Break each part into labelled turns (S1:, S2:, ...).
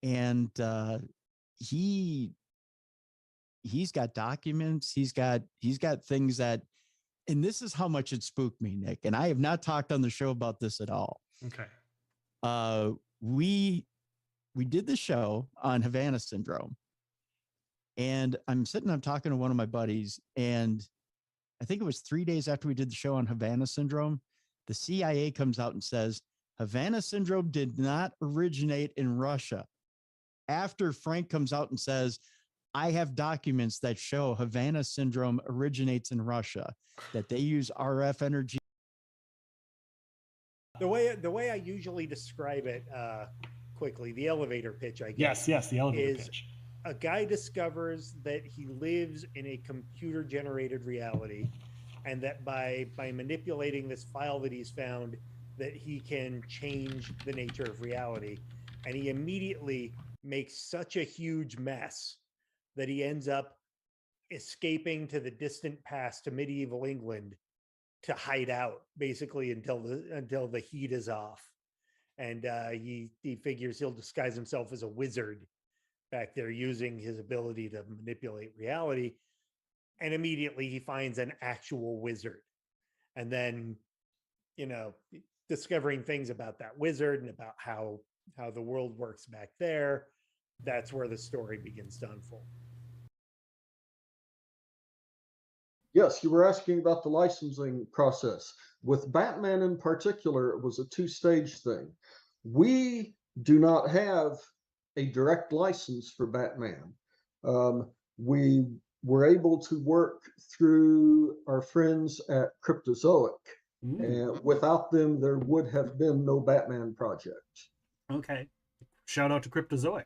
S1: and he he's got documents. He's got things that, and this is how much it spooked me, Nick. And I have not talked on the show about this at all.
S2: Okay.
S1: Uh, we did the show on Havana Syndrome, and I'm talking to one of my buddies, and I think it was 3 days after we did the show on Havana Syndrome, the CIA comes out and says Havana Syndrome did not originate in Russia. After Frank comes out and says, I have documents that show Havana Syndrome originates in Russia, that they use RF energy.
S3: The way I usually describe it quickly, the elevator pitch, I guess.
S2: Yes, the elevator pitch.
S3: A guy discovers that he lives in a computer-generated reality, and that by manipulating this file that he's found, that he can change the nature of reality. And he immediately makes such a huge mess that he ends up escaping to the distant past, to medieval England, to hide out basically until the heat is off. And he figures he'll disguise himself as a wizard back there, using his ability to manipulate reality. And immediately he finds an actual wizard. And then, discovering things about that wizard and about how the world works back there, that's where the story begins to unfold.
S4: Yes, you were asking about the licensing process. With Batman in particular, it was a two-stage thing. We do not have a direct license for Batman. We were able to work through our friends at Cryptozoic. And without them, there would have been no Batman project.
S2: Okay. Shout out to Cryptozoic.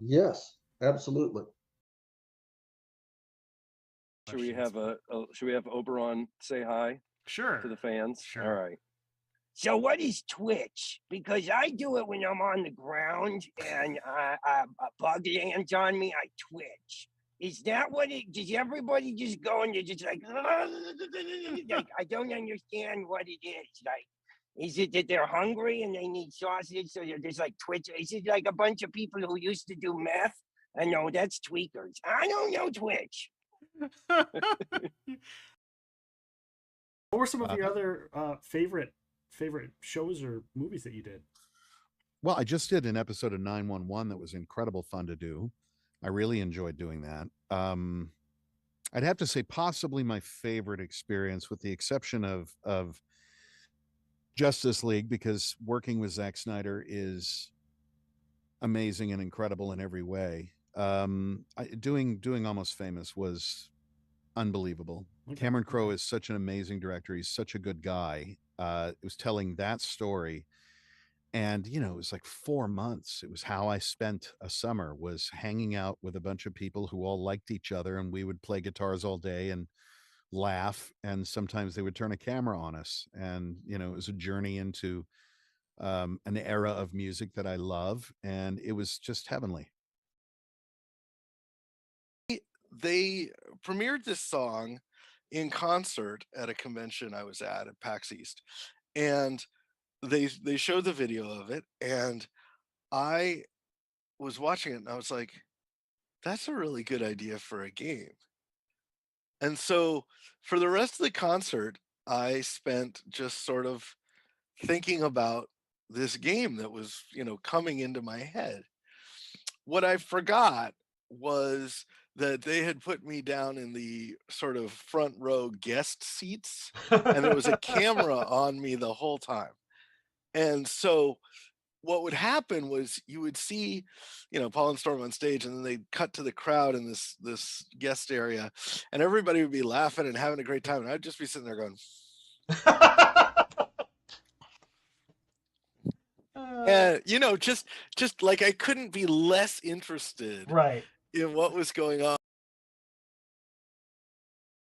S4: Yes, absolutely.
S5: Should we have Oberon say hi?
S2: Sure.
S5: To the fans?
S2: Sure.
S5: All right.
S6: So what is Twitch? Because I do it when I'm on the ground and a bug lands on me, I twitch. Is that what it, does everybody just go and they're just like I don't understand what it is. Like, is it that they're hungry and they need sausage, so they're just like Twitch? Is it like a bunch of people who used to do meth? No, that's tweakers. I don't know Twitch.
S2: What were some of your other favorite shows or movies that you did?
S7: Well, I just did an episode of 911 that was incredible fun to do. I really enjoyed doing that. I'd have to say possibly my favorite experience, with the exception of Justice League, because working with Zack Snyder is amazing and incredible in every way. Doing Almost Famous was unbelievable. Okay. Cameron Crowe is such an amazing director. He's such a good guy. It was telling that story, and it was like 4 months. It was how I spent a summer, was hanging out with a bunch of people who all liked each other, and we would play guitars all day and laugh, and sometimes they would turn a camera on us, and it was a journey into an era of music that I love, and it was just heavenly.
S8: They premiered this song in concert at a convention I was at PAX East, and they showed the video of it, and I was watching it and I was like, that's a really good idea for a game. And so for the rest of the concert, I spent just sort of thinking about this game that was, coming into my head. What I forgot was that they had put me down in the sort of front row guest seats, and there was a camera on me the whole time. And so what would happen was you would see, Paul and Storm on stage, and then they'd cut to the crowd in this guest area, and everybody would be laughing and having a great time. And I'd just be sitting there going, and just like I couldn't be less interested in what was going on.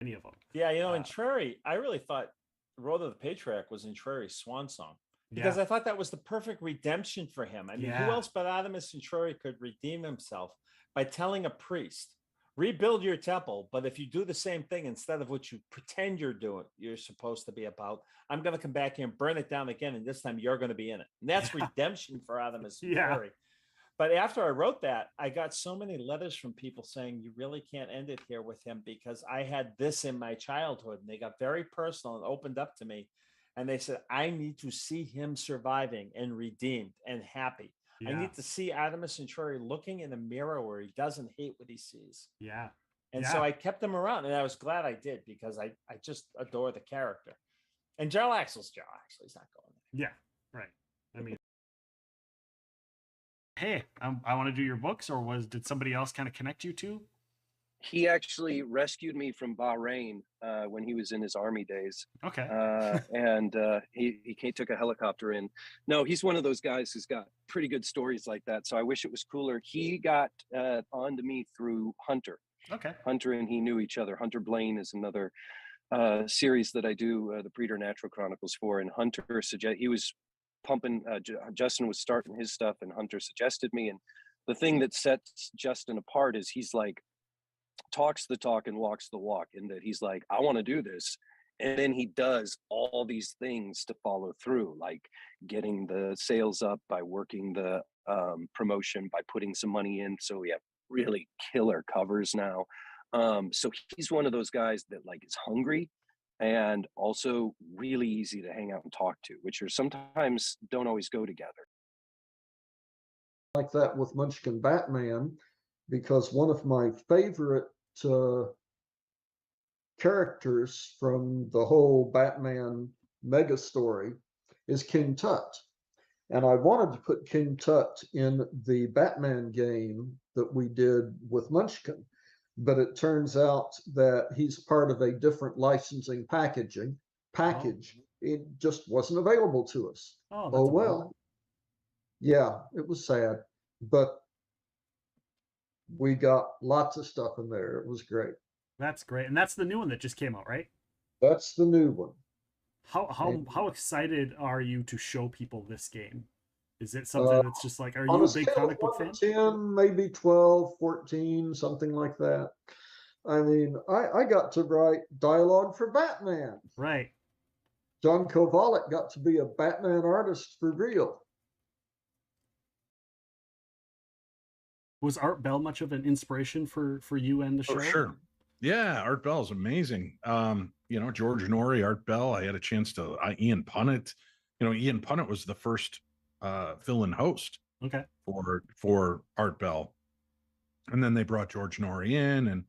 S2: Any of them.
S9: Yeah, in Trary, I really thought Road of the Patriarch was in Trary's swan song, because I thought that was the perfect redemption for him. I mean, who else but Artemis and Trary could redeem himself by telling a priest, rebuild your temple, but if you do the same thing instead of what you pretend you're supposed to be about, I'm going to come back here and burn it down again, and this time you're going to be in it. And that's redemption for Artemis and Trary. But after I wrote that, I got so many letters from people saying, you really can't end it here with him because I had this in my childhood. And they got very personal and opened up to me. And they said, I need to see him surviving and redeemed and happy.
S2: Yeah.
S9: I need to see Artemis Centauri looking in a mirror where he doesn't hate what he sees.
S2: Yeah.
S9: And so I kept him around, and I was glad I did because I just adore the character. And Joe Axel's Joe Axel. He's not going there.
S2: Yeah, right. I mean, hey, I want to do your books, or did somebody else kind of connect you to?
S5: He actually rescued me from Bahrain when he was in his army days.
S2: Okay.
S5: And he took a helicopter in. No, he's one of those guys who's got pretty good stories like that. So I wish it was cooler. He got onto me through Hunter.
S2: Okay.
S5: Hunter and he knew each other. Hunter Blaine is another series that I do the Preternatural Chronicles for. And Hunter he was pumping, Justin was starting his stuff, and Hunter suggested me. And the thing that sets Justin apart is he's like, talks the talk and walks the walk, in that he's like, I want to do this. And then he does all these things to follow through, like getting the sales up by working the promotion, by putting some money in. So we have really killer covers now. So he's one of those guys that like is hungry and also really easy to hang out and talk to, which are sometimes don't always go together.
S4: Like that with Munchkin Batman, because one of my favorite characters from the whole Batman mega story is King Tut. And I wanted to put King Tut in the Batman game that we did with Munchkin, but it turns out that he's part of a different licensing package. It just wasn't available to us. Oh well. Yeah, it was sad, but we got lots of stuff in there. It was great.
S2: That's great. And that's the new one that just came out, right?
S4: That's the new one.
S2: How excited are you to show people this game? Is it something that's just like, are you a big comic book fan?
S4: 10, maybe 12, 14, something like that. I mean, I got to write dialogue for Batman.
S2: Right.
S4: John Kovalik got to be a Batman artist for real.
S2: Was Art Bell much of an inspiration for you and the show?
S10: Oh, sure. Yeah, Art Bell is amazing. George Norrie, Art Bell. I had a chance to Ian Punnett. Ian Punnett was the first fill-in host.
S2: Okay.
S10: For Art Bell, and then they brought George Norrie in, and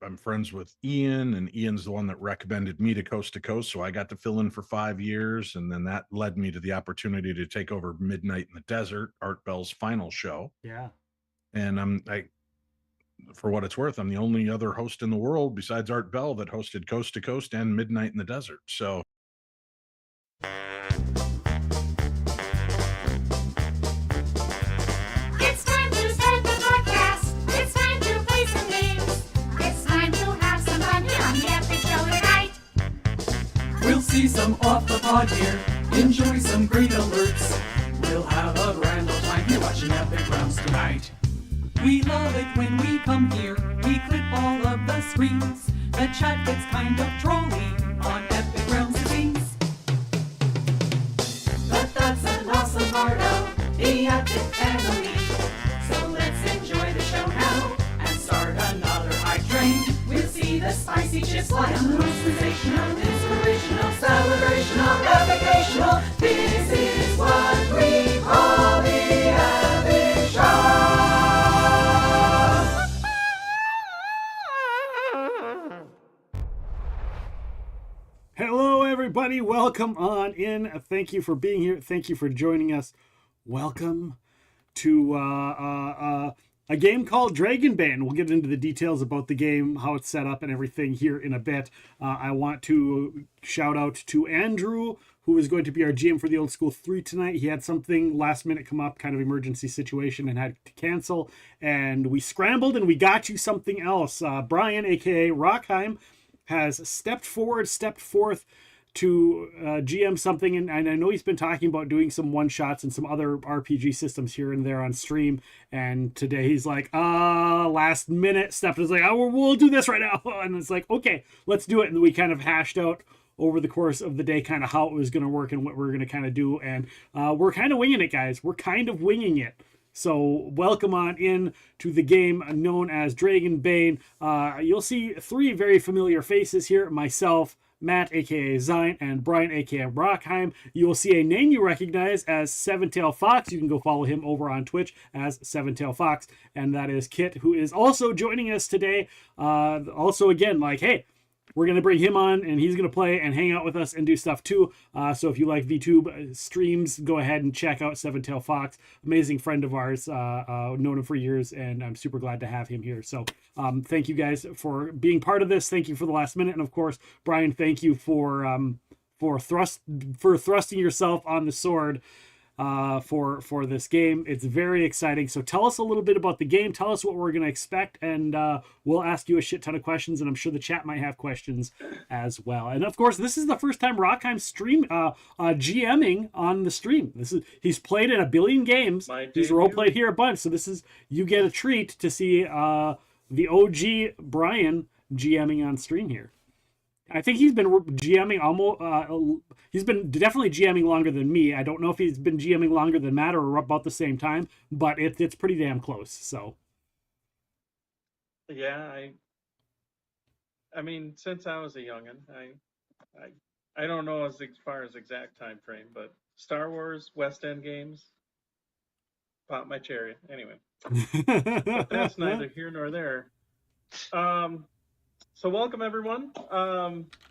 S10: I'm friends with Ian, and Ian's the one that recommended me to Coast, so I got to fill in for 5 years, and then that led me to the opportunity to take over Midnight in the Desert, Art Bell's final show.
S2: Yeah.
S10: And for what it's worth, I'm the only other host in the world besides Art Bell that hosted Coast to Coast and Midnight in the Desert. So
S11: it's time to start the podcast. It's time to play some games. It's time to have some fun here on the Epic Show tonight.
S12: We'll see some off the pod here, enjoy some great alerts. We'll have a grand old time here watching Epic Rounds tonight. We love it when we come here, we clip all of the screens. The chat gets kind of trolly on Epic Rounds scenes. But that's an awesome part of the Epic family. So let's enjoy the show now and start another hype train. We'll see the spicy chips fly on the most sensational, inspirational, celebrational, epicational. This is what we call the Epic Show.
S2: Hello, everybody. Welcome on in. Thank you for being here. Thank you for joining us. Welcome to a game called DRAGONBANE. We'll get into the details about the game, how it's set up, and everything here in a bit. I want to shout out to Andrew, who is going to be our GM for the Old School 3 tonight. He had something last minute come up, kind of emergency situation, and had to cancel. And we scrambled and we got you something else. Bryan, aka Rockheim, has stepped forth to GM something, and I know he's been talking about doing some one-shots and some other RPG systems here and there on stream, and today he's like, last minute stepped, is like, we'll do this right now, and it's like, okay, let's do it, and we kind of hashed out over the course of the day kind of how it was going to work and what we're going to kind of do, and we're kind of winging it, guys. We're kind of winging it. So welcome on in to the game known as Dragonbane. You'll see three very familiar faces here. Myself, Matt, aka Zine, and Bryan, aka Brockheim. You will see a name you recognize as Seven-Tail Fox. You can go follow him over on Twitch as Seven-Tail Fox. And that is Kit, who is also joining us today. Also, again, like, hey, we're going to bring him on, and he's going to play and hang out with us and do stuff too. So if you like VTube streams, go ahead and check out Seven-Tail Fox. Amazing friend of ours. Known him for years, and I'm super glad to have him here. So thank you guys for being part of this. Thank you for the last minute. And of course, Bryan, thank you for thrusting yourself on the sword for this game. It's very exciting. So tell us a little bit about the game. Tell us what we're going to expect, and we'll ask you a shit ton of questions, and I'm sure the chat might have questions as well. And of course, this is the first time Rockheim stream GMing on the stream. He's played in a billion games. He's role played here a bunch. So you get a treat to see the OG Bryan GMing on stream here. I think he's been GMing almost. He's been definitely GMing longer than me. I don't know if he's been GMing longer than Matt or about the same time, but it's pretty damn close. So,
S13: yeah, I mean, since I was a youngin, I don't know as far as exact time frame, but Star Wars, West End games, pop my cherry. Anyway, but that's neither here nor there. So welcome everyone.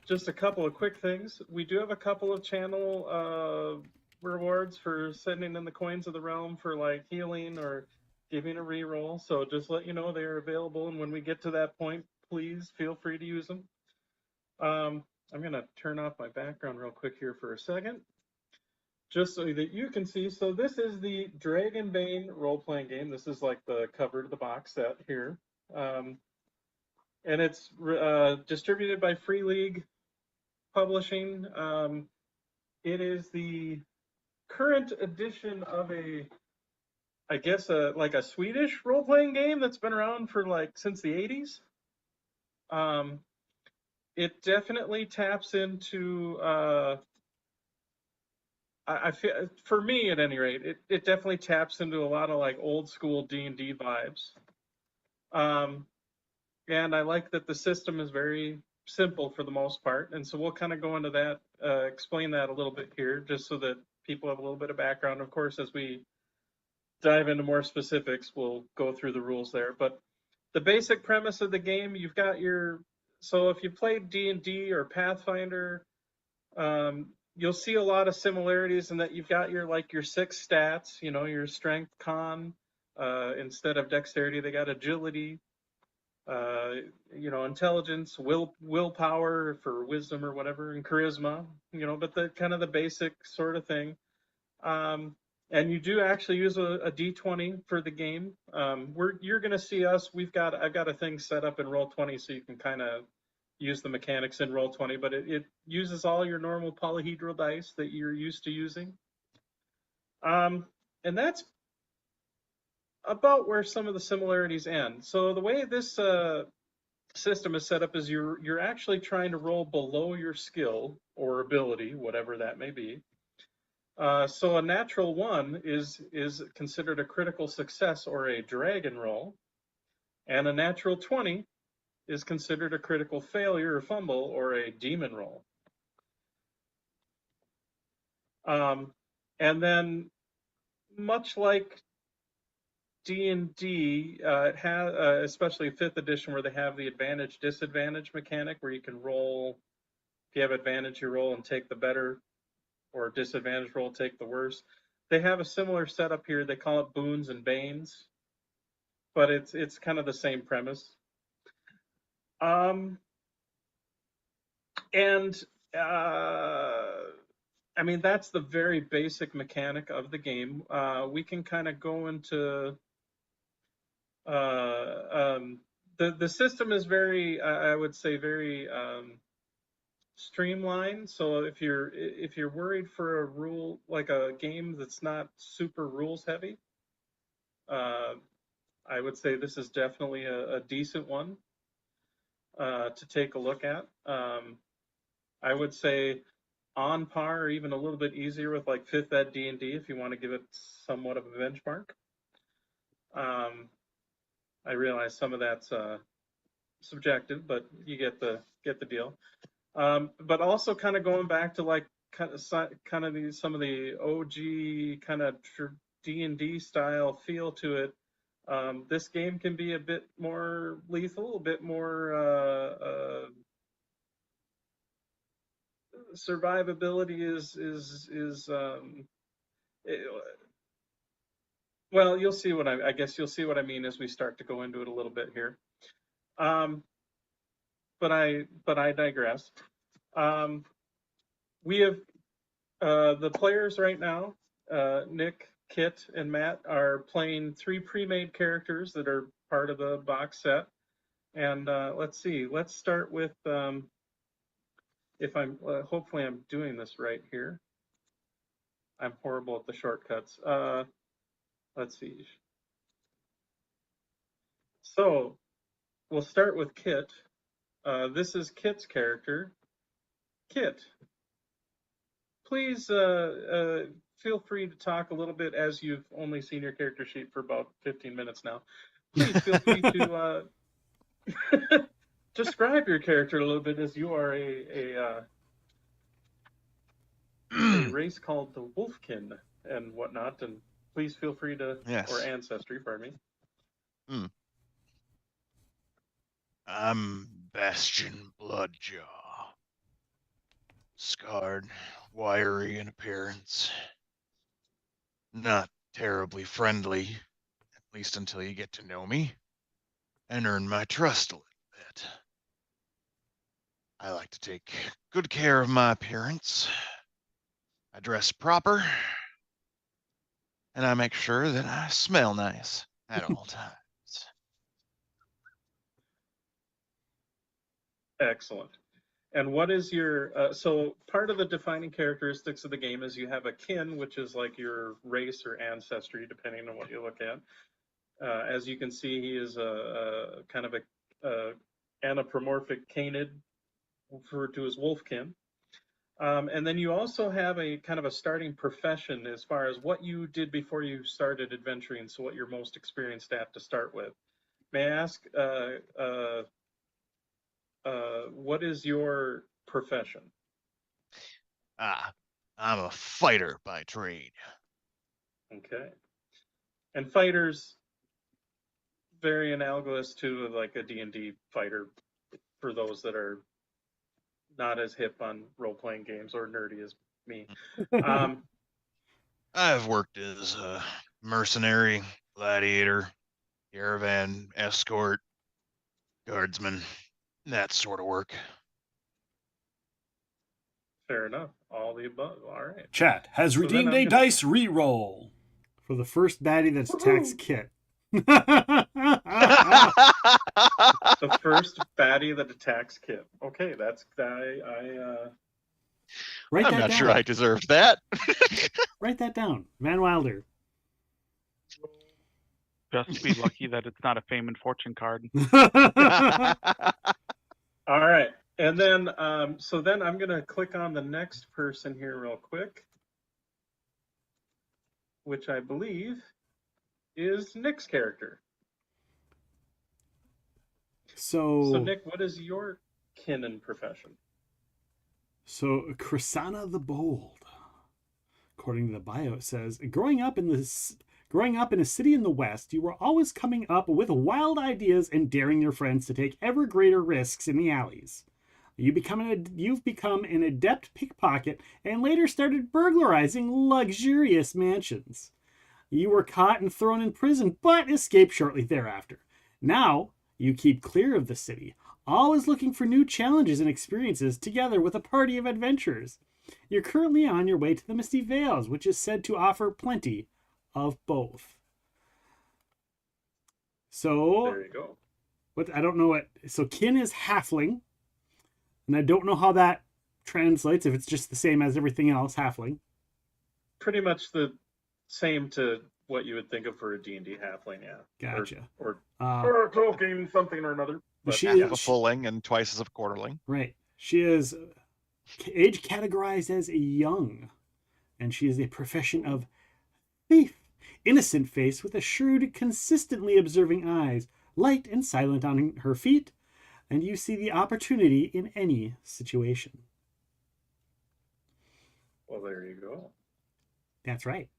S13: Just a couple of quick things. We do have a couple of channel rewards for sending in the coins of the realm for like healing or giving a reroll. So just let you know they are available, and when we get to that point, please feel free to use them. I'm gonna turn off my background real quick here for a second, just so that you can see. So this is the Dragonbane role-playing game. This is like the cover to the box set here. And it's distributed by Free League Publishing. It is the current edition of I guess like a Swedish role-playing game that's been around for like since the 80s. It definitely taps into, I feel, for me at any rate, it definitely taps into a lot of like old school D&D vibes. And I like that the system is very simple for the most part. And so we'll kind of go into that, explain that a little bit here, just so that people have a little bit of background. Of course, as we dive into more specifics, we'll go through the rules there. But the basic premise of the game, you've got so if you played D&D or Pathfinder, you'll see a lot of similarities in that you've got your 6 stats, your strength, con, instead of dexterity, they got agility, intelligence, willpower for wisdom or whatever, and charisma, but the kind of the basic sort of thing. And you do actually use a D20 for the game. You're going to see us. I've got a thing set up in Roll20 so you can kind of use the mechanics in Roll20, but it uses all your normal polyhedral dice that you're used to using. And that's about where some of the similarities end. So the way this system is set up is you're actually trying to roll below your skill or ability, whatever that may be. So a natural 1 is considered a critical success or a dragon roll, and a natural 20 is considered a critical failure or fumble or a demon roll. And then, much like D&D, it has, especially 5th edition, where they have the advantage-disadvantage mechanic, where you can roll, if you have advantage, you roll and take the better, or disadvantage roll, take the worse. They have a similar setup here. They call it boons and banes, but it's kind of the same premise. I mean, that's the very basic mechanic of the game. We can kind of go into the system is very, I would say, very streamlined. So if you're worried for a rule, like a game that's not super rules heavy, I would say this is definitely a decent one to take a look at. I would say on par or even a little bit easier with like 5th Ed D&D if you want to give it somewhat of a benchmark. I realize some of that's subjective, but you get the deal. But also kind of going back to like kind of some of the OG kind of D&D style feel to it. This game can be a bit more lethal, a bit more survivability well, you'll see what I guess you'll see what I mean as we start to go into it a little bit here. But I digress. We have the players right now, Nick, Kit, and Matt are playing 3 pre-made characters that are part of the box set. And let's see, let's start with, if I'm, hopefully I'm doing this right here. I'm horrible at the shortcuts. Let's see. So we'll start with Kit. This is Kit's character. Kit, please feel free to talk a little bit, as you've only seen your character sheet for about 15 minutes now. Please feel free to describe your character a little bit, as you are a race called the Wolfkin and whatnot, and please feel free to,
S14: Yes.
S13: or ancestry, pardon me.
S14: I'm Bastion Bloodjaw. Scarred, wiry in appearance. Not terribly friendly, at least until you get to know me and earn my trust a little bit. I like to take good care of my appearance. I dress proper, and I make sure that I smell nice at all times.
S13: Excellent. And what is your, so part of the defining characteristics of the game is you have a kin, which is like your race or ancestry, depending on what you look at. As you can see, he is a kind of a anthropomorphic canid, referred to as wolfkin. And then you also have a kind of a starting profession as far as what you did before you started adventuring, so what you're most experienced at to start with. May I ask, what is your profession?
S14: I'm a fighter by trade.
S13: Okay. And fighters, very analogous to like a D&D fighter, for those that are not as hip on role-playing games or nerdy as me.
S14: I've worked as a mercenary, gladiator, caravan, escort, guardsman, that sort of work.
S13: Fair enough. All the above. All right.
S2: Chat has
S13: So
S2: redeemed
S13: then
S2: a
S13: I'm gonna-
S2: dice reroll for the first baddie that attacks Kit.
S13: The first baddie that attacks Kit. Okay, that's
S2: Write
S14: I'm
S2: that
S14: not
S2: down.
S14: sure I deserved that.
S2: Write that down. Van Wilder.
S15: Just be lucky that it's not a fame and fortune card.
S13: All right. And then, so then I'm going to click on the next person here real quick, which I believe is Nick's character.
S2: So
S13: Nick, what is your kin and profession?
S2: So Krisana the Bold, according to the bio, it says, growing up in a city in the West, you were always coming up with wild ideas and daring your friends to take ever greater risks in the alleys. You've become an adept pickpocket and later started burglarizing luxurious mansions. You were caught and thrown in prison, but escaped shortly thereafter. Now, you keep clear of the city, always looking for new challenges and experiences together with a party of adventurers. You're currently on your way to the Misty Vales, which is said to offer plenty of both. So,
S13: there you go.
S2: I don't know what, so kin is halfling, and I don't know how that translates, if it's just the same as everything else, halfling.
S13: Pretty much the same to what you would think of for a D&D halfling, yeah.
S2: Gotcha.
S13: Or
S15: Tolkien something or another.
S2: She
S14: Half a fulling and twice as a quarterling.
S2: Right. She is age categorized as young, and she is a profession of thief innocent face with a shrewd, consistently observing eyes, light and silent on her feet, and you see the opportunity in any situation.
S13: Well, there you go.
S2: That's right.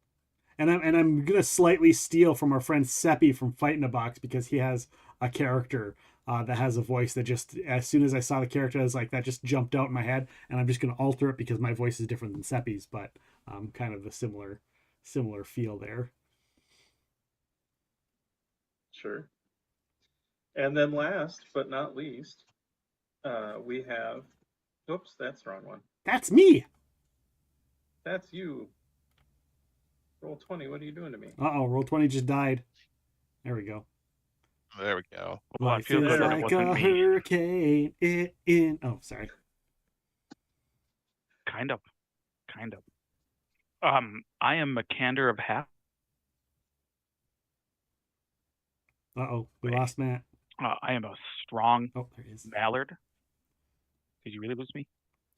S2: And I'm gonna slightly steal from our friend Seppi from Fight in a Box, because he has a character that has a voice that just, as soon as I saw the character, I was like, that just jumped out in my head, and I'm just gonna alter it because my voice is different than Seppi's, but kind of a similar feel there.
S13: Sure. And then last but not least, we have, oops, that's the wrong one.
S2: That's me.
S13: That's you. Roll20, what are you doing to me?
S2: Uh-oh, Roll20 just died. There we go.
S14: There we go.
S15: Well, I
S2: Life
S15: feel
S2: is
S15: better it
S2: like
S15: wasn't
S2: a
S15: me.
S2: hurricane oh, sorry.
S15: Kind of. I am Makander of Half.
S2: Uh-oh, we lost Matt.
S15: I am a strong
S2: Oh, there he is.
S15: mallard. Did you really lose me?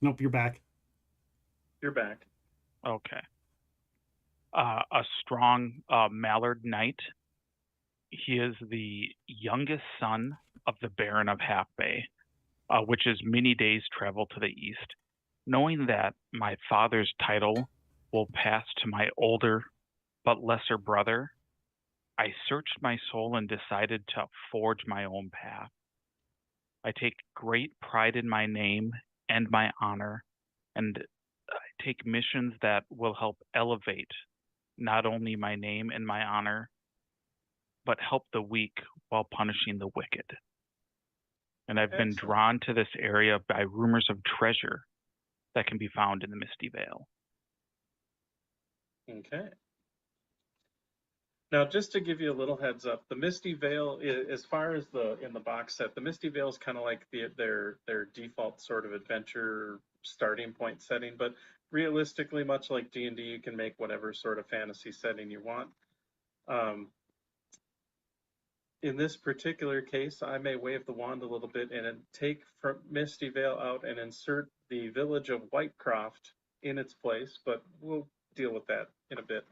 S2: Nope, you're back.
S13: You're back.
S15: Okay. A strong mallard knight. He is the youngest son of the Baron of Half Bay, which is many days' travel to the east. Knowing that my father's title will pass to my older but lesser brother, I searched my soul and decided to forge my own path. I take great pride in my name and my honor, and I take missions that will help elevate not only my name and my honor, but help the weak while punishing the wicked. And I've been drawn to this area by rumors of treasure that can be found in the Misty Vale.
S13: Okay. Now, just to give you a little heads up, the Misty Vale, as far as in the box set, the Misty Vale is kind of like their default sort of adventure starting point setting. But realistically, much like D&D, you can make whatever sort of fantasy setting you want. In this particular case, I may wave the wand a little bit and take from Misty Vale out and insert the village of Whitecroft in its place, but we'll deal with that in a bit.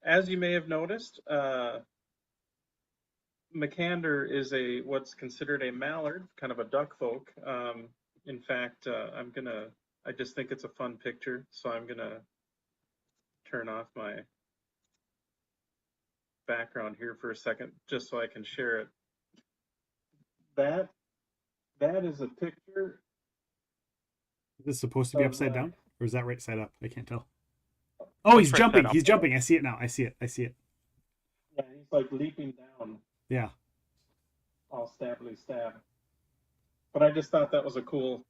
S13: As you may have noticed, Makander is what's considered a mallard, kind of a duck folk. In fact, I just think it's a fun picture, so I'm gonna turn off my background here for a second, just so I can share it. That is a picture.
S2: Is this supposed to be upside down? Or is that right side up? I can't tell. Oh, he's jumping. He's jumping. I see it now. I see it.
S13: Yeah, he's like leaping down.
S2: Yeah.
S13: All stably stab. But I just thought that was a cool,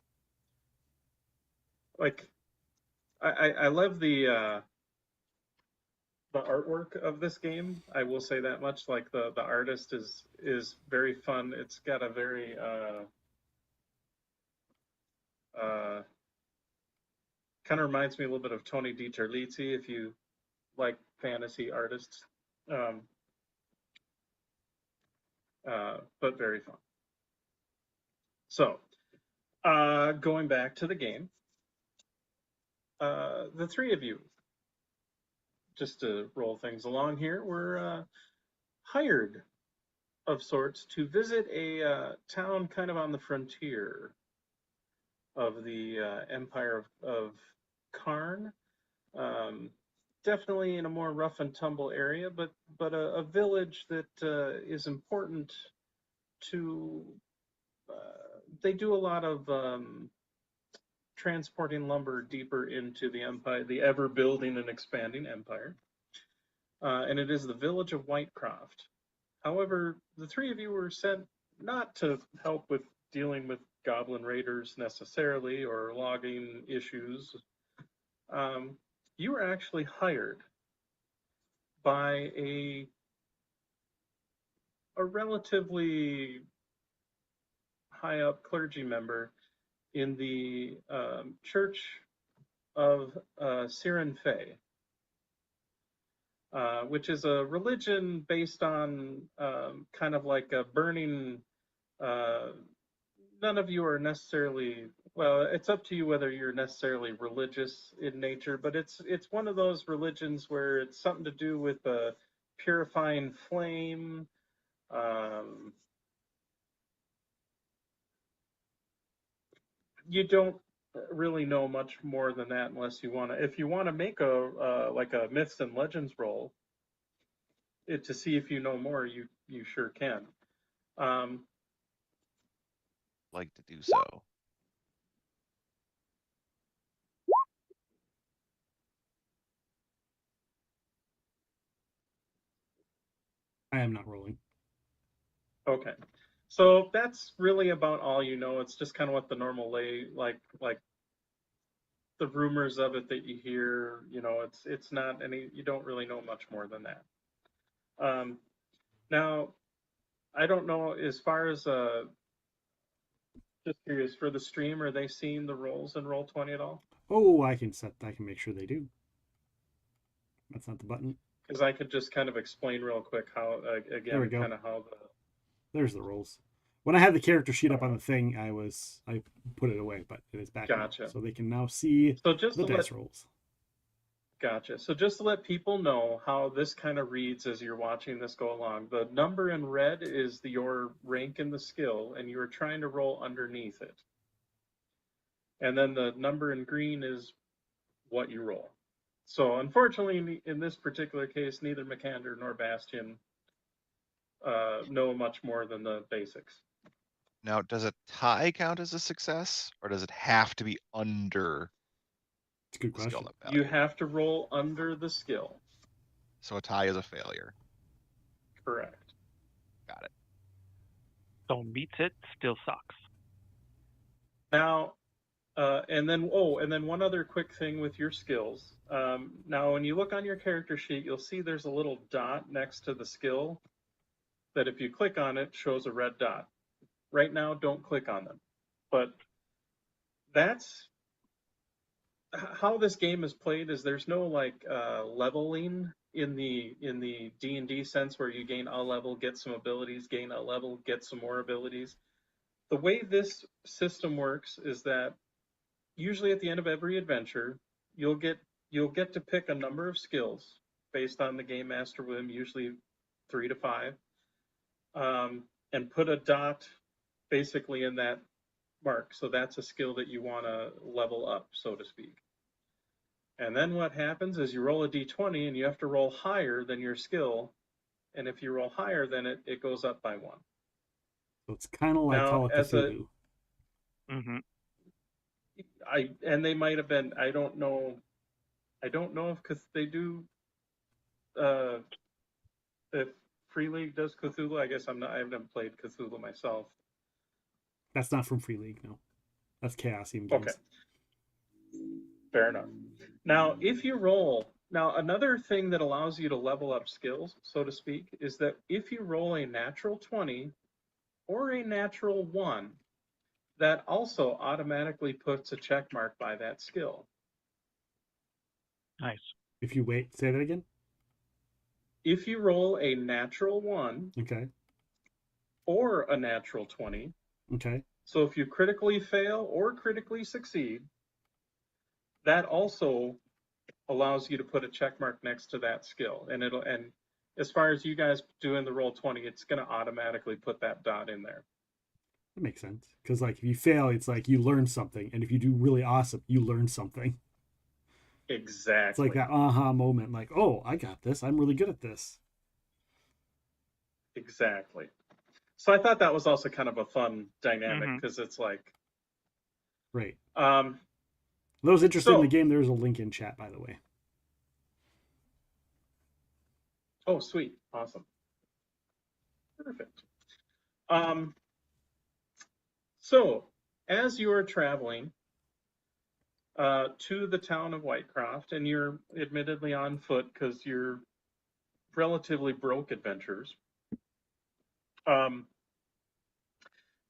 S13: like, I love the artwork of this game. I will say that much. Like the artist is very fun. It's got a very kind of reminds me a little bit of Tony DiTerlizzi, if you like fantasy artists. But very fun. So, going back to the game, the three of you, just to roll things along here, were hired of sorts to visit a town kind of on the frontier of the Empire of Karn. Definitely in a more rough and tumble area, but a village that is important to. They do a lot of transporting lumber deeper into the empire, the ever building and expanding empire. And it is the village of Whitecroft. However, the three of you were sent not to help with dealing with goblin raiders necessarily or logging issues. You were actually hired by a relatively high up clergy member in the Church of Siren Fey, which is a religion based on kind of like a burning. None of you are necessarily, well, it's up to you whether you're necessarily religious in nature, but it's one of those religions where it's something to do with purifying flame. You don't really know much more than that unless you want to. If you want to make a like a myths and legends roll, to see if you know more, you sure can.
S14: Like to do so.
S2: I am not rolling.
S13: Okay. So that's really about all you know. It's just kind of what the normal like the rumors of it that you hear, you know, it's not any, you don't really know much more than that. Now, I don't know, as far as just curious, for the stream, are they seeing the rolls in Roll20 at all?
S2: Oh, I can make sure they do. That's not the button.
S13: Because I could just kind of explain real quick how,
S2: There we
S13: again,
S2: go.
S13: kind of how
S2: There's the rolls. When I had the character sheet up on the thing, I put it away, but it is back now.
S13: Gotcha.
S2: So they can now see
S13: So just
S2: the
S13: to
S2: dice rolls.
S13: Gotcha. So just to let people know how this kind of reads as you're watching this go along, the number in red is your rank in the skill, and you are trying to roll underneath it. And then the number in green is what you roll. So unfortunately, in this particular case, neither McAnder nor Bastion know much more than the basics.
S14: Now, does a tie count as a success, or does it have to be under?
S2: It's a good question.
S13: You have to roll under the skill.
S14: So a tie is a failure.
S13: Correct.
S14: Got it.
S15: So meets it, still sucks.
S13: Now, and then one other quick thing with your skills. Now, when you look on your character sheet, you'll see there's a little dot next to the skill that if you click on it, shows a red dot. Right now, don't click on them. But that's how this game is played. Is there's no like leveling in the D&D sense where you gain a level, get some abilities, gain a level, get some more abilities. The way this system works is that usually at the end of every adventure, you'll get to pick a number of skills based on the game master whim, usually 3 to 5, and put a dot basically in that mark. So that's a skill that you want to level up, so to speak. And then what happens is you roll a d20 and you have to roll higher than your skill. And if you roll higher, then it goes up by 1.
S2: So it's kind of like Call of Cthulhu.
S13: And they might have been, I don't know if they do, if Free League does Cthulhu. I guess I haven't played Cthulhu myself.
S2: That's not from Free League, no. That's Chaos Team Games.
S13: Okay. Fair enough. Now, if you roll, another thing that allows you to level up skills, so to speak, is that if you roll a natural 20 or a natural 1, that also automatically puts a check mark by that skill.
S15: Nice.
S2: If you wait, say that again.
S13: If you roll a natural 1,
S2: okay,
S13: or a natural 20,
S2: okay.
S13: So if you critically fail or critically succeed, that also allows you to put a check mark next to that skill, and as far as you guys doing the Roll20, it's going to automatically put that dot in there.
S2: That makes sense, because like if you fail, it's like you learn something, and if you do really awesome, you learn something.
S13: Exactly.
S2: It's like that aha moment, like, oh, I got this. I'm really good at this.
S13: Exactly. So I thought that was also kind of a fun dynamic because it's like,
S2: right. Those interested in the game, there's a link in chat, by the way.
S13: Oh, sweet. Awesome. Perfect. So as you are traveling to the town of Whitecroft, and you're admittedly on foot because you're relatively broke adventurers,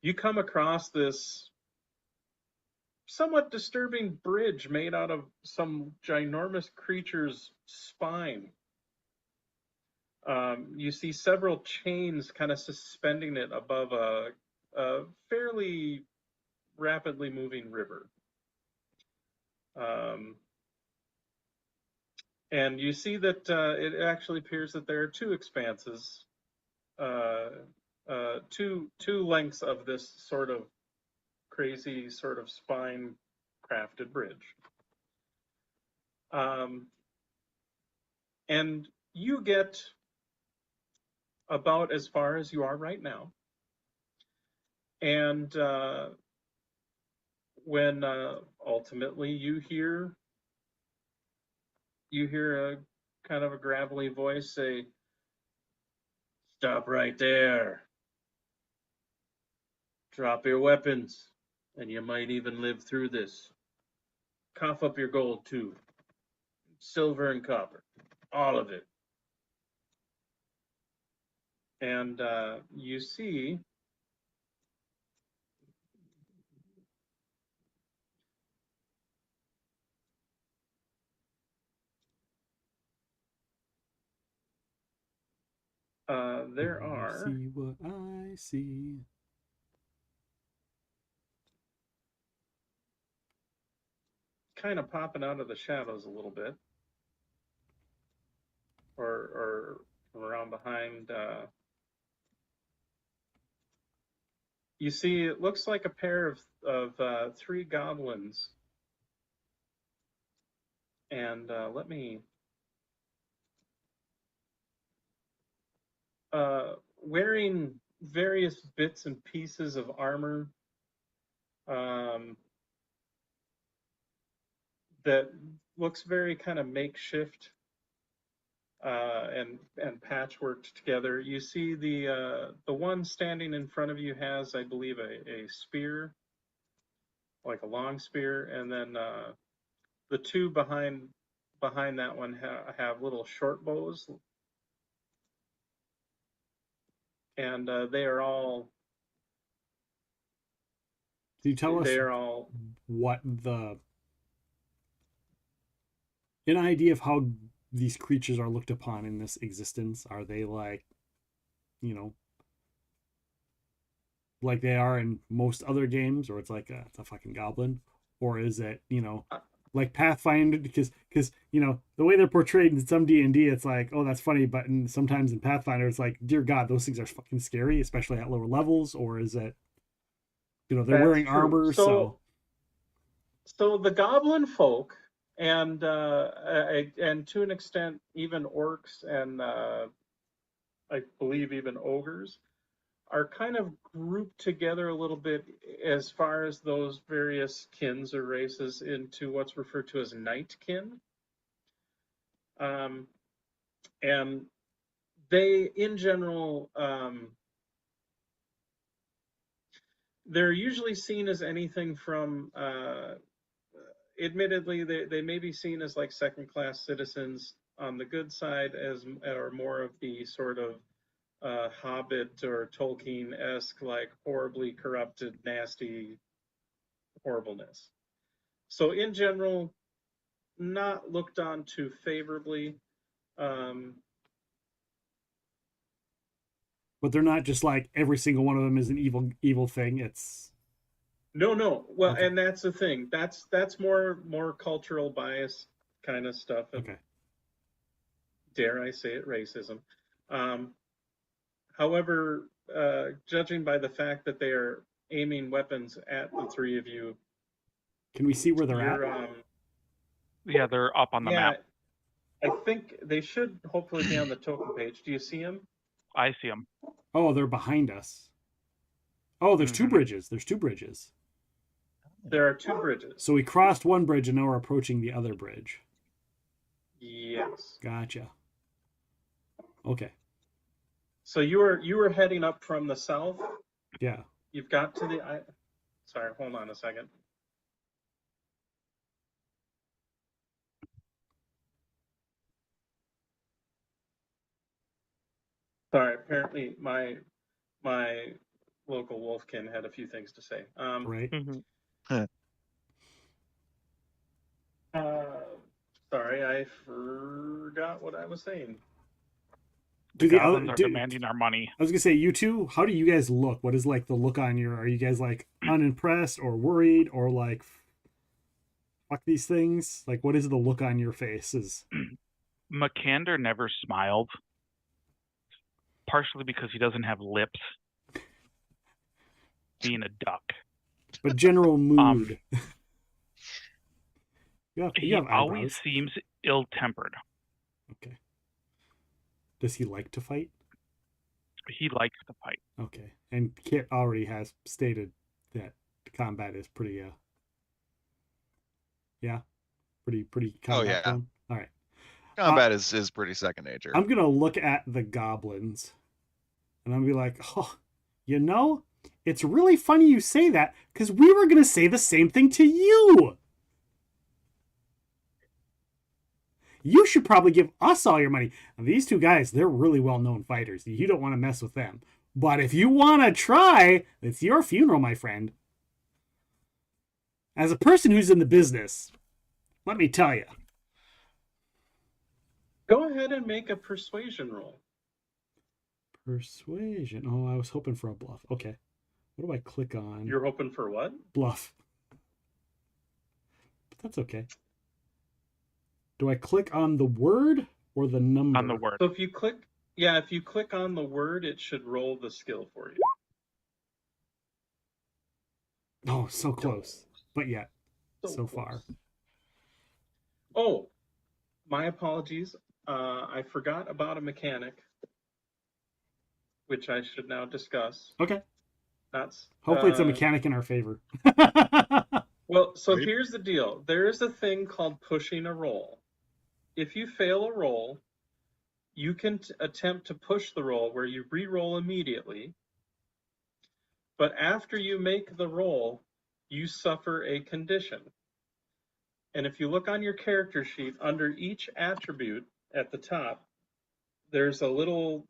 S13: you come across this somewhat disturbing bridge made out of some ginormous creature's spine. You see several chains kind of suspending it above a fairly rapidly moving river. And you see that it actually appears that there are two expanses, two lengths of this sort of crazy sort of spine crafted bridge. And you get about as far as you are right now. And when ultimately you hear a kind of a gravelly voice say, "Stop right there. Drop your weapons, and you might even live through this. Cough up your gold too. Silver and copper. All of it." And you see there are...
S2: See what I see.
S13: kind of popping out of the shadows a little bit, or around behind. You see, it looks like a pair of three goblins, and let me. Wearing various bits and pieces of armor. That looks very kind of makeshift and patchworked together. You see the one standing in front of you has, I believe, a spear, like a long spear, and then the two behind that one have little short bows, and they are all.
S2: Can you tell us?
S13: They are all
S2: what an idea of how these creatures are looked upon in this existence? Are they like, like they are in most other games, or it's like it's a fucking goblin, or is it like Pathfinder? Because the way they're portrayed in some D&D, it's like, oh, that's funny, but sometimes in Pathfinder, it's like, dear God, those things are fucking scary, especially at lower levels. Or is it, they're wearing armor, so
S13: the goblin folk. And to an extent, even orcs and I believe even ogres are kind of grouped together a little bit as far as those various kins or races into what's referred to as knightkin. And they, in general, they're usually seen as anything from... admittedly, they may be seen as like second-class citizens on the good side, or more of the sort of Hobbit or Tolkien-esque, like horribly corrupted, nasty horribleness. So in general, not looked on too favorably.
S2: But they're not just like every single one of them is an evil thing. It's
S13: no. Well, okay. And that's the thing. That's more cultural bias kind of stuff.
S2: Okay.
S13: Dare I say it, racism. However, judging by the fact that they are aiming weapons at the three of you,
S2: can we see where they're at?
S15: Yeah, they're up on the map.
S13: I think they should hopefully be on the token page. Do you see them?
S15: I see them.
S2: Oh, they're behind us. Oh, there's two bridges. There's two bridges.
S13: There are two bridges.
S2: So we crossed one bridge and now we're approaching the other bridge.
S13: Yes.
S2: Gotcha. Okay.
S13: So you were heading up from the south?
S2: Yeah.
S13: You've got to the... Sorry, hold on a second. Sorry, apparently my local wolfkin had a few things to say.
S2: Right.
S13: Sorry, I forgot what I was saying.
S15: Goblins are demanding our money.
S2: I was gonna say, you two, how do you guys look? What is like the look on your? Are you guys like unimpressed or worried or like fuck these things? Like, what is the look on your faces?
S15: McCander never smiled, partially because he doesn't have lips, being a duck.
S2: But general mood. you
S15: He
S2: have
S15: always
S2: eyebrows.
S15: seems ill-tempered.
S2: Okay. Does he like to fight?
S15: He likes to fight.
S2: Okay. And Kit already has stated that combat is pretty pretty combat prone. All right.
S16: Combat is pretty second nature.
S2: I'm gonna look at the goblins and I'm gonna be like, oh, you know, it's really funny you say that, because we were gonna say the same thing to you. You should probably give us all your money. Now, these two guys, they're really well-known fighters. You don't want to mess with them. But if you want to try, it's your funeral, my friend. As a person who's in the business, let me tell you.
S13: Go ahead and make a persuasion roll.
S2: Persuasion. Oh, I was hoping for a bluff. Okay. What do I click on?
S13: You're hoping for what?
S2: Bluff. But that's okay. Do I click on the word or the number?
S15: On the word.
S13: So if you click on the word, it should roll the skill for you.
S2: Oh, so close. But yet, so far.
S13: Oh, my apologies. I forgot about a mechanic, which I should now discuss.
S2: Okay.
S13: That's
S2: hopefully it's a mechanic in our favor.
S13: Well, so here's the deal. There is a thing called pushing a roll. If you fail a roll, you can attempt to push the roll where you re-roll immediately. But after you make the roll, you suffer a condition. And if you look on your character sheet, under each attribute at the top, there's a little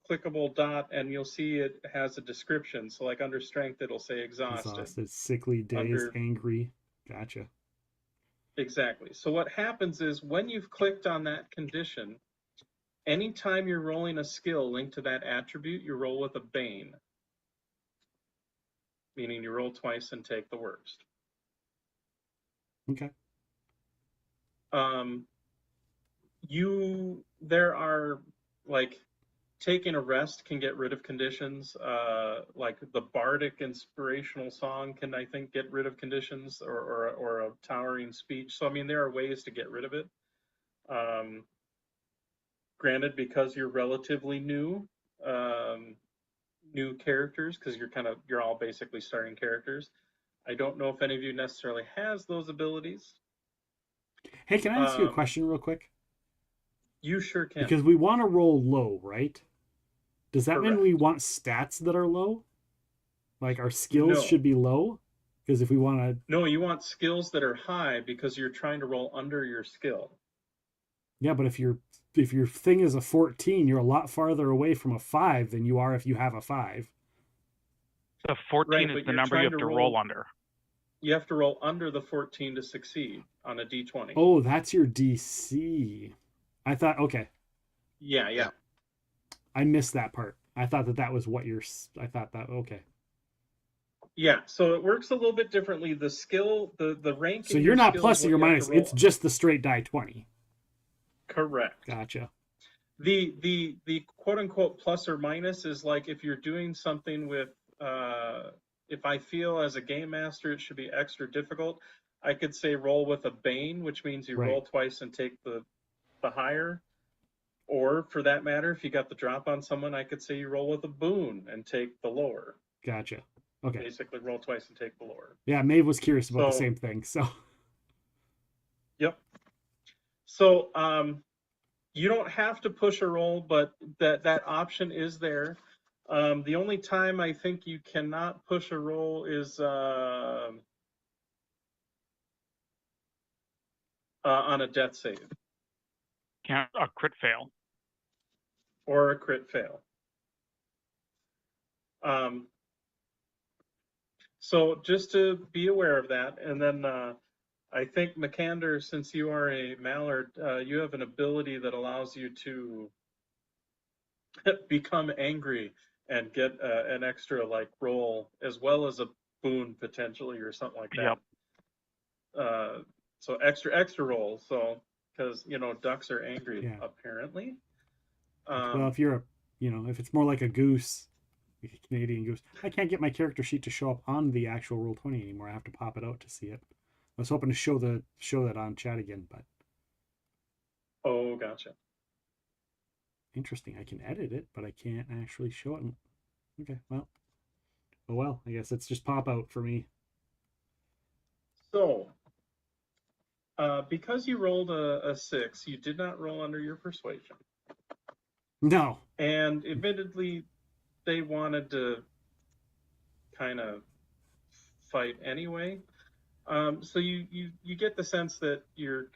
S13: clickable dot, and you'll see it has a description. So like under strength, it'll say exhausted.
S2: Sickly, dazed, angry. Gotcha.
S13: Exactly. So what happens is when you've clicked on that condition, anytime you're rolling a skill linked to that attribute, you roll with a bane. Meaning you roll twice and take the worst.
S2: Okay.
S13: There are, like, taking a rest can get rid of conditions. Like the bardic inspirational song can, I think, get rid of conditions, or a towering speech. So I mean, there are ways to get rid of it. Granted, because you're relatively new characters, because you're all basically starting characters. I don't know if any of you necessarily has those abilities.
S2: Hey, can I ask you a question real quick?
S13: You sure can.
S2: Because we want to roll low, right? Does that
S13: Correct.
S2: mean we want stats that are low? Like our skills should be low? Because if we want to...
S13: No, you want skills that are high because you're trying to roll under your skill.
S2: Yeah, but if your thing is a 14, you're a lot farther away from a 5 than you are if you have a 5.
S15: The 14 is the number you have to roll under.
S13: You have to roll under the 14 to succeed on a D20.
S2: Oh, that's your DC. I thought, okay.
S13: Yeah.
S2: I missed that part. I thought that was what okay.
S13: Yeah, so it works a little bit differently. The skill, the rank.
S2: So you're not plus or minus, it's just the straight die 20.
S13: Correct.
S2: Gotcha.
S13: The quote unquote plus or minus is like if you're doing something with, if I feel as a game master it should be extra difficult, I could say roll with a bane, which means you roll twice and take the higher. Or for that matter, if you got the drop on someone, I could say you roll with a boon and take the lower.
S2: Gotcha. Okay.
S13: Basically roll twice and take the lower.
S2: Yeah, Maeve was curious about the same thing. So.
S13: Yep. So you don't have to push a roll, but that option is there. The only time I think you cannot push a roll is on a death save.
S15: Can't a crit fail.
S13: Or a crit fail. So just to be aware of that, and then I think McCander, since you are a Mallard, you have an ability that allows you to become angry and get an extra roll, as well as a boon potentially or something like that.
S15: Yep.
S13: So extra roll. So because ducks are angry
S2: Yeah.
S13: apparently.
S2: Well, if you're if it's more like a goose, like a Canadian goose, I can't get my character sheet to show up on the actual Roll20 anymore. I have to pop it out to see it. I was hoping to show that on chat again, but
S13: Oh, gotcha.
S2: interesting. I can edit it, but I can't actually show it. Okay, well, oh well. I guess it's just pop out for me.
S13: So, because you rolled a 6, you did not roll under your persuasion.
S2: No.
S13: And admittedly, they wanted to kind of fight anyway. So you get the sense that your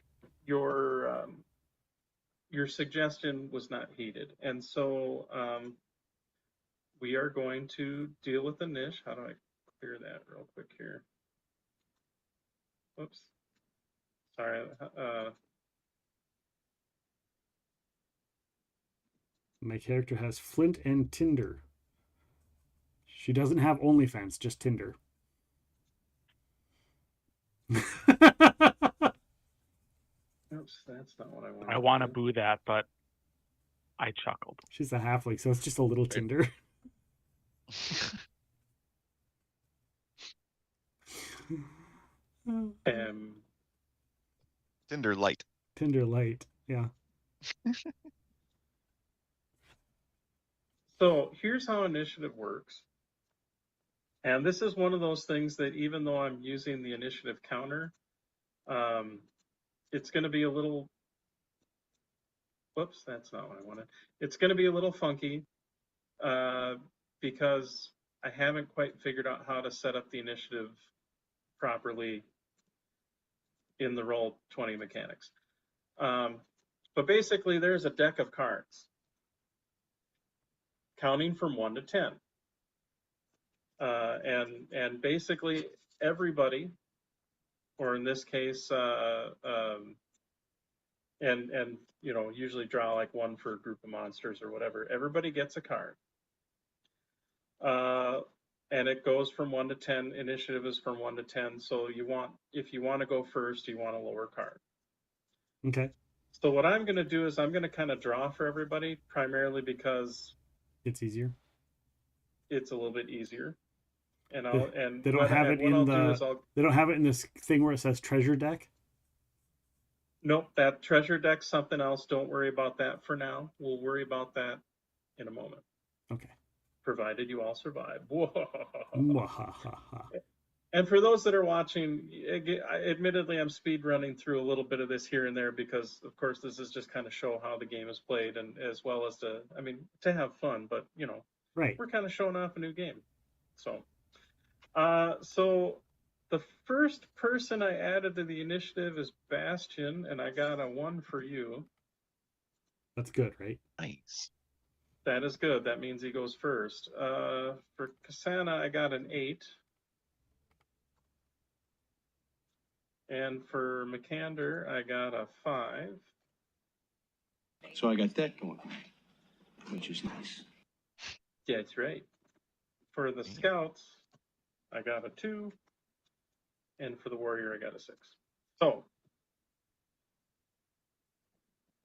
S13: suggestion was not heeded, and so we are going to deal with the niche. How do I clear that real quick here? Oops. Sorry.
S2: My character has Flint and Tinder. She doesn't have OnlyFans, just Tinder.
S13: Oops, that's not what I want.
S15: I want to boo that, but I chuckled.
S2: She's a halfling, so it's just a little Tinder.
S16: Tinder Light.
S2: Tinder Light, yeah.
S13: So here's how initiative works. And this is one of those things that even though I'm using the initiative counter, it's going to be a little, whoops, that's not what I wanted. It's going to be a little funky because I haven't quite figured out how to set up the initiative properly in the Roll20 mechanics. But basically there's a deck of cards counting from 1 to 10. And basically everybody, or in this case, usually draw like one for a group of monsters or whatever. Everybody gets a card. And it goes from 1 to 10. Initiative is from 1 to 10. So if you want to go first, you want a lower card.
S2: Okay.
S13: So what I'm going to do is I'm going to kind of draw for everybody, primarily because
S2: it's easier.
S13: It's a little bit easier. And
S2: they don't have it in this thing where it says treasure deck.
S13: Nope, that treasure deck's something else. Don't worry about that for now. We'll worry about that in a moment.
S2: Okay.
S13: Provided you all survive. And for those that are watching, admittedly, I'm speed running through a little bit of this here and there because, of course, this is just kind of show how the game is played, and as well as to have fun. But
S2: right,
S13: we're kind of showing off a new game. So the first person I added to the initiative is Bastion, and I got a 1 for you.
S2: That's good, right?
S16: Nice.
S13: That is good. That means he goes first. For Kasana, I got an 8. And for Mikander, I got a 5.
S17: So I got that going, which is nice.
S13: That's right. For the Scouts, I got a 2. And for the Warrior, I got a 6. So,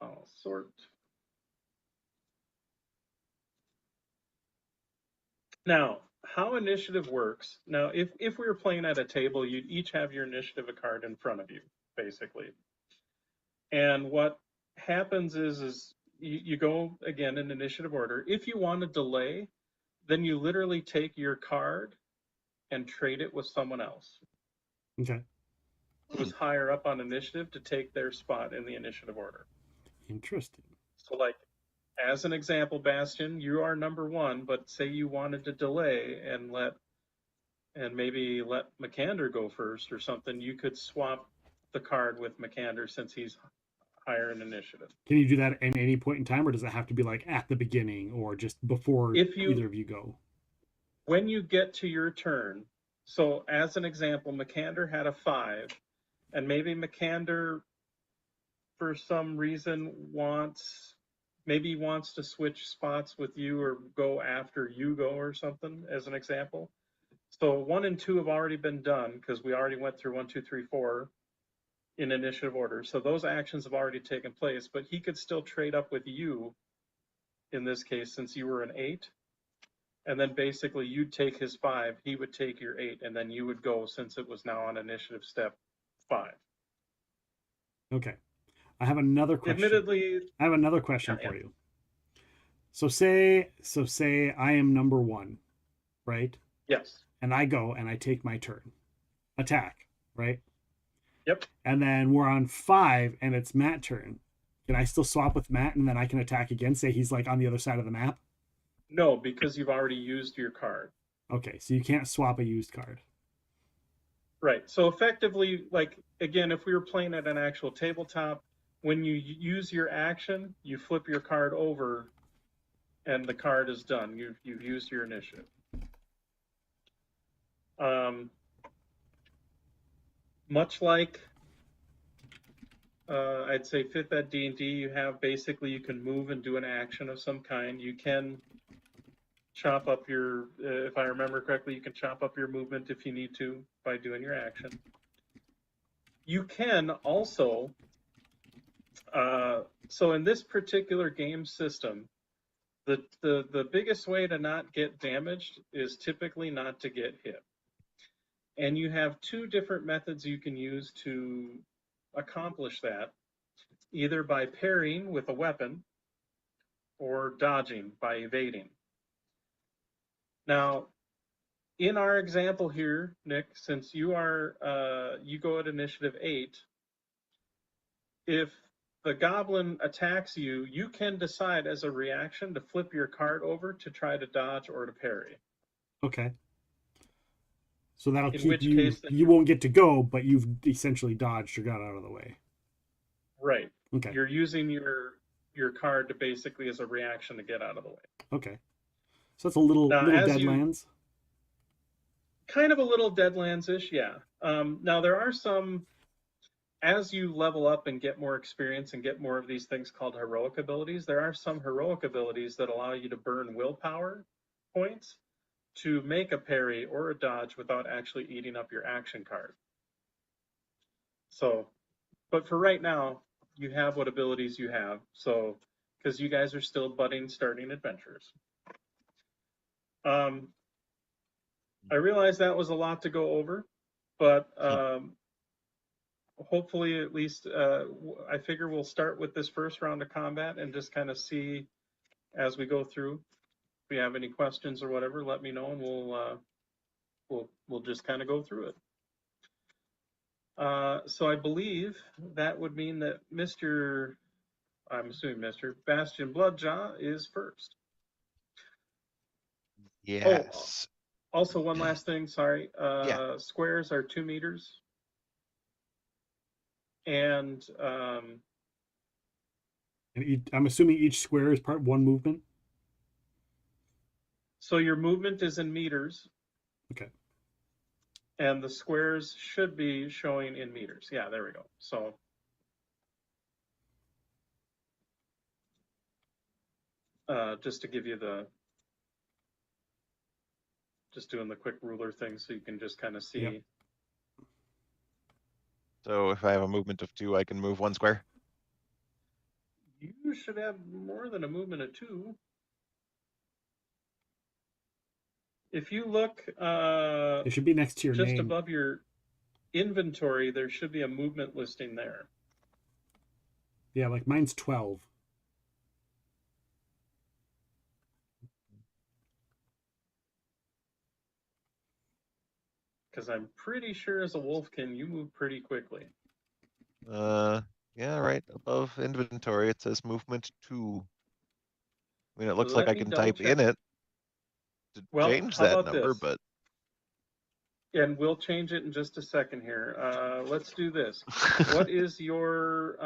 S13: I'll sort. Now, how initiative works, now if we were playing at a table, you'd each have your initiative card in front of you, basically. And what happens is you go, again, in initiative order. If you want to delay, then you literally take your card and trade it with someone else.
S2: Okay.
S13: Who's higher up on initiative to take their spot in the initiative order.
S2: Interesting.
S13: So, like, as an example, Bastion, you are number 1, but say you wanted to delay and maybe let Mikander go first or something, you could swap the card with Mikander since he's higher in initiative.
S2: Can you do that at any point in time, or does it have to be like at the beginning or just before either of you go?
S13: When you get to your turn, so as an example, Mikander had a 5, and maybe Mikander, for some reason, wants to switch spots with you or go after you go or something, as an example. So 1 and 2 have already been done because we already went through 1, 2, 3, 4. in initiative order. So those actions have already taken place, but he could still trade up with you in this case, since you were an 8. And then basically you'd take his 5, he would take your 8, and then you would go since it was now on initiative step 5.
S2: Okay. I have another question.
S13: Admittedly,
S2: I have another question for you. So say I am number 1, right?
S13: Yes.
S2: And I go and I take my turn. Attack, right?
S13: Yep.
S2: And then we're on 5 and it's Matt's turn. Can I still swap with Matt and then I can attack again? Say he's like on the other side of the map?
S13: No, because you've already used your card.
S2: Okay, so you can't swap a used card.
S13: Right. So effectively, like, again, if we were playing at an actual tabletop, when you use your action, you flip your card over and the card is done. You've used your initiative. Much like I'd say 5th at D&D, you have basically you can move and do an action of some kind. You can chop up your, if I remember correctly, you can chop up your movement if you need to by doing your action. You can also, so in this particular game system, the biggest way to not get damaged is typically not to get hit. And you have 2 different methods you can use to accomplish that, either by parrying with a weapon or dodging by evading. Now, in our example here, Nick, since you are you go at initiative 8, if the goblin attacks you, you can decide as a reaction to flip your card over to try to dodge or to parry.
S2: Okay. So that'll
S13: In
S2: keep
S13: which
S2: you.
S13: case,
S2: You won't get to go, but you've essentially dodged or got out of the way.
S13: Right.
S2: Okay.
S13: You're using your card to basically as a reaction to get out of the way.
S2: Okay. So that's a little
S13: Now,
S2: little
S13: as
S2: Deadlands.
S13: Kind of a little Deadlands-ish, yeah. Now there are some, as you level up and get more experience and get more of these things called heroic abilities, there are some heroic abilities that allow you to burn willpower points to make a parry or a dodge without actually eating up your action card. So, but for right now, you have what abilities you have. So, because you guys are still budding, starting adventurers. I realize that was a lot to go over, but hopefully at least I figure we'll start with this first round of combat and just kind of see as we go through. If you have any questions or whatever, let me know and we'll just kind of go through it. So I believe that would mean that I'm assuming Mr. Bastion Bloodjaw is first.
S16: Yes.
S13: Oh, also one last thing, sorry.
S16: Yeah.
S13: Squares are 2 meters. And
S2: I'm assuming each square is part 1 movement.
S13: so your movement is in meters.
S2: Okay.
S13: And the squares should be showing in meters. Yeah, there we go. So just to give you just doing the quick ruler thing so you can just kind of see.
S2: Yep.
S16: So if I have a movement of 2, I can move 1 square.
S13: You should have more than a movement of 2. If you look
S2: It should be next to your
S13: just
S2: name.
S13: above your inventory, there should be a movement listing there.
S2: Yeah, like mine's 12.
S13: Because I'm pretty sure as a wolfkin, you move pretty quickly.
S16: Yeah, right above inventory, it says movement 2. I mean, it looks
S13: Let
S16: like I
S13: me
S16: can
S13: double
S16: type
S13: check.
S16: in it to
S13: Well,
S16: change
S13: how
S16: that
S13: about
S16: number,
S13: this?
S16: but
S13: And we'll change it in just a second here. Let's do this. What is your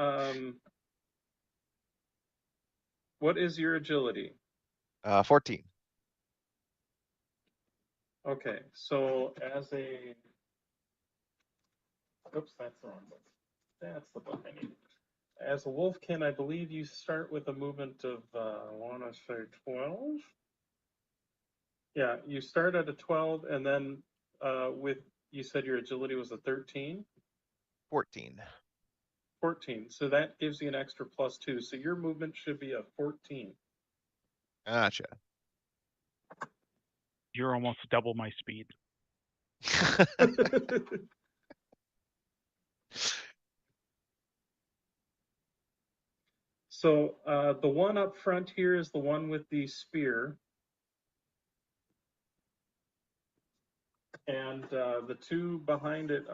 S13: agility?
S16: 14.
S13: Okay, so as a, oops, that's the wrong book. That's the book I need. As a wolfkin, I believe you start with a movement of, I want to say 12. Yeah, you start at a 12, and then you said your agility was a 13?
S16: 14.
S13: 14. So that gives you an extra +2. So your movement should be a 14.
S14: Gotcha.
S15: You're almost double my speed.
S13: So the one up front here is the one with the spear. And the two behind it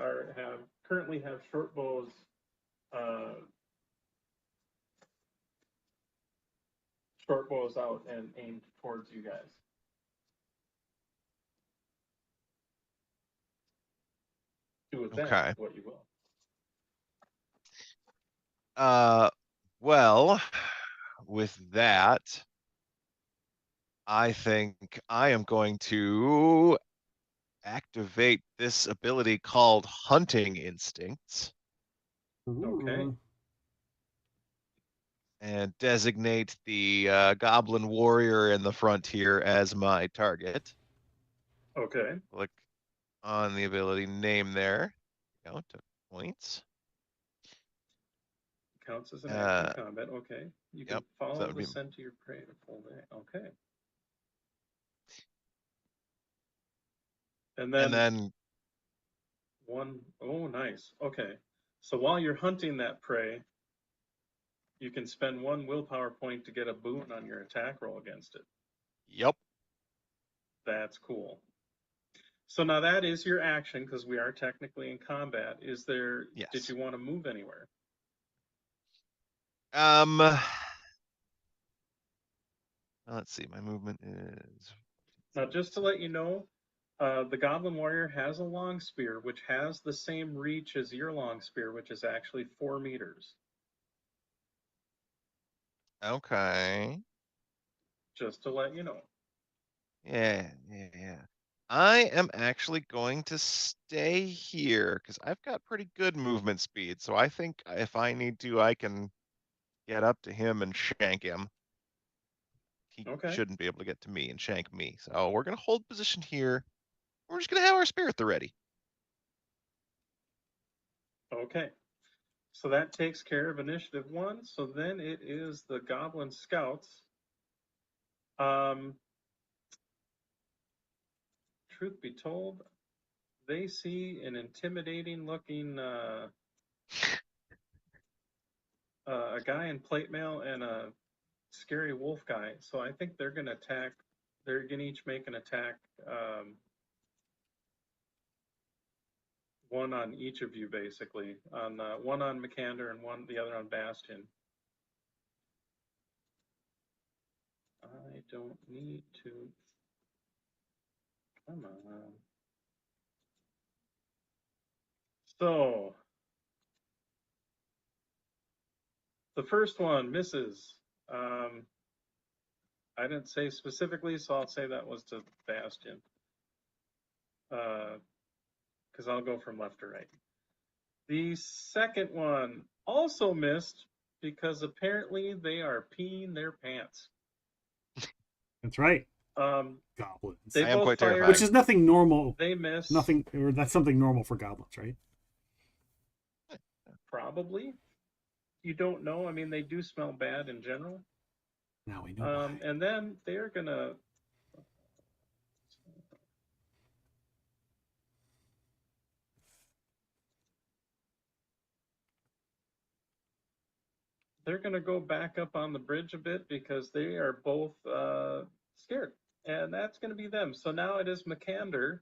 S13: currently have short bows. Short bows out and aimed towards you guys. Do with that what you will.
S14: Well, with that, I think I am going to activate this ability called Hunting Instincts.
S13: Okay.
S14: And designate the Goblin Warrior in the frontier as my target.
S13: Okay.
S14: Click on the ability name there. Go to points.
S13: Counts as an action combat. Okay. You can follow
S14: that would
S13: the
S14: be...
S13: scent of your prey to full day. Okay. And then one, oh, nice. Okay. So while you're hunting that prey, you can spend 1 willpower point to get a boon on your attack roll against it.
S14: Yep.
S13: That's cool. So now that is your action because we are technically in combat. Is there, did you want to move anywhere?
S14: Let's see, my movement is...
S13: Now, just to let you know, the Goblin Warrior has a long spear, which has the same reach as your long spear, which is actually 4 meters.
S14: Okay.
S13: Just to let you know.
S14: Yeah. I am actually going to stay here because I've got pretty good movement speed. So I think if I need to, I can get up to him and shank him. He shouldn't be able to get to me and shank me. So we're going to hold position here. We're just going to have our spear at the ready.
S13: Okay. So that takes care of initiative 1. So then it is the Goblin Scouts. Truth be told, they see an intimidating looking a guy in plate mail and a scary wolf guy. So I think they're going to attack. They're going to each make an attack. One on each of you, basically. On one on McCander and the other on Bastion. I don't need to. Come on. So the first one misses. I didn't say specifically, so I'll say that was to Bastion. Because I'll go from left to right. The second one also missed because apparently they are peeing their pants.
S2: That's right.
S13: Goblins.
S2: They I am quite terrified. Which is nothing normal.
S13: They missed.
S2: Nothing, or that's something normal for goblins, right?
S13: Probably. You don't know. I mean, they do smell bad in general.
S2: Now we know.
S13: And then they're gonna. They're gonna go back up on the bridge a bit because they are both scared, and that's gonna be them. So now it is McCander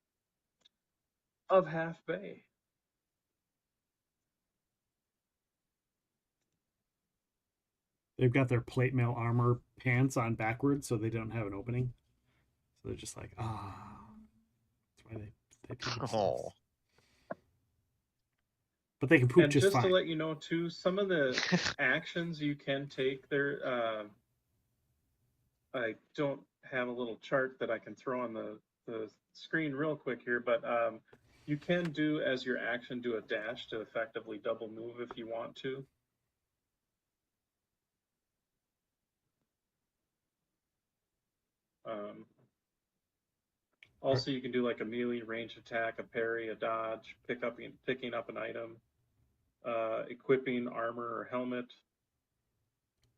S13: of Half Bay.
S2: They've got their plate mail armor pants on backwards, so they don't have an opening. So they're just like, that's why they poop themselves. But they can poop just fine.
S13: And just to let you know, too, some of the actions you can take there, I don't have a little chart that I can throw on the screen real quick here, but you can do, as your action, do a dash to effectively double move if you want to. Also, you can do like a melee, range attack, a parry, a dodge, picking up an item. equipping armor or helmet,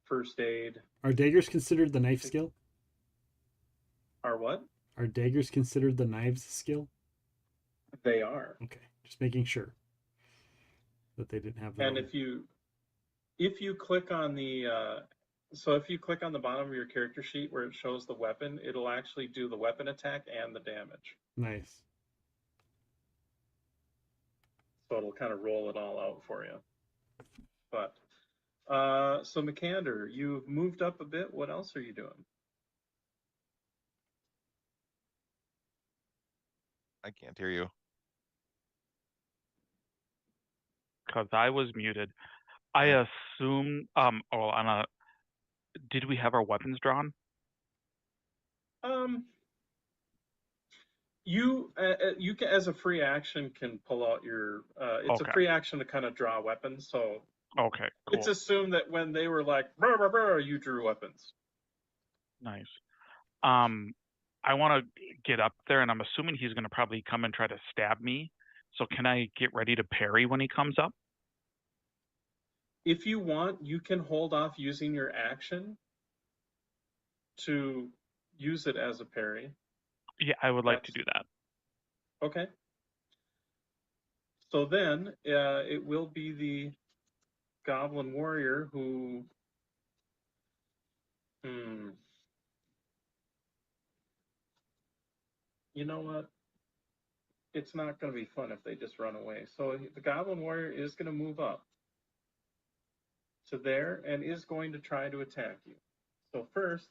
S13: first aid.
S2: Are daggers considered the knife skill?
S13: Are what?
S2: Are daggers considered the knives skill?
S13: They are.
S2: Okay, just making sure that they didn't have that.
S13: And if you click on the so if you click on the bottom of your character sheet where it shows the weapon, it'll actually do the weapon attack and the damage.
S2: Nice.
S13: So it'll kind of roll it all out for you. But so McAnder, you've moved up a bit. What else are you doing?
S14: I can't hear you.
S15: Because I was muted. I assume. Did we have our weapons drawn?
S13: You can, as a free action, can pull out your. It's
S15: Okay.
S13: a free action to kind of draw weapons. So
S15: Okay, cool.
S13: it's assumed that when they were like, "Brr, brr, brr," you drew weapons.
S15: Nice. I want to get up there, and I'm assuming he's going to probably come and try to stab me. So can I get ready to parry when he comes up?
S13: If you want, you can hold off using your action to use it as a parry.
S15: Yeah, I would like to do that.
S13: Okay. So then it will be the Goblin Warrior who. You know what? It's not going to be fun if they just run away. So the Goblin Warrior is going to move up to there and is going to try to attack you. So first,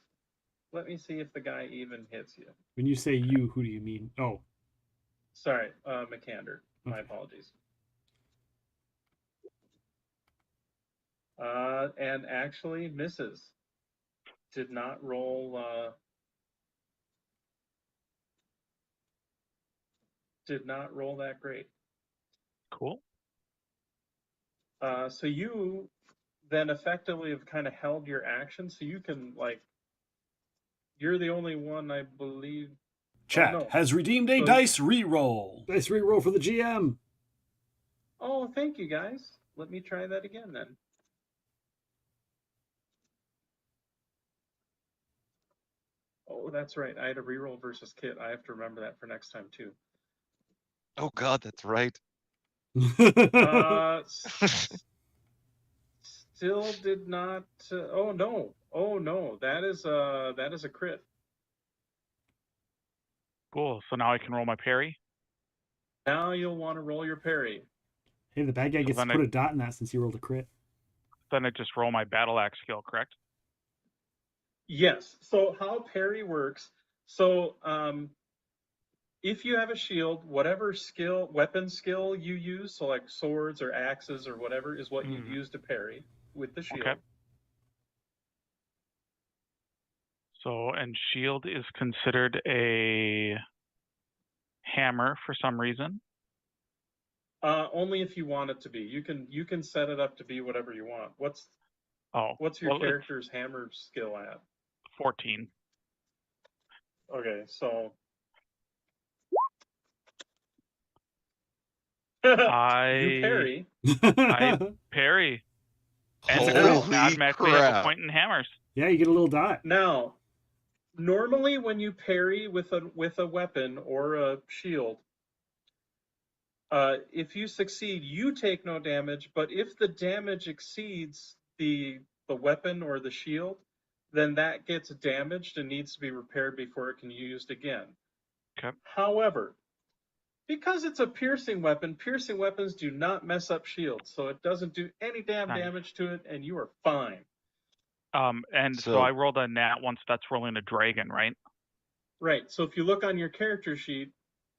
S13: let me see if the guy even hits you.
S2: When you say you, who do you mean? Oh.
S13: Sorry, McAnder. My apologies. And actually misses. Did not roll. Did not roll that great.
S15: Cool.
S13: So you then effectively have kind of held your action, so you can you're the only one, I believe.
S2: Chat has redeemed a dice reroll. Dice reroll for the GM.
S13: Oh, thank you guys. Let me try that again then. Oh, that's right. I had a reroll versus Kit. I have to remember that for next time too.
S14: Oh God, that's right.
S13: Still did not. Oh no! That is a crit.
S15: Cool. So now I can roll my parry.
S13: Now you'll want to roll your parry.
S2: Hey, the bad guy gets to put a dot in that since he rolled a crit.
S15: Then I just roll my battle axe skill, correct?
S13: Yes. So how parry works? So if you have a shield, whatever weapon skill you use, so like swords or axes or whatever, is what you use to parry with the shield.
S15: Okay. So, and shield is considered a hammer for some reason.
S13: Only if you want it to be. You can set it up to be whatever you want. What's your character's hammer skill at?
S15: 14.
S13: Okay, so
S15: I
S13: parry.
S15: I parry. And automatically have a point in hammers.
S2: Yeah, you get a little dot.
S13: Now, normally when you parry with a weapon or a shield, if you succeed, you take no damage. But if the damage exceeds the weapon or the shield, then that gets damaged and needs to be repaired before it can be used again.
S15: Okay.
S13: However, because it's a piercing weapons do not mess up shields, so it doesn't do any damage to it, and you are fine.
S15: And so I rolled a nat one, so that's rolling a dragon, right?
S13: Right. So if you look on your character sheet,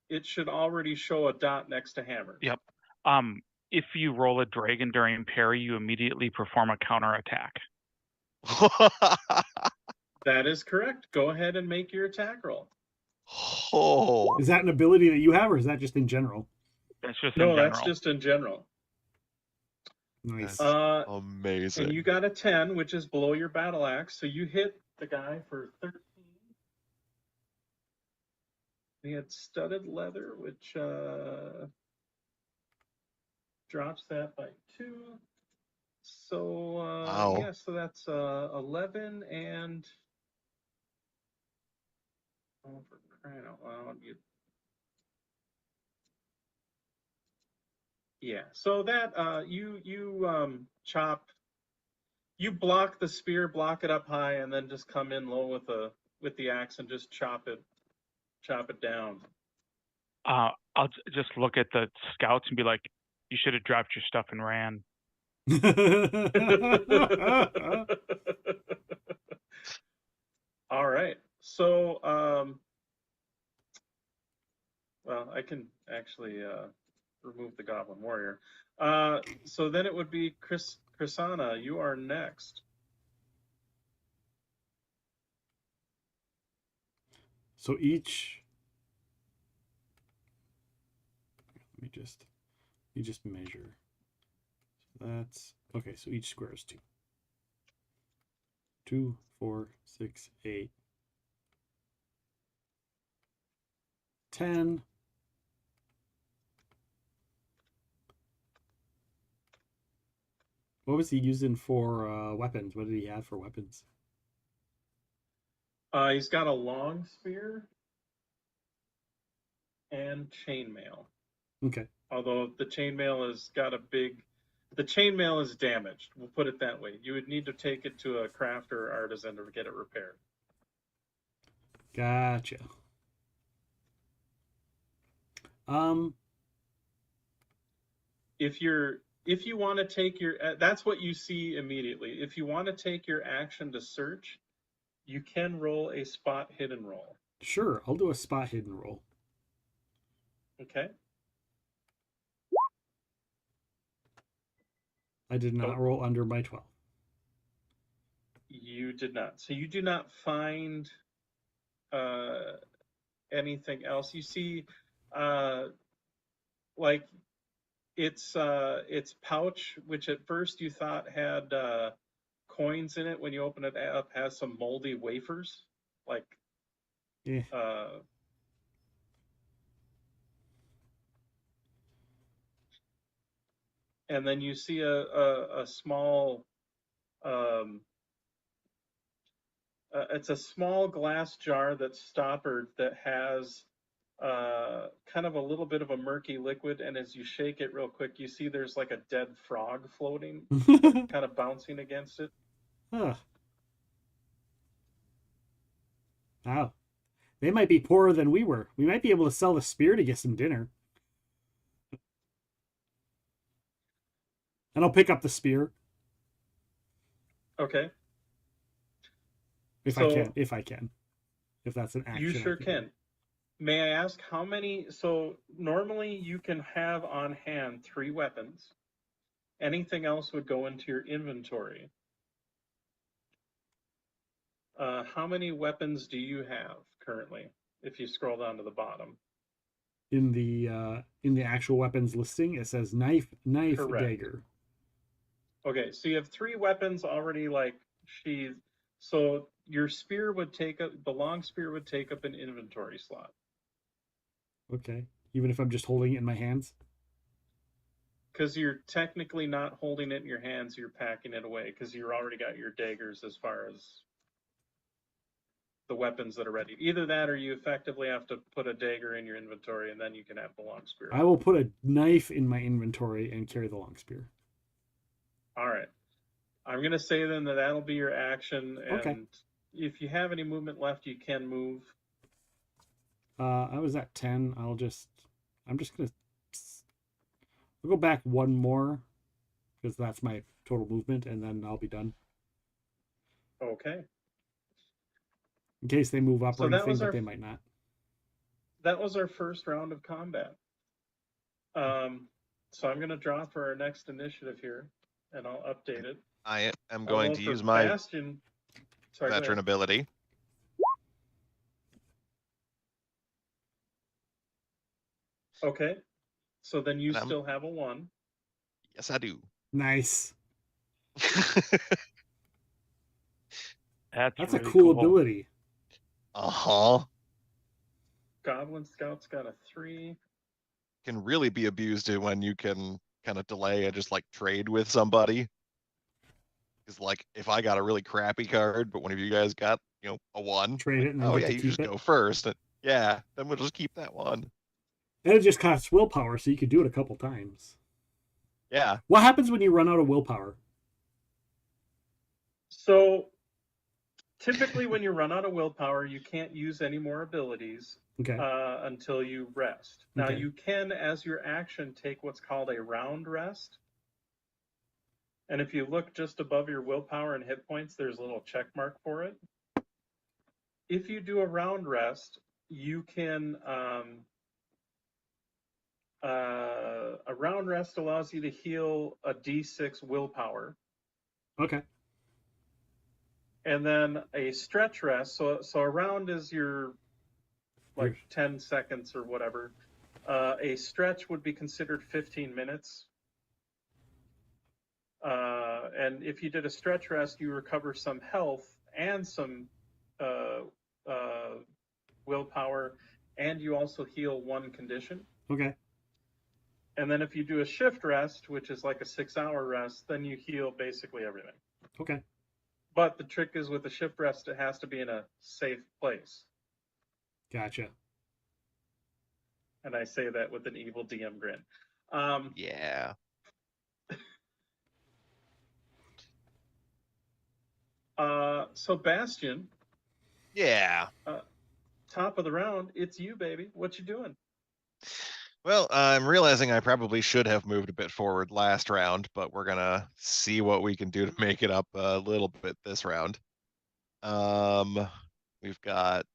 S13: it should already show a dot next to hammer.
S15: Yep. If you roll a dragon during parry, you immediately perform a counterattack.
S13: That is correct. Go ahead and make your attack roll.
S2: Oh. Is that an ability that you have, or is that just in general?
S15: That's just
S13: in general. That's just in general.
S2: Nice.
S14: Amazing.
S13: And you got a 10, which is below your battle axe, so you hit the guy for 13. He had studded leather, which drops that by 2. So
S14: Wow.
S13: yeah, so that's 11 and oh, for crying out loud, yeah. So that you chop, you block the spear, block it up high, and then just come in low with the axe and just chop it down.
S15: I'll just look at the scouts and be like, "You should have dropped your stuff and ran."
S13: All right. So well, I can actually remove the Goblin Warrior. So then it would be Chrisana, you are next.
S2: So each, let me just measure. So that's okay. So each square is 2. 2, 4, 6, 8, 10. What was he using for weapons? What did he have for weapons?
S13: He's got a long spear and chainmail.
S2: Okay.
S13: Although the chainmail has got the chainmail is damaged. We'll put it that way. You would need to take it to a crafter or artisan to get it repaired.
S2: Gotcha.
S13: If you want to take your, that's what you see immediately. If you want to take your action to search, you can roll a spot hidden roll.
S2: Sure, I'll do a spot hidden roll.
S13: Okay.
S2: I did not roll under my 12.
S13: You did not. So you do not find anything else. You see, like its pouch, which at first you thought had coins in it, when you open it up, has some moldy wafers, like
S2: yeah.
S13: And then you see a small it's a small glass jar that's stoppered that has kind of a little bit of a murky liquid, and as you shake it real quick, you see there's like a dead frog floating, kind of bouncing against it.
S2: Huh. Wow. They might be poorer than we were. We might be able to sell the spear to get some dinner. And I'll pick up the spear.
S13: Okay.
S2: If I can. If that's an action.
S13: You sure can. May I ask how many? So normally you can have on hand 3 weapons. Anything else would go into your inventory. How many weapons do you have currently? If you scroll down to the bottom.
S2: In the actual weapons listing, it says knife,
S13: Correct.
S2: dagger.
S13: Okay, so you have 3 weapons already like sheathed. So your spear would take up, the long spear would take up an inventory slot.
S2: Okay. Even if I'm just holding it in my hands?
S13: Because you're technically not holding it in your hands, you're packing it away because you already got your daggers as far as the weapons that are ready. Either that or you effectively have to put a dagger in your inventory and then you can have the long spear.
S2: I will put a knife in my inventory and carry the long spear.
S13: All right. I'm going to say then that that'll be your action. And
S2: okay.
S13: If you have any movement left, you can move.
S2: I was at 10. I'll go back one more because that's my total movement, and then I'll be done.
S13: Okay.
S2: In case they move up or anything, but they might not.
S13: That was our first round of combat. So I'm going to draw for our next initiative here, and I'll update it.
S14: I am going to use my veteran ability.
S13: Okay. So then you still have a 1.
S14: Yes, I do.
S2: Nice.
S15: That's
S2: really a
S15: cool
S2: ability.
S14: Uh-huh.
S13: Goblin Scout's got a 3.
S14: Can really be abused when you can kind of delay and just like trade with somebody. Because like if I got a really crappy card, but one of you guys got, you know, a 1,
S2: Trade it and then
S14: oh
S2: get
S14: yeah,
S2: to
S14: you
S2: keep
S14: just
S2: it.
S14: go first. And, yeah, then we'll just keep that 1.
S2: And it just costs willpower, so you could do it a couple times.
S14: Yeah.
S2: What happens when you run out of willpower?
S13: So typically when you run out of willpower, you can't use any more abilities
S2: Okay.
S13: Until you rest. Now
S2: Okay.
S13: you can, as your action, take what's called a round rest. And if you look just above your willpower and hit points, there's a little check mark for it. If you do a round rest, you can, a round rest allows you to heal a D6 willpower.
S2: Okay.
S13: And then a stretch rest, so a round is your, like 10 seconds or whatever. A stretch would be considered 15 minutes. And if you did a stretch rest, you recover some health and some willpower, and you also heal 1 condition.
S2: Okay.
S13: And then if you do a shift rest, which is like a 6-hour rest, then you heal basically everything.
S2: Okay.
S13: But the trick is with the shift rest, it has to be in a safe place.
S2: Gotcha.
S13: And I say that with an evil DM grin.
S14: Yeah.
S13: So Bastion.
S14: Yeah.
S13: Top of the round, it's you, baby. What you doing?
S14: Well, I'm realizing I probably should have moved a bit forward last round, but we're gonna see what we can do to make it up a little bit this round. We've got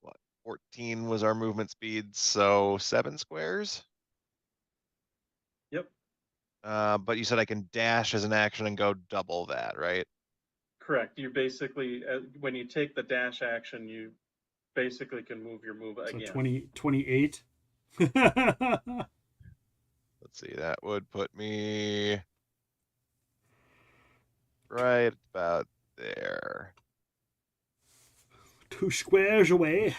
S14: what, 14 was our movement speed, so 7 squares.
S13: Yep.
S14: But you said I can dash as an action and go double that, right?
S13: Correct. You basically, when you take the dash action, you basically can move your move
S2: So
S13: again.
S2: 28.
S14: Let's see, that would put me right about there.
S2: 2 squares away.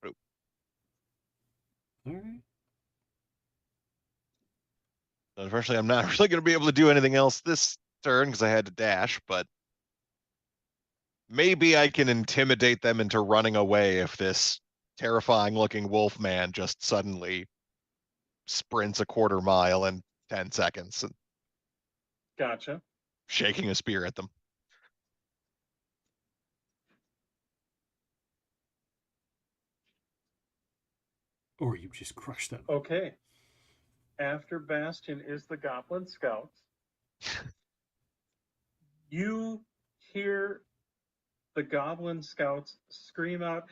S14: Oop.
S2: All right.
S14: Unfortunately, I'm not really going to be able to do anything else this turn because I had to dash, but maybe I can intimidate them into running away if this terrifying looking wolf man just suddenly sprints a quarter mile in 10 seconds and
S13: Gotcha.
S14: shaking a spear at them.
S2: Or you just crush them.
S13: Okay. After Bastion is the Goblin Scouts. You hear the Goblin Scouts scream out,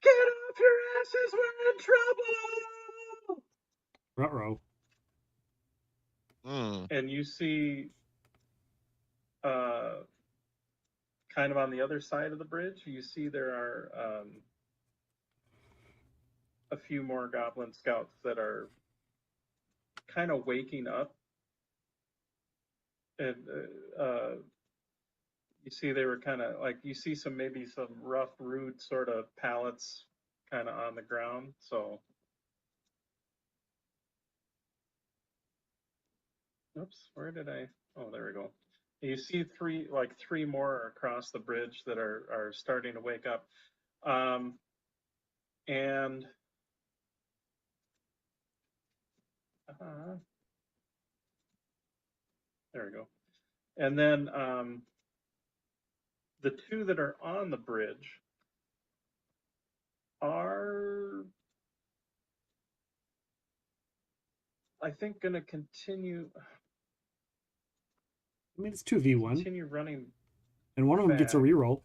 S13: "Get off your asses, we're in trouble!"
S2: Ruh-roh.
S13: And you see, kind of on the other side of the bridge, you see there are a few more Goblin Scouts that are kind of waking up. And you see they were kind of like, you see maybe some rough, rude sort of pallets kind of on the ground. So, oops, where did I? Oh, there we go. You see three more across the bridge that are starting to wake up. And there we go. And then the 2 that are on the bridge are, I think, going to continue.
S2: I mean, it's 2v1.
S13: Continue running.
S2: And one of them gets a reroll.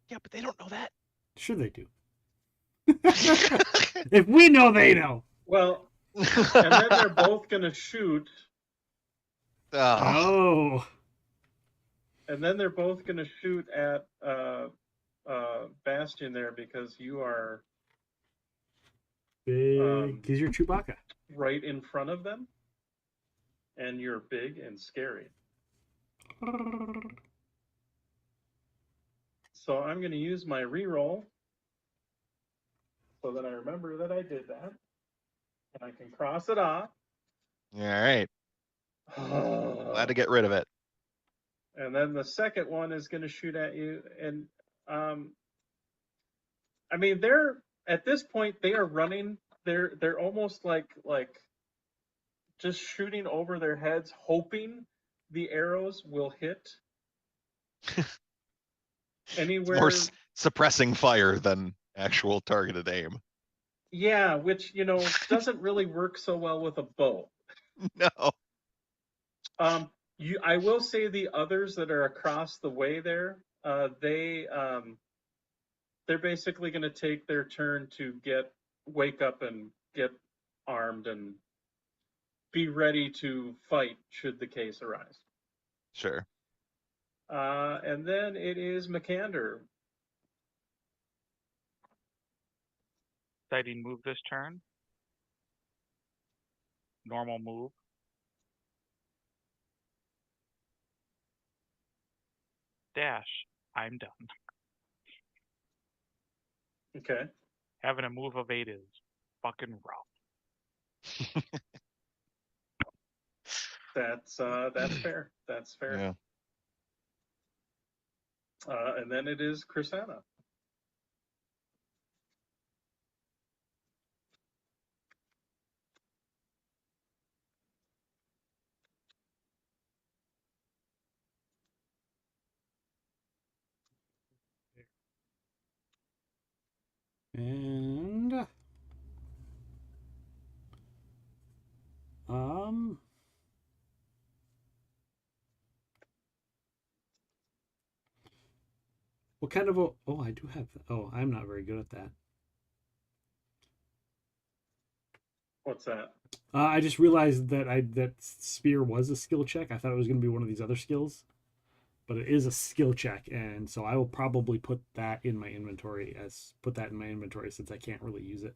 S14: Yeah, but they don't know that.
S2: Sure they do. If we know, they know.
S13: Well, and then they're both going to shoot.
S2: Oh.
S13: And then they're both going to shoot at Bastion there because you are
S2: big. Because you're Chewbacca.
S13: Right in front of them. And you're big and scary. So I'm going to use my reroll so that I remember that I did that. And I can cross it off.
S14: All right. Glad to get rid of it.
S13: And then the second one is going to shoot at you. And I mean, they're at this point they are running. They're almost like just shooting over their heads, hoping the arrows will hit anywhere.
S14: More suppressing fire than actual targeted aim.
S13: Yeah, which doesn't really work so well with a bow.
S14: No.
S13: I will say the others that are across the way there, they're basically going to take their turn to wake up and get armed and be ready to fight should the case arise.
S14: Sure.
S13: And then it is McCander.
S15: Exciting move this turn. Normal move. Dash. I'm done.
S13: Okay.
S15: Having a move of 8 is fucking rough.
S13: That's fair. That's fair.
S14: Yeah.
S13: And then it is Chrisanna.
S2: And what kind of I do have I'm not very good at that.
S13: What's that?
S2: I just realized that that spear was a skill check. I thought it was going to be one of these other skills, but it is a skill check, and so I will probably put that in my inventory since I can't really use it.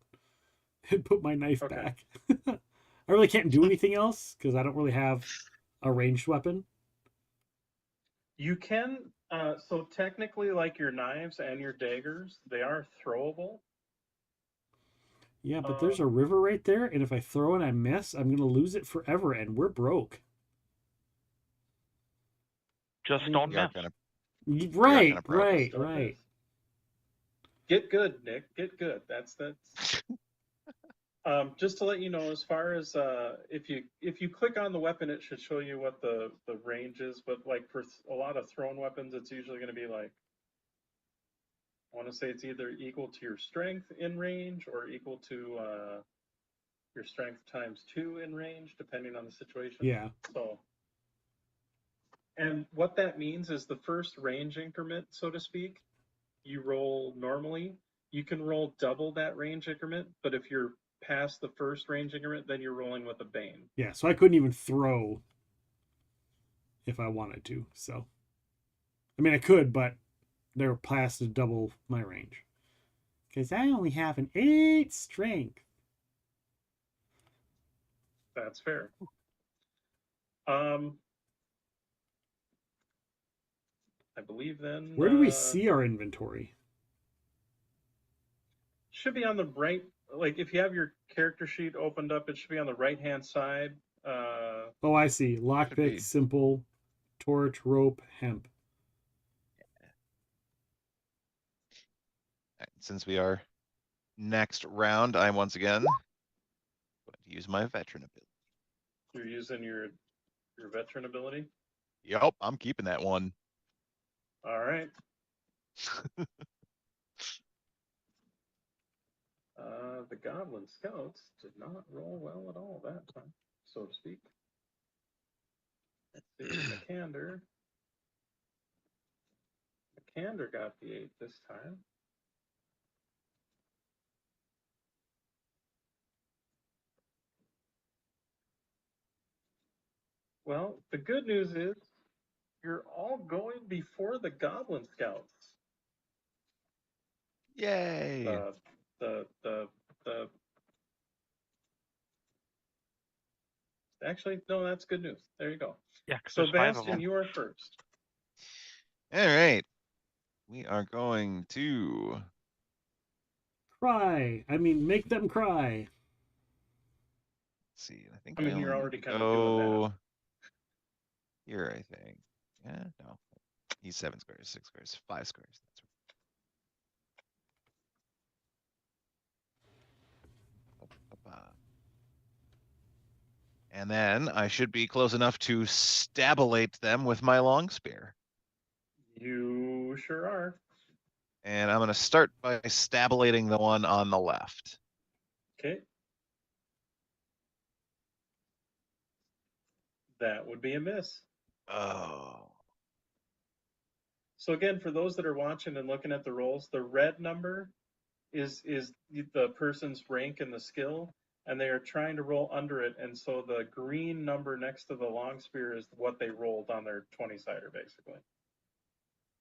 S2: And put my knife back. I really can't do anything else because I don't really have a ranged weapon.
S13: You can so technically, like your knives and your daggers, they are throwable.
S2: Yeah, but there's a river right there, and if I throw and I miss, I'm gonna lose it forever, and we're broke.
S15: Just don't miss.
S2: Right.
S13: Get good, Nick. Get good. That's just to let you know, as far as if you click on the weapon, it should show you what the range is. But like for a lot of thrown weapons, it's usually going to be like, I want to say it's either equal to your strength in range or equal to your strength times 2 in range, depending on the situation.
S2: Yeah.
S13: So, and what that means is the first range increment, so to speak, you roll normally. You can roll double that range increment, but if you're past the first range increment, then you're rolling with a bane.
S2: Yeah, so I couldn't even throw if I wanted to. So, I mean, I could, but they're past to double my range because I only have an 8 strength.
S13: That's fair. I believe then.
S2: Where do we see our inventory?
S13: Should be on the right. Like if you have your character sheet opened up, it should be on the right-hand side.
S2: Oh, I see. Lockpick, simple, torch, rope, hemp.
S14: Since we are next round, I once again going to use my veteran ability.
S13: You're using your veteran ability?
S14: Yep, I'm keeping that one.
S13: All right. The Goblin Scouts did not roll well at all that time, so to speak. Let's see, McCander. McCander got the 8 this time. Well, the good news is you're all going before the Goblin Scouts.
S14: Yay!
S13: Actually, no, that's good news. There you go.
S15: Yeah.
S13: So Bastion, you are first.
S14: All right. We are going to
S2: Cry. I mean, make them cry.
S14: Let's see. I think
S13: I mean,
S14: only
S13: you're
S14: need
S13: already
S14: to
S13: kind of doing that.
S14: here, I think. Yeah, no. He's 7 squares, 6 squares, 5 squares. That's right. And then I should be close enough to stabulate them with my long spear.
S13: You sure are.
S14: And I'm going to start by stabulating the one on the left.
S13: Okay. That would be a miss.
S14: Oh.
S13: So again, for those that are watching and looking at the rolls, the red number is the person's rank and the skill, and they are trying to roll under it, and so the green number next to the long spear is what they rolled on their 20-sider, basically.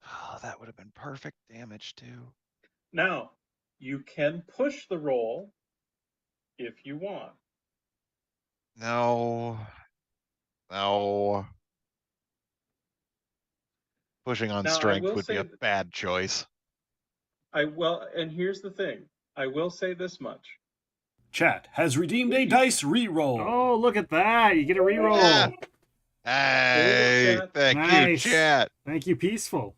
S14: Oh, that would have been perfect damage too.
S13: Now, you can push the roll if you want.
S14: No. No. Pushing on
S13: Now, I
S14: strength
S13: will
S14: would be
S13: say
S14: a bad choice.
S13: and here's the thing. I will say this much.
S2: Chat has redeemed a dice reroll. Oh, look at that. You get a reroll.
S14: Yeah. Hey, thank you, chat.
S2: Thank you, Peaceful.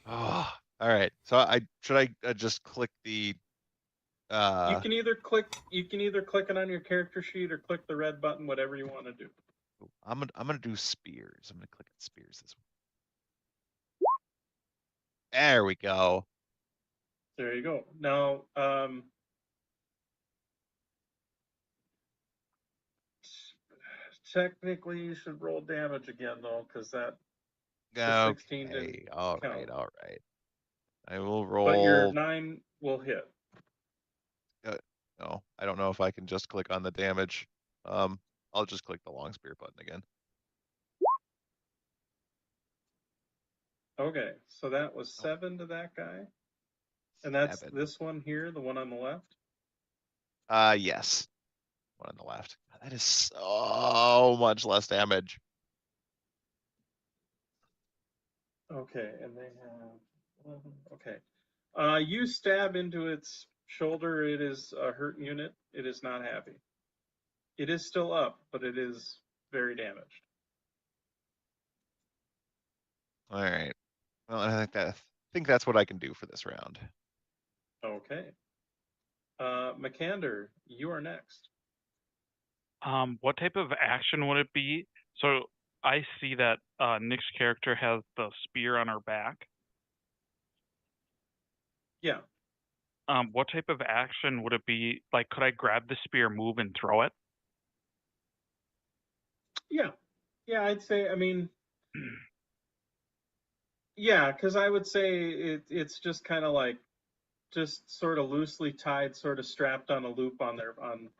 S14: Oh, all right. So should I just click the
S13: You can either click it on your character sheet or click the red button, whatever you want to do.
S14: I'm gonna do spears. I'm gonna click on spears this one. There we go.
S13: There you go. Now, technically you should roll damage again though, because that the 16 didn't
S14: all
S13: count.
S14: right, all right. I will roll.
S13: But your 9 will hit.
S14: No, I don't know if I can just click on the damage. I'll just click the long spear button again.
S13: Okay, so that was 7 to that guy, and that's this one here, the one on the left.
S14: Yes, one on the left. That is so much less damage.
S13: Okay, and they have okay. You stab into its shoulder. It is a hurt unit. It is not happy. It is still up, but it is very damaged.
S14: All right. Well, I think that's what I can do for this round.
S13: Okay. Makander, you are next.
S15: What type of action would it be? So I see that Nick's character has the spear on her back.
S13: Yeah.
S15: What type of action would it be? Like, could I grab the spear, move, and throw it?
S13: Yeah. Yeah, I'd say, I mean, yeah, because I would say it's just kind of like, just sort of loosely tied, sort of strapped on a loop on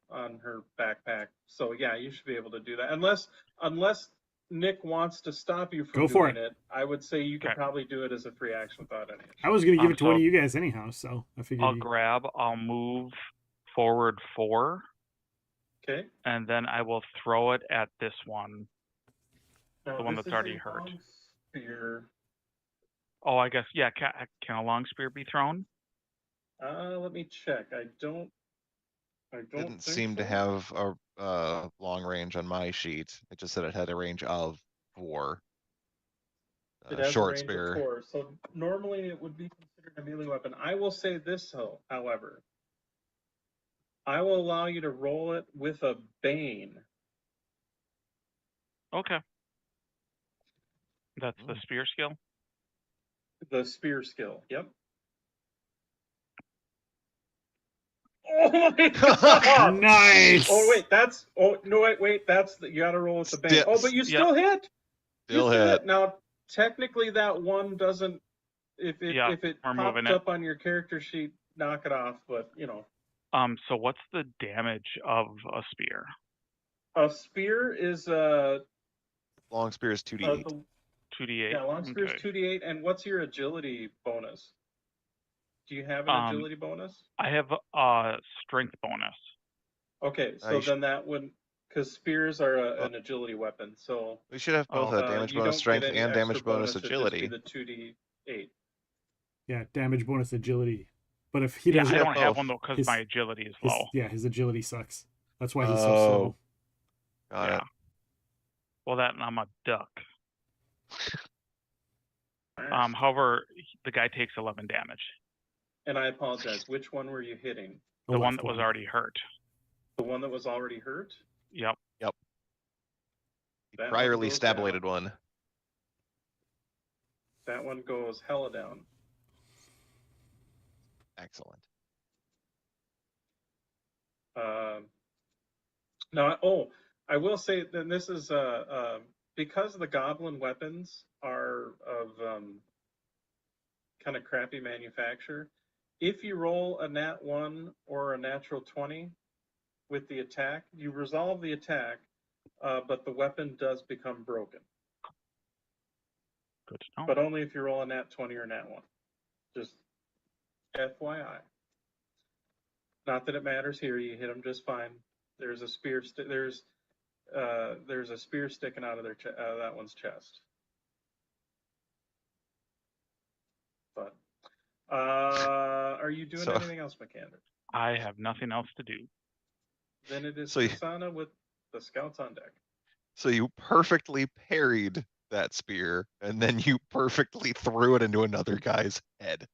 S13: her backpack. So yeah, you should be able to do that. Unless Nick wants to stop you from doing it, I would say you could probably do it as a free action without any issue.
S2: I was going to give it to one of you guys anyhow, so I figured.
S15: I'll move forward 4.
S13: Okay.
S15: And then I will throw it at this one.
S13: Now,
S15: the one
S13: this
S15: that's
S13: is
S15: already
S13: a
S15: hurt.
S13: long spear.
S15: Oh, I guess, yeah, can a long spear be thrown?
S13: Let me check. I don't
S14: Didn't
S13: think
S14: seem to
S13: so.
S14: have a long range on my sheet. It just said it had a range of 4.
S13: It has a
S14: Short
S13: range
S14: spear.
S13: of 4, so normally it would be considered a melee weapon. I will say this, however. I will allow you to roll it with a bane.
S15: Okay. That's the spear skill?
S13: The spear skill, yep. Oh my god!
S2: Nice!
S13: Oh wait, you gotta roll with the bane. Oh, but you still hit!
S14: Still
S13: You
S14: hit.
S13: Now, technically that one doesn't, if it
S15: we're
S13: popped
S15: moving
S13: up on your character sheet, knock it off, but you know.
S15: So what's the damage of a spear?
S13: A spear is
S14: long spear is 2d8.
S15: 2d8.
S13: Yeah, long spear is 2d8. And what's your agility bonus? Do you have an agility bonus?
S15: I have a strength bonus.
S13: Okay, so then that would, because spears are an agility weapon, so
S14: we should have both a damage bonus strength and damage bonus agility.
S13: It'd just be the 2d8.
S2: Yeah, damage bonus agility. But if he
S15: Yeah,
S2: doesn't,
S15: I don't have
S14: both.
S15: one though because
S2: his-
S15: my agility is
S2: his,
S15: low.
S2: his agility sucks. That's why he's so
S14: Oh,
S2: slow.
S14: got it.
S15: Well, that and I'm a duck. However, the guy takes 11 damage.
S13: And I apologize. Which one were you hitting?
S15: The one that was already hurt.
S13: The one that was already hurt?
S15: Yep.
S14: Yep. The
S13: That one
S14: priorly
S13: goes
S14: stabulated
S13: down.
S14: one.
S13: That one goes hella down.
S14: Excellent.
S13: Now, I will say that this is because the goblin weapons are of kind of crappy manufacture. If you roll a nat 1 or a natural 20 with the attack, you resolve the attack, but the weapon does become broken.
S15: Good to know.
S13: But only if you roll a nat 20 or nat 1. Just FYI. Not that it matters here. You hit them just fine. There's a spear. There's a spear sticking out of that one's chest. But are you doing anything else, McAnder?
S15: I have nothing else to do.
S13: Then it is
S14: So you-
S13: Kasana with the scouts on deck.
S14: So you perfectly parried that spear, and then you perfectly threw it into another guy's head.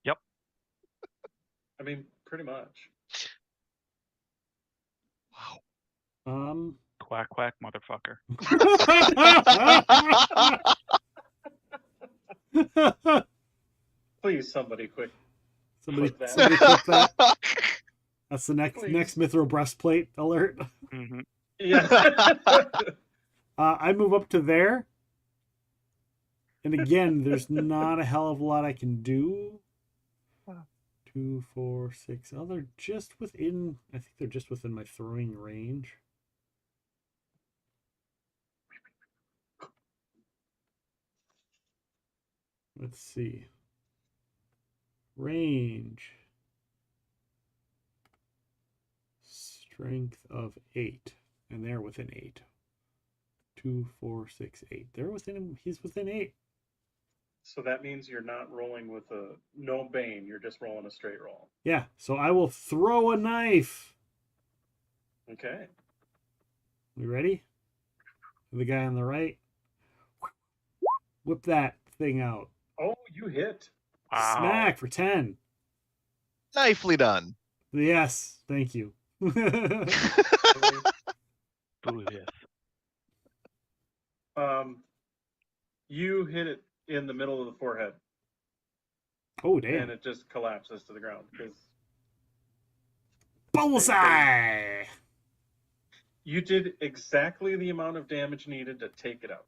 S15: Yep.
S13: I mean, pretty much.
S15: Quack quack, motherfucker.
S13: Please, somebody quick.
S2: Somebody
S13: clip that.
S2: clip that. That's the next
S13: Please.
S2: next Mithril breastplate alert.
S15: Mm-hmm.
S13: Yeah.
S2: I move up to there. And again, there's not a hell of a lot I can do. 2, 4, 6. Oh, they're just within. I think they're just within my throwing range. Let's see. Range. Strength of 8. And they're within 8. 2, 4, 6, 8. They're within him. He's within 8.
S13: So that means you're not rolling with no bane. You're just rolling a straight roll.
S2: Yeah, so I will throw a knife.
S13: Okay.
S2: We ready? The guy on the right. Whip that thing out.
S13: Oh, you hit.
S15: Wow.
S2: Smack for 10.
S14: Nicely done.
S2: Yes, thank you.
S15: Boo this.
S13: You hit it in the middle of the forehead.
S2: Oh, damn.
S13: And it just collapses to the ground because
S2: Bullseye!
S13: you did exactly the amount of damage needed to take it out.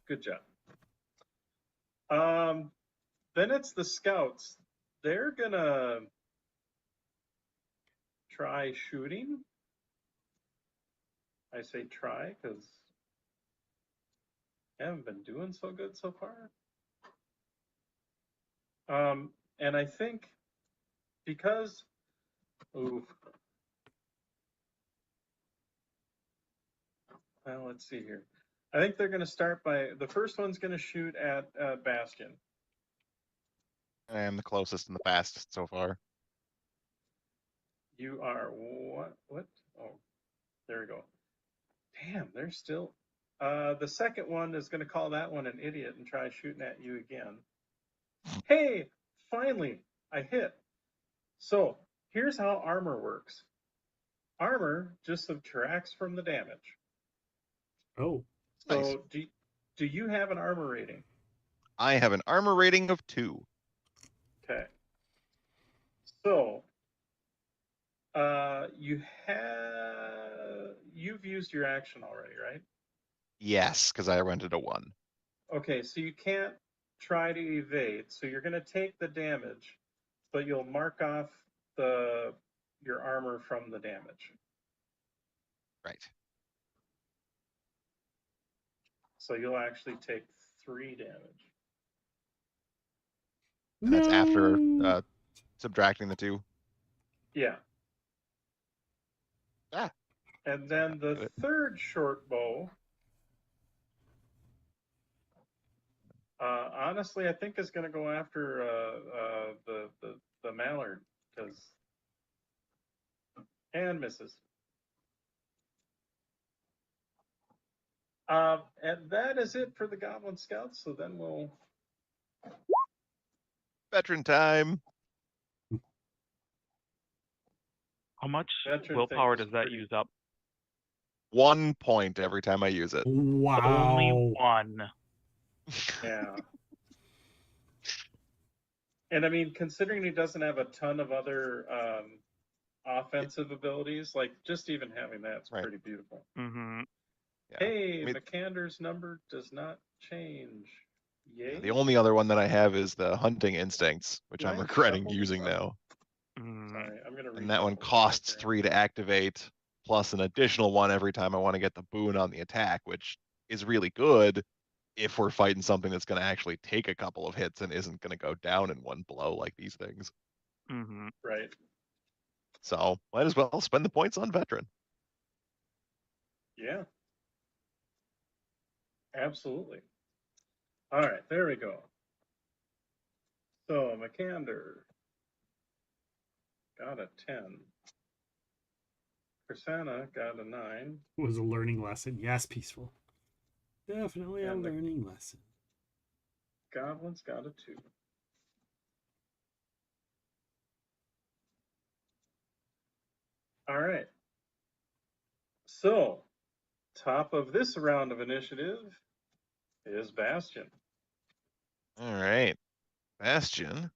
S13: Good job. Then it's the scouts. They're gonna try shooting. I say try because I haven't been doing so good so far. And I think because, well, let's see here. I think they're going to start by, the first one's going to shoot at Bastion.
S14: I am the closest in the past so far.
S13: You are what? Oh, there we go. Damn, they're still. The second one is going to call that one an idiot and try shooting at you again. Hey, finally, I hit. So here's how armor works. Armor just subtracts from the damage.
S2: Oh.
S13: So
S14: Nice.
S13: do you have an armor rating?
S14: I have an armor rating of 2.
S13: Okay. So you've used your action already, right?
S14: Yes, because I rented a 1.
S13: Okay, so you can't try to evade. So you're going to take the damage, but you'll mark off your armor from the damage.
S14: Right.
S13: So you'll actually take 3 damage.
S14: And that's after subtracting the 2.
S13: Yeah.
S14: Ah.
S13: And then the third short bow Honestly, I think is going to go after the mallard and misses. And that is it for the Goblin Scouts. So then we'll
S14: Veteran time.
S15: How much
S13: Veteran
S15: willpower
S13: thing is
S15: does that
S13: pretty-
S15: use up?
S14: 1 point every time I use it.
S2: Wow.
S15: Only one.
S13: Yeah. And I mean, considering he doesn't have a ton of other offensive abilities, like just even having that's
S14: Right.
S13: pretty beautiful.
S15: Mm-hmm.
S14: Yeah.
S13: Hey,
S14: I mean,
S13: McCander's number does not change. Yay.
S14: the only other one that I have is the hunting instincts, which I'm
S13: Nice.
S14: regretting
S13: Shuffle
S14: using
S13: this up.
S14: now.
S13: Sorry, I'm gonna.
S14: And that one
S13: reshuffle this
S14: costs
S13: here.
S14: 3 to activate, plus an additional one every time I want to get the boon on the attack, which is really good if we're fighting something that's going to actually take a couple of hits and isn't going to go down in one blow like these things.
S15: Mm-hmm.
S13: Right.
S14: So might as well spend the points on veteran.
S13: Yeah. Absolutely. All right, there we go. So McCander got a 10. Prasanna got a 9.
S2: It was a learning lesson. Yes, peaceful. Definitely a
S13: And the-
S2: learning lesson.
S13: Goblin's got a 2. All right. So, top of this round of initiative is Bastion.
S14: All right. Bastion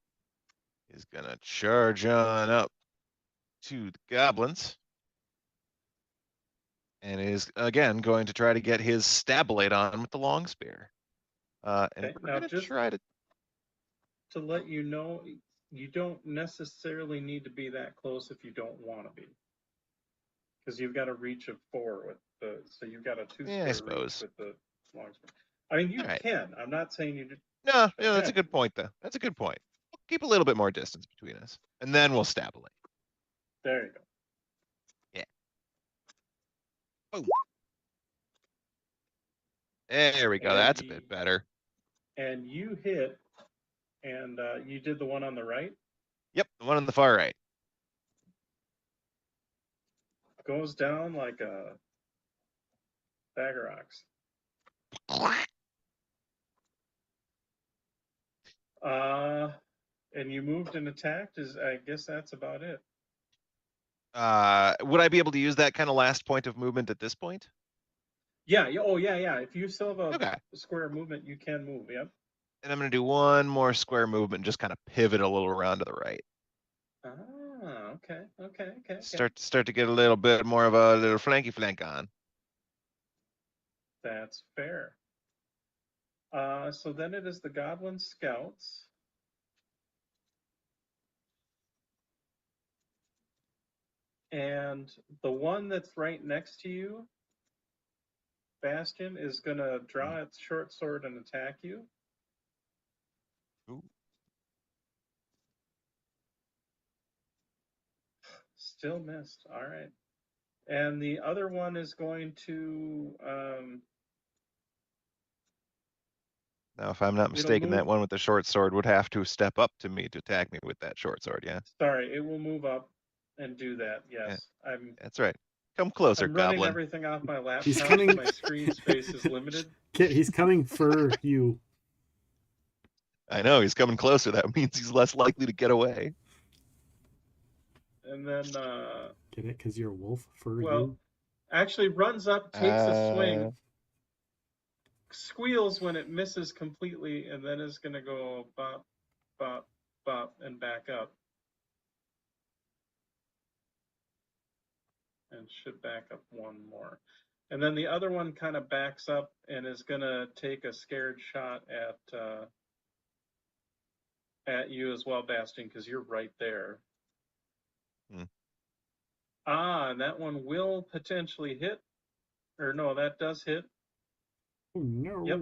S14: is going to charge on up to the goblins. And is again going to try to get his stab blade on with the long spear. And
S13: Okay,
S14: we're
S13: now
S14: going to
S13: just-
S14: try to.
S13: To let you know, you don't necessarily need to be that close if you don't want to be. Because you've got a reach of 4 with the, so you've got a 2
S14: Yeah, I
S13: square reach
S14: suppose.
S13: with the long spear. I mean, you
S14: All right.
S13: can. I'm not saying you did.
S14: No, that's a
S13: Okay.
S14: good point, though. That's a good point. Keep a little bit more distance between us, and then we'll stab blade.
S13: There you go.
S14: Yeah. Boom. There we go.
S13: And
S14: That's a bit better.
S13: And you hit, and you did the one on the right.
S14: Yep, the one on the far right.
S13: Goes down like a bag of rocks. And you moved and attacked. I guess that's about it.
S14: Would I be able to use that kind of last point of movement at this point?
S13: Yeah. Oh, yeah. If you still have a
S14: Okay.
S13: square movement, you can move. Yep.
S14: And I'm going to do one more square movement and just kind of pivot a little around to the right.
S13: Ah, okay.
S14: Start to get a little bit more of a little flanky flank on.
S13: That's fair. So then it is the Goblin Scouts. And the one that's right next to you, Bastion, is going to draw its short sword and attack you.
S14: Ooh.
S13: Still missed. All right. And the other one is going to
S14: Now, if I'm not mistaken, that
S13: move-
S14: one with the short sword would have to step up to me to attack me with that short sword, yeah?
S13: sorry, it will move up and do that. Yes.
S14: That's right. Come closer,
S13: I'm running
S14: goblin.
S13: everything off my laptop.
S2: He's coming-
S13: My screen space is limited.
S2: Kid, he's coming for you.
S14: I know, he's coming closer. That means he's less likely to get away.
S13: And then
S2: Get it? Because you're a wolf for
S13: well,
S2: you.
S13: actually runs up, takes a swing, squeals when it misses completely, and then is going to go bop, bop, bop, and back up. And should back up one more. And then the other one kind of backs up and is going to take a scared shot at you as well, Bastion, because you're right there.
S14: Hmm.
S13: And that one will potentially hit. Or no, that does hit.
S2: Oh, no.
S13: Yep.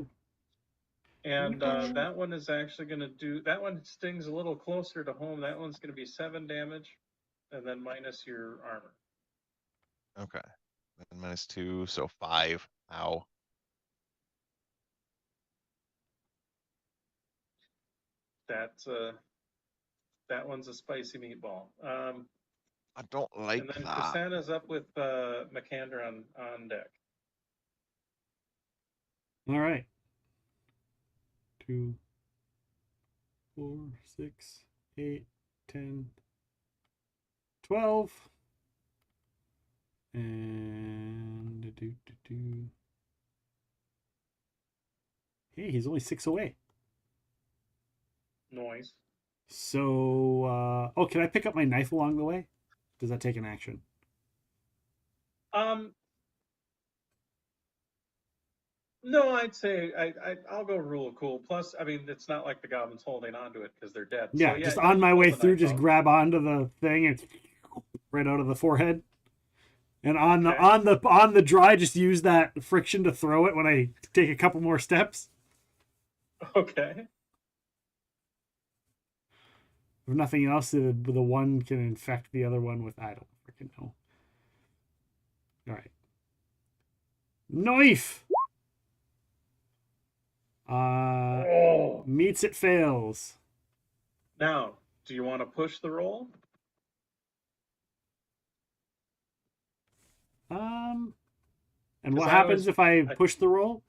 S13: And that one is actually going to do, that one stings a little closer to home. That one's going to be 7 damage and then minus your armor.
S14: Okay. And -2, so 5. Ow.
S13: that one's a spicy meatball.
S14: I don't like
S13: and then
S14: that.
S13: Kasana's up with McAnder on deck.
S2: All right. 2, 4, 6, 8, 10, 12. And hey, he's only 6 away.
S13: Noise.
S2: So, oh, can I pick up my knife along the way? Does that take an action?
S13: No, I'd say I'll go rule of cool. Plus, I mean, it's not like the goblins holding onto it because they're dead.
S2: Yeah,
S13: So, yeah,
S2: just
S13: yeah,
S2: on
S13: you
S2: my
S13: pull
S2: way
S13: the
S2: through,
S13: knife
S2: just
S13: out.
S2: grab onto the thing and right out of the forehead. And on the dry, just use that friction to throw it when I take a couple more steps.
S13: Okay.
S2: If nothing else, the one can infect the other one with, I don't freaking know. All right. Knife! Meets it, fails.
S13: Now, do you want to push the roll?
S2: And what
S13: 'Cause
S2: happens if I push the roll?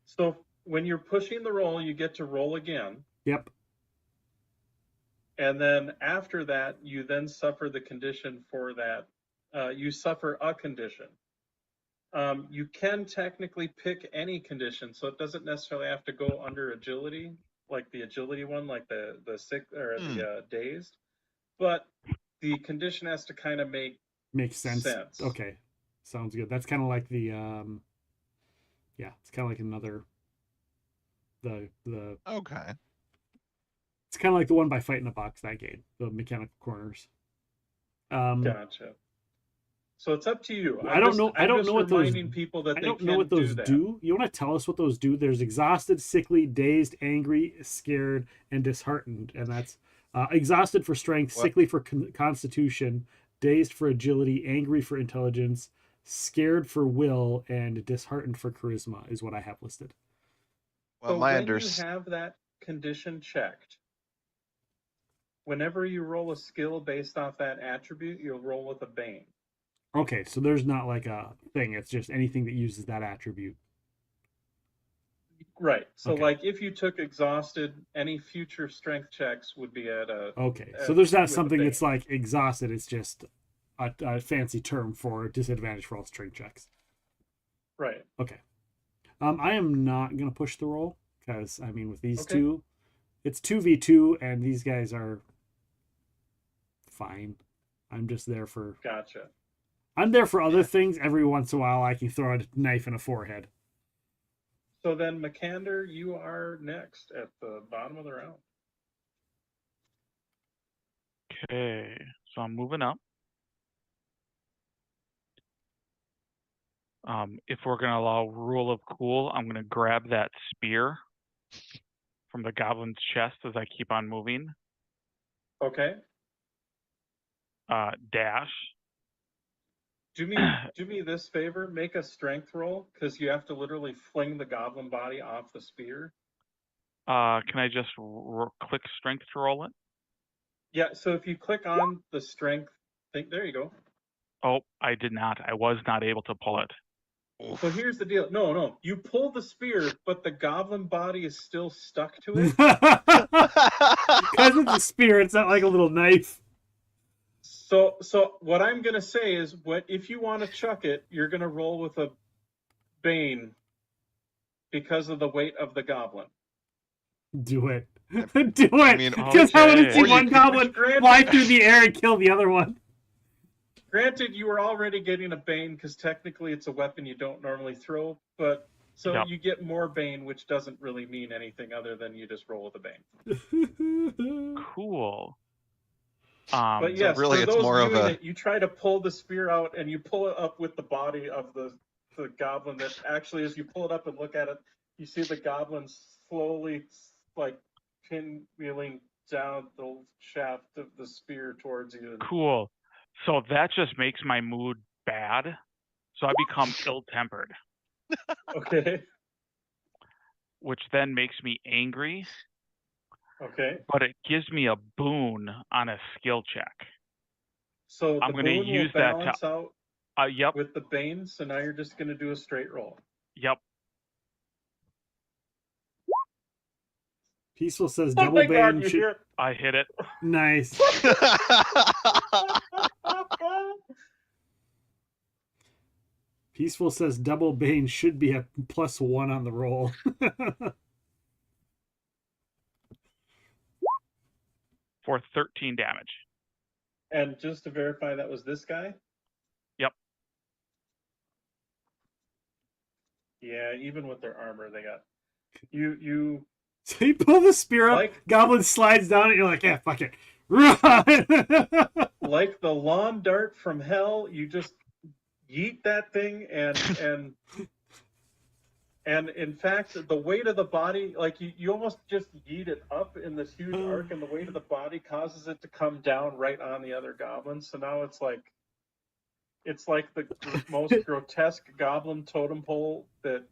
S13: So when you're pushing the roll, you get to roll again.
S2: Yep.
S13: And then after that, you then suffer the condition for that. You suffer a condition. You can technically pick any condition, so it doesn't necessarily have to go under agility, like the agility one, like the sick or the dazed. But the condition has to kind of make
S2: sense. Okay, sounds good. That's kind of like the yeah, it's kind of like another the
S14: okay.
S2: It's kind of like the one by Fight in a Box, that game, the mechanical corners.
S13: Gotcha. So it's up to you.
S2: I don't know. I don't know what those.
S13: Reminding people that
S2: I
S13: they
S2: don't know what
S13: can
S2: those do. You want to tell us what those do? There's exhausted, sickly, dazed, angry, scared, and disheartened, and that's exhausted for strength, sickly for constitution, dazed for agility, angry for intelligence, scared for will, and disheartened for charisma is what I have listed.
S14: Well,
S13: so when you have that condition checked, whenever you roll a skill based off that attribute, you'll roll with a Bane.
S2: Okay, so there's not like a thing. It's just anything that uses that attribute.
S13: Right. So,
S2: Okay.
S13: like, if you took exhausted, any future strength checks would be at a.
S2: Okay, so there's not something that's like exhausted. It's just a fancy term for disadvantage for all strength checks.
S13: Right.
S2: Okay. I am not gonna push the roll because I mean with these two, it's 2v2 and these guys are fine. I'm just there for.
S13: Gotcha.
S2: I'm there for other things. Every once in a while, I can throw a knife in a forehead.
S13: So then, McAnder, you are next at the bottom of the round.
S15: Okay, so I'm moving up. If we're going to allow rule of cool, I'm going to grab that spear from the goblin's chest as I keep on moving.
S13: Okay.
S15: Dash.
S13: Do me this favor. Make a strength roll because you have to literally fling the goblin body off the spear.
S15: Can I just click strength to roll it?
S13: Yeah. So if you click on the strength thing, there you go.
S15: Oh, I did not. I was not able to pull it.
S13: So here's the deal. No. You pull the spear, but the goblin body is still stuck to it.
S2: Because it's a spear, it's not like a little knife.
S13: So what I'm gonna say is, if you want to chuck it, you're gonna roll with a Bane because of the weight of the goblin.
S2: Do it. Do it. Because I want to see one goblin fly through the air and kill the other one.
S13: Granted, you were already getting a Bane because technically it's a weapon you don't normally throw, but you get more Bane, which doesn't really mean anything other than you just roll with a Bane.
S15: Cool.
S13: But yes,
S14: really,
S13: for
S14: it's
S13: those
S14: more of
S13: viewing
S14: a.
S13: it, you try to pull the spear out, and you pull it up with the body of the goblin. That actually, as you pull it up and look at it, you see the goblin slowly, like pinwheeling down the shaft of the spear towards you.
S15: Cool. So that just makes my mood bad. So I become ill-tempered.
S13: Okay.
S15: Which then makes me angry.
S13: Okay.
S15: but it gives me a boon on a skill check.
S13: So
S15: I'm
S13: the
S15: going to
S13: boon will
S15: use that
S13: balance out
S15: yep,
S13: with the bane. So now you're just going to do a straight roll.
S15: yep.
S2: Peaceful says
S13: Oh
S2: double
S13: my God,
S2: bane
S13: you
S2: should.
S13: hear it?
S15: I hit it.
S2: Nice. Peaceful says double bane should be a +1 on the roll.
S15: For 13 damage.
S13: And just to verify, that was this guy?
S15: Yep.
S13: Yeah, even with their armor, they got you.
S2: So you pull the spear up,
S13: Like-
S2: goblin slides down, and you're like, yeah, fuck it. Run!
S13: Like the lawn dart from hell, you just yeet that thing and in fact the weight of the body, like you almost just yeet it up in this huge arc, and the weight of the body causes it to come down right on the other goblins. So now it's like the most grotesque goblin totem pole that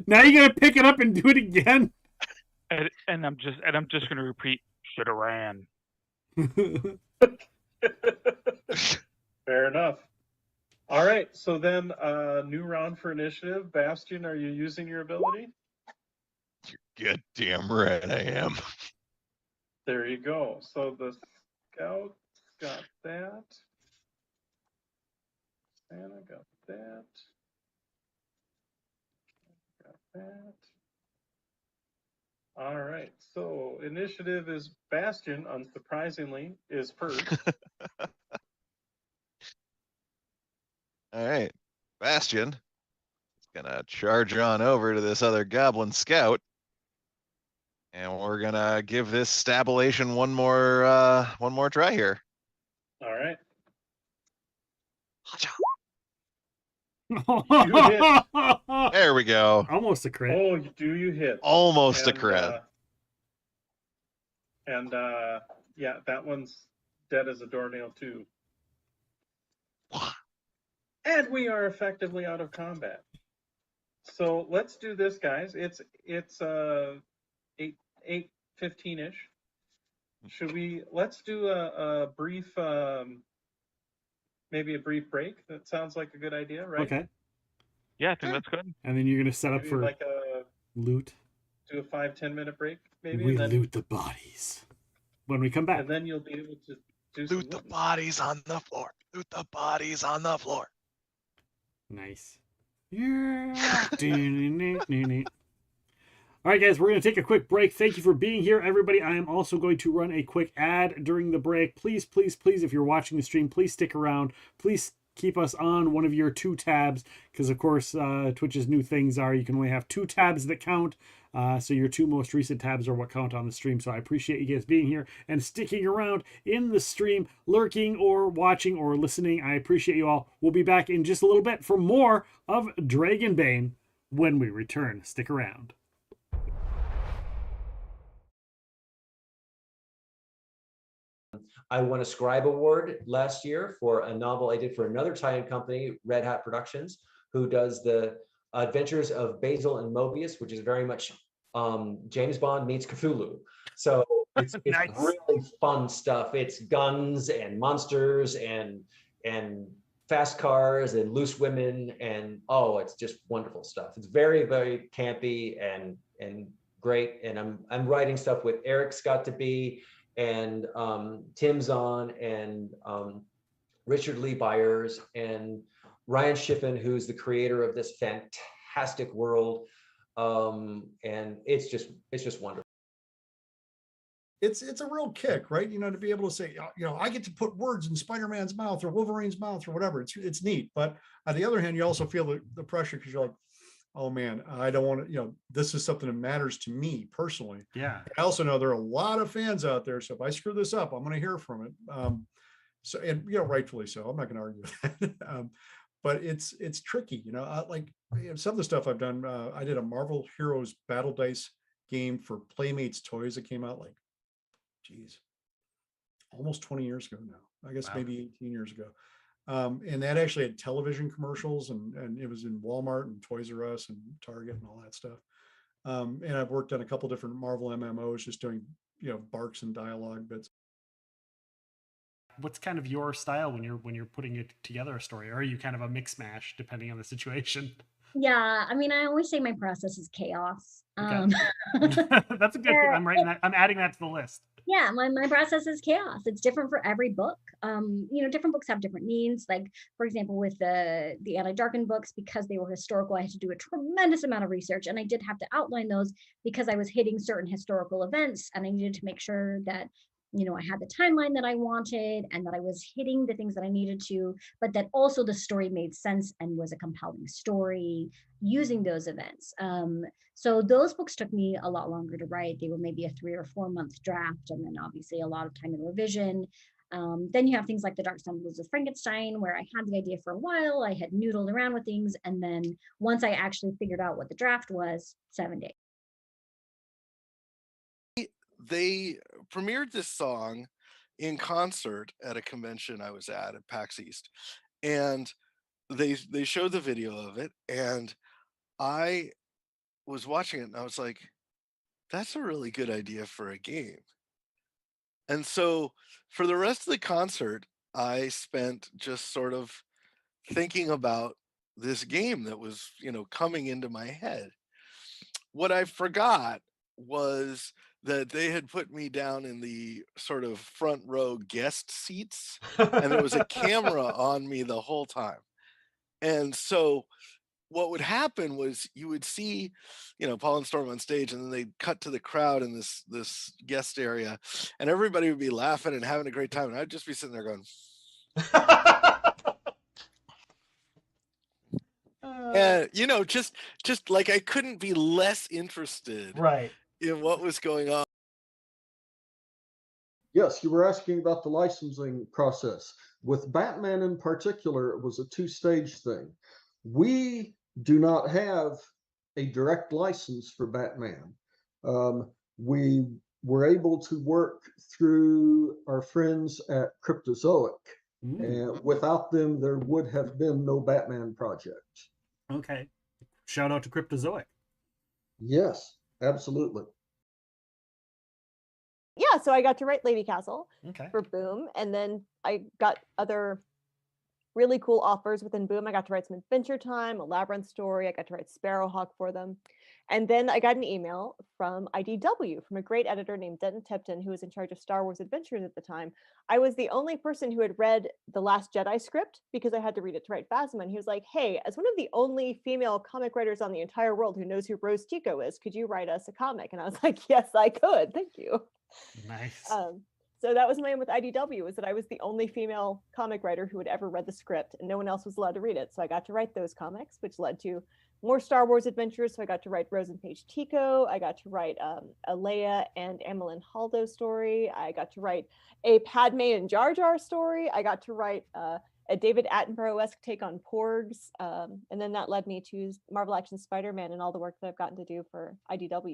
S2: Now you gotta pick it up and do it again.
S15: And I'm just going to repeat, should have ran.
S13: Fair enough. All right, so then new round for initiative. Bastion, are you using your ability?
S14: You're goddamn right I am.
S13: There you go. So the scout got that. Santa got that. Got that. All right, so initiative is Bastion, unsurprisingly, is first.
S14: All right, Bastion is gonna charge on over to this other goblin scout, and we're gonna give this stabulation one more try here.
S13: All right.
S2: You
S13: hit.
S14: There we go.
S2: Almost a crit.
S13: Oh, you hit.
S14: Almost a crit.
S13: Yeah, that one's dead as a doornail too. And we are effectively out of combat. So let's do this, guys. It's 8:15-ish. Let's do a brief maybe a brief break. That sounds like a good idea, right?
S2: Okay.
S15: Yeah, I think that's good.
S2: And then you're gonna set up
S13: Maybe
S2: for
S13: like a
S2: loot.
S13: do a 5-10 minute break, maybe.
S2: We
S13: and then,
S2: loot the bodies when we come back.
S13: and then you'll be able to do
S14: Loot the bodies on the floor. Loot the bodies on the floor.
S2: Nice. Yeah. All right, guys, we're going to take a quick break. Thank you for being here, everybody. I am also going to run a quick ad during the break. Please, please, please, if you're watching the stream, please stick around. Please keep us on one of your 2 tabs, because, of course, Twitch's new things are you can only have 2 tabs that count. So your 2 most recent tabs are what count on the stream. So I appreciate you guys being here and sticking around in the stream, lurking or watching or listening. I appreciate you all. We'll be back in just a little bit for more of Dragonbane when we return. Stick around.
S18: I won a Scribe Award last year for a novel I did for another tie-in company, Red Hat Productions, who does the Adventures of Basil and Mobius, which is very much James Bond meets Cthulhu. So it's
S2: Nice.
S18: really fun stuff. It's guns and monsters and fast cars and loose women, and it's just wonderful stuff. It's very, very campy and great. And I'm writing stuff with Eric Scott to be and Tim Zahn and Richard Lee Byers and Ryan Shippen, who's the creator of this fantastic world. And it's just wonderful.
S19: It's a real kick, right? You know, to be able to say, I get to put words in Spider-Man's mouth or Wolverine's mouth or whatever. It's neat. But on the other hand, you also feel the pressure because you're like, oh man, I don't want to, this is something that matters to me personally.
S2: Yeah.
S19: I also know there are a lot of fans out there. So if I screw this up, I'm going to hear from it. So, and rightfully so. I'm not going to argue with that. But it's tricky, some of the stuff I've done. I did a Marvel Heroes Battle Dice game for Playmates Toys that came out almost 20 years ago now. I guess maybe 18 years ago. And that actually had television commercials and it was in Walmart and Toys R Us and Target and all that stuff. And I've worked on a couple different Marvel MMOs, just doing, barks and dialogue bits.
S2: What's kind of your style when you're putting it together a story, or are you kind of a mix mash depending on the situation?
S20: Yeah, I mean, I always say my process is chaos.
S2: Okay. That's a good. I'm writing that. I'm adding that to the list.
S20: Yeah, my process is chaos. It's different for every book. Different books have different needs. Like, for example, with the Anti-Darken books, because they were historical, I had to do a tremendous amount of research, and I did have to outline those because I was hitting certain historical events, and I needed to make sure that I had the timeline that I wanted and that I was hitting the things that I needed to, but that also the story made sense and was a compelling story using those events. So those books took me a lot longer to write. They were maybe a 3 or 4 month draft, and then obviously a lot of time in revision. Then you have things like The Dark Samples of Frankenstein, where I had the idea for a while, I had noodled around with things, and then once I actually figured out what the draft was, 7 days.
S8: They premiered this song in concert at a convention I was at PAX East, and they showed the video of it, and I was watching it and I was like, that's a really good idea for a game. And so for the rest of the concert, I spent just sort of thinking about this game that was, coming into my head. What I forgot was that they had put me down in the sort of front row guest seats, and there was a camera on me the whole time. And so what would happen was you would see, Paul and Storm on stage, and then they'd cut to the crowd in this guest area, and everybody would be laughing and having a great time, and I'd just be sitting there going, and just like I couldn't be less interested in what was going on.
S4: Yes, you were asking about the licensing process. With Batman in particular, it was a two-stage thing. We do not have a direct license for Batman. We were able to work through our friends at Cryptozoic. And without them, there would have been no Batman project.
S2: Okay. Shout out to Cryptozoic.
S4: Yes, absolutely.
S21: Yeah, so I got to write Lady Castle
S2: Okay.
S21: for Boom, and then I got other really cool offers within Boom. I got to write some Adventure Time, a Labyrinth story. I got to write Sparrowhawk for them. And then I got an email from IDW, from a great editor named Denton Tipton, who was in charge of Star Wars Adventures at the time. I was the only person who had read The Last Jedi script because I had to read it to write Phasma. And he was like, hey, as one of the only female comic writers on the entire world who knows who Rose Tico is, could you write us a comic? And I was like, yes, I could. Thank you.
S2: Nice.
S21: So that was my aim with IDW, was that I was the only female comic writer who had ever read the script, and no one else was allowed to read it. So I got to write those comics, which led to more Star Wars adventures. So I got to write Rose and Paige Tico. I got to write a Leia and Amelin Haldo story. I got to write a Padme and Jar Jar story. I got to write a David Attenborough-esque take on Porgs. And then that led me to Marvel Action Spider-Man and all the work that I've gotten to do for IDW.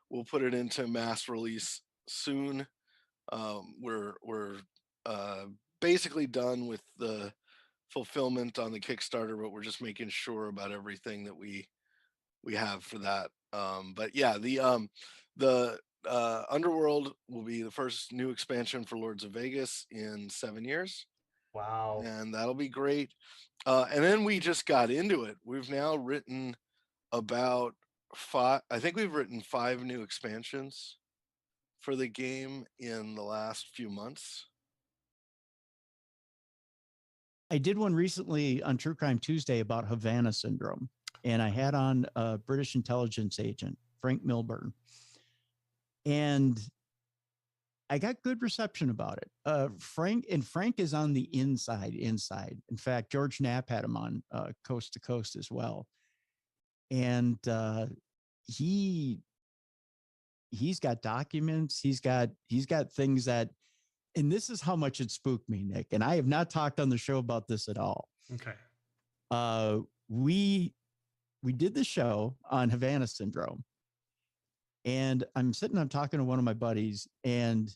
S8: We'll put it into mass release soon. We're basically done with the fulfillment on the Kickstarter, but we're just making sure about everything that we have for that. But yeah, the Underworld will be the first new expansion for Lords of Vegas in 7 years.
S2: Wow.
S8: And that'll be great. And then we just got into it. We've now written about I think we've written 5 new expansions for the game in the last few months.
S1: I did one recently on True Crime Tuesday about Havana syndrome, and I had on a British intelligence agent, Frank Milburn, and I got good reception about it. Frank is on the inside. In fact, George Knapp had him on Coast to Coast as well. And he's got documents. He's got things that, and this is how much it spooked me, Nick. And I have not talked on the show about this at all.
S2: Okay.
S1: We did the show on Havana syndrome, and I'm talking to one of my buddies, and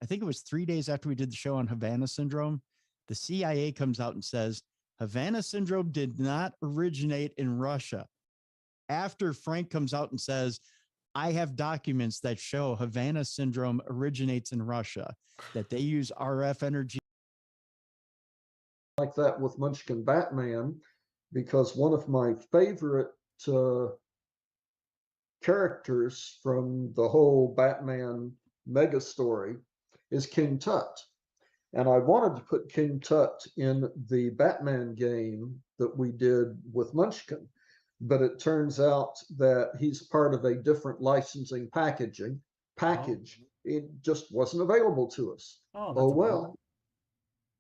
S1: I think it was 3 days after we did the show on Havana syndrome, the CIA comes out and says Havana syndrome did not originate in Russia. after Frank comes out and says, I have documents that show Havana syndrome originates in Russia, that they use RF energy.
S4: Like that with Munchkin Batman, because one of my favorite characters from the whole Batman mega story is King Tut. And I wanted to put King Tut in the Batman game that we did with Munchkin, but it turns out that he's part of a different licensing package. It just wasn't available to us.
S2: Oh
S4: well.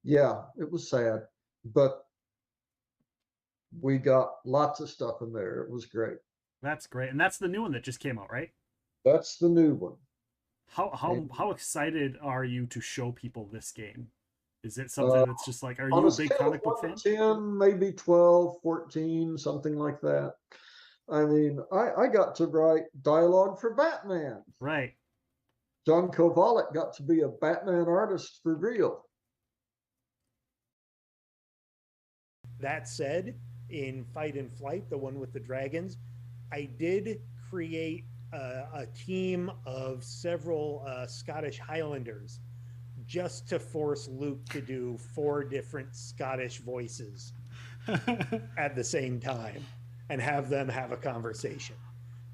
S4: Yeah, it was sad, but we got lots of stuff in there. It was great.
S2: That's great. And that's the new one that just came out, right?
S4: That's the new one.
S2: How excited are you to show people this game? Is it something that's just like, are you
S4: On
S2: a
S4: a
S2: big
S4: scale
S2: comic
S4: of
S2: book
S4: 1
S2: fan?
S4: to 10, maybe 12, 14, something like that. I mean, I got to write dialogue for Batman.
S2: Right.
S4: John Kovalik got to be a Batman artist for real.
S3: That said, in Fight and Flight, the one with the dragons, I did create a team of several Scottish Highlanders just to force Luke to do 4 different Scottish voices at the same time and have them have a conversation.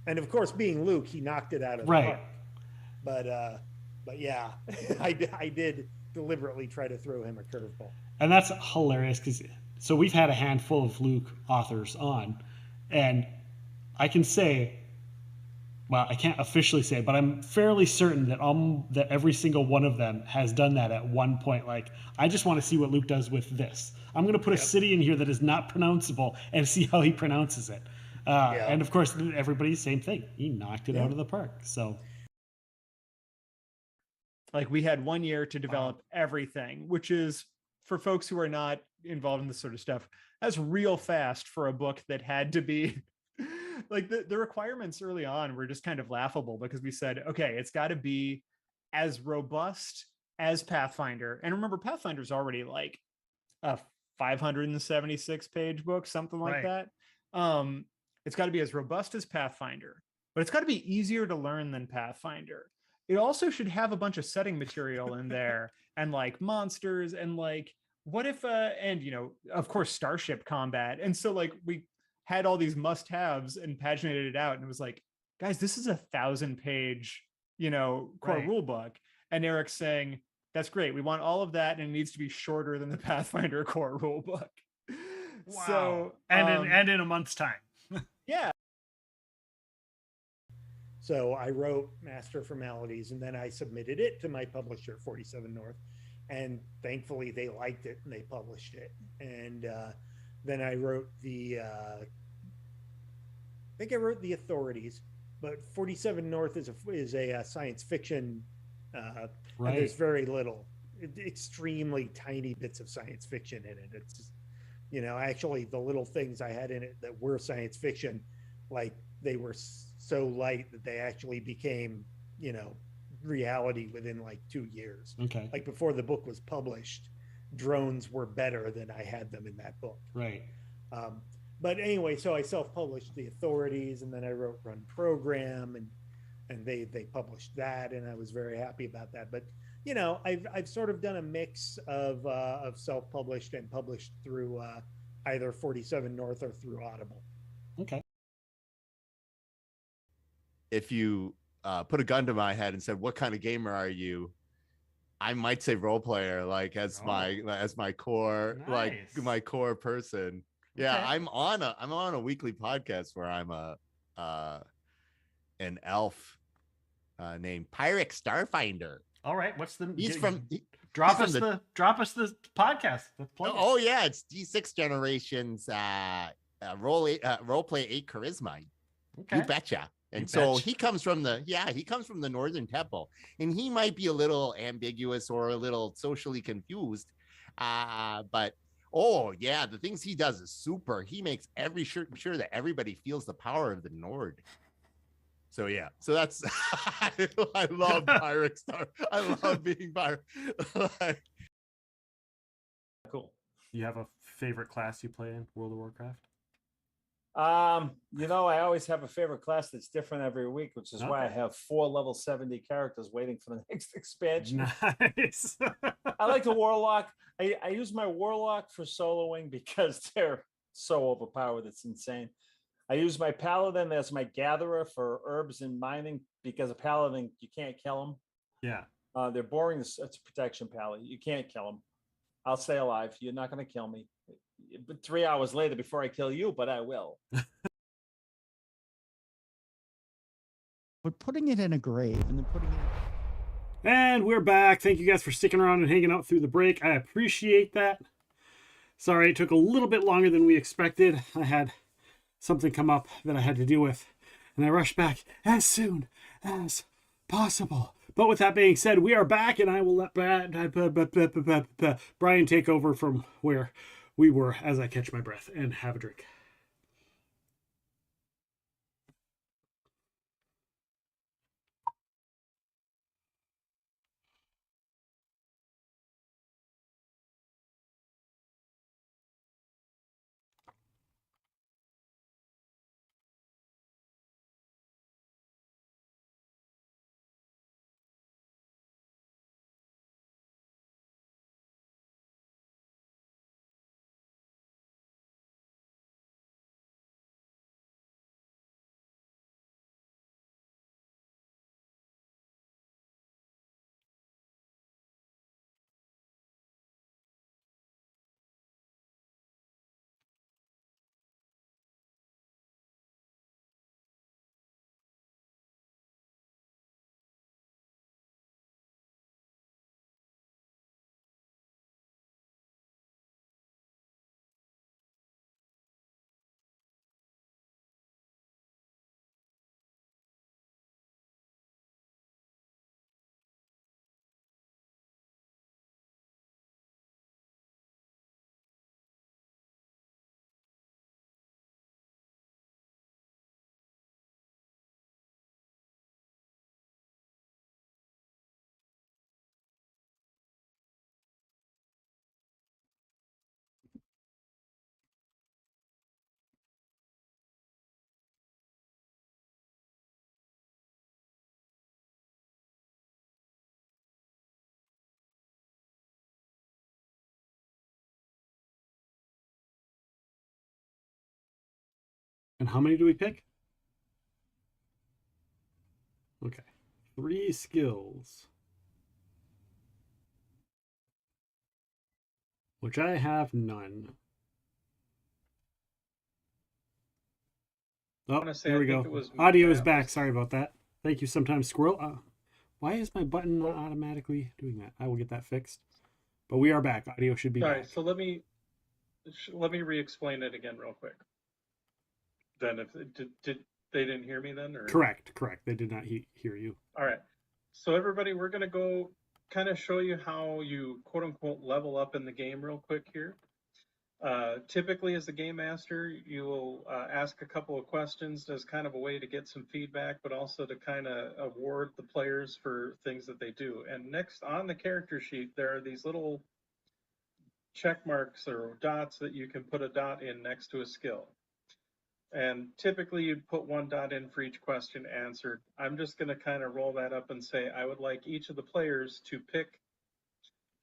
S3: And of course, being Luke, he knocked it out of the park. But yeah, I did deliberately try to throw him a curveball.
S2: And that's hilarious because so we've had a handful of Luke authors on, and I can say, well, I can't officially say, but I'm fairly certain that that every single one of them has done that at one point. Like, I just want to see what Luke does with this. I'm going to put a city in here that is not pronounceable and see how he pronounces it. And of course, everybody, same thing. He knocked it out of the park. So,
S22: like, we had 1 year to develop everything, which is, for folks who are not involved in this sort of stuff, that's real fast for a book that had to be like the requirements early on were just kind of laughable because we said, okay, it's got to be as robust as Pathfinder. And remember, Pathfinder's already like a 576 page book, something like that. It's got to be as robust as Pathfinder, but it's got to be easier to learn than Pathfinder. It also should have a bunch of setting material in there and like monsters and like, what if, and you know, of course, starship combat. And so like we had all these must-haves and paginated it out. And it was like, guys, this is 1,000-page, you know, core rule book. And Eric's saying, that's great. We want all of that. And it needs to be shorter than the Pathfinder core rule book.
S2: wow.
S22: So,
S2: and in a month's time.
S22: Yeah.
S3: So I wrote Master Formalities and then I submitted it to my publisher, 47 North. And thankfully they liked it and they published it. And then I wrote I think I wrote The Authorities, but 47 North is a science fiction, and there's very little, extremely tiny bits of science fiction in it. It's just, you know, actually the little things I had in it that were science fiction, like they were so light that they actually became, you know, reality within like 2 years.
S2: Okay.
S3: Like before the book was published, drones were better than I had them in that book.
S2: Right.
S3: But anyway, so I self-published The Authorities, and then I wrote Run Program, and they published that, and I was very happy about that. But you know, I've sort of done a mix of self-published and published through either 47 North or through Audible.
S2: Okay.
S23: If you put a gun to my head and said, "What kind of gamer are you?" I might say role player, like as my core, like my core person. Yeah,
S2: Okay.
S23: I'm on a weekly podcast where I'm an elf named Pyrex Starfinder.
S2: All right. What's the?
S23: Drop us
S2: the podcast. Let's play
S23: Oh yeah, it's D6 Generations role play 8 charisma.
S2: Okay.
S23: You betcha. And so he comes from the Northern Temple, and he might be a little ambiguous or a little socially confused. But oh yeah, the things he does is super. He makes sure that everybody feels the power of the Nord. So yeah, so that's I love Pyrex Star. I love being Pyrex.
S22: Cool.
S2: You have a favorite class you play in World of Warcraft?
S6: You know, I always have a favorite class that's different every week, which is why I
S2: Okay.
S6: have 4 level 70 characters waiting for the next expansion.
S2: Nice.
S6: I like the Warlock. I use my Warlock for soloing because they're so overpowered. It's insane. I use my Paladin as my gatherer for herbs and mining because a Paladin, you can't kill them.
S2: Yeah.
S6: They're boring. It's a protection Pally. You can't kill them. I'll stay alive. You're not going to kill me. But 3 hours later before I kill you, but I will.
S1: But putting it in a grave and then putting it.
S2: And we're back. Thank you guys for sticking around and hanging out through the break. I appreciate that. Sorry, it took a little bit longer than we expected. I had something come up that I had to deal with, and I rushed back as soon as possible. But with that being said, we are back, and I will let Bryan take over from where we were as I catch my breath and have a drink. And how many do we pick? Okay. 3 skills. Which I have none. Oh,
S13: Honestly,
S2: there
S13: I
S2: we
S13: think
S2: go.
S13: it was
S2: Audio is
S13: Matt
S2: back. Sorry about that. Thank you, Sometimes Squirrel. Why is my button not automatically doing that? I will get that fixed. But we are back. Audio should be
S13: Sorry,
S2: back.
S13: so let me re-explain it again real quick. Then, if did they didn't hear me then, or
S2: Correct. They did not hear you.
S13: all right. So everybody, we're gonna go kind of show you how you quote unquote level up in the game real quick here. Typically, as the game master, you will ask a couple of questions as kind of a way to get some feedback, but also to kind of award the players for things that they do. And next on the character sheet, there are these little check marks or dots that you can put a dot in next to a skill. And typically you'd put 1 dot in for each question answered. I'm just going to kind of roll that up and say I would like each of the players to pick.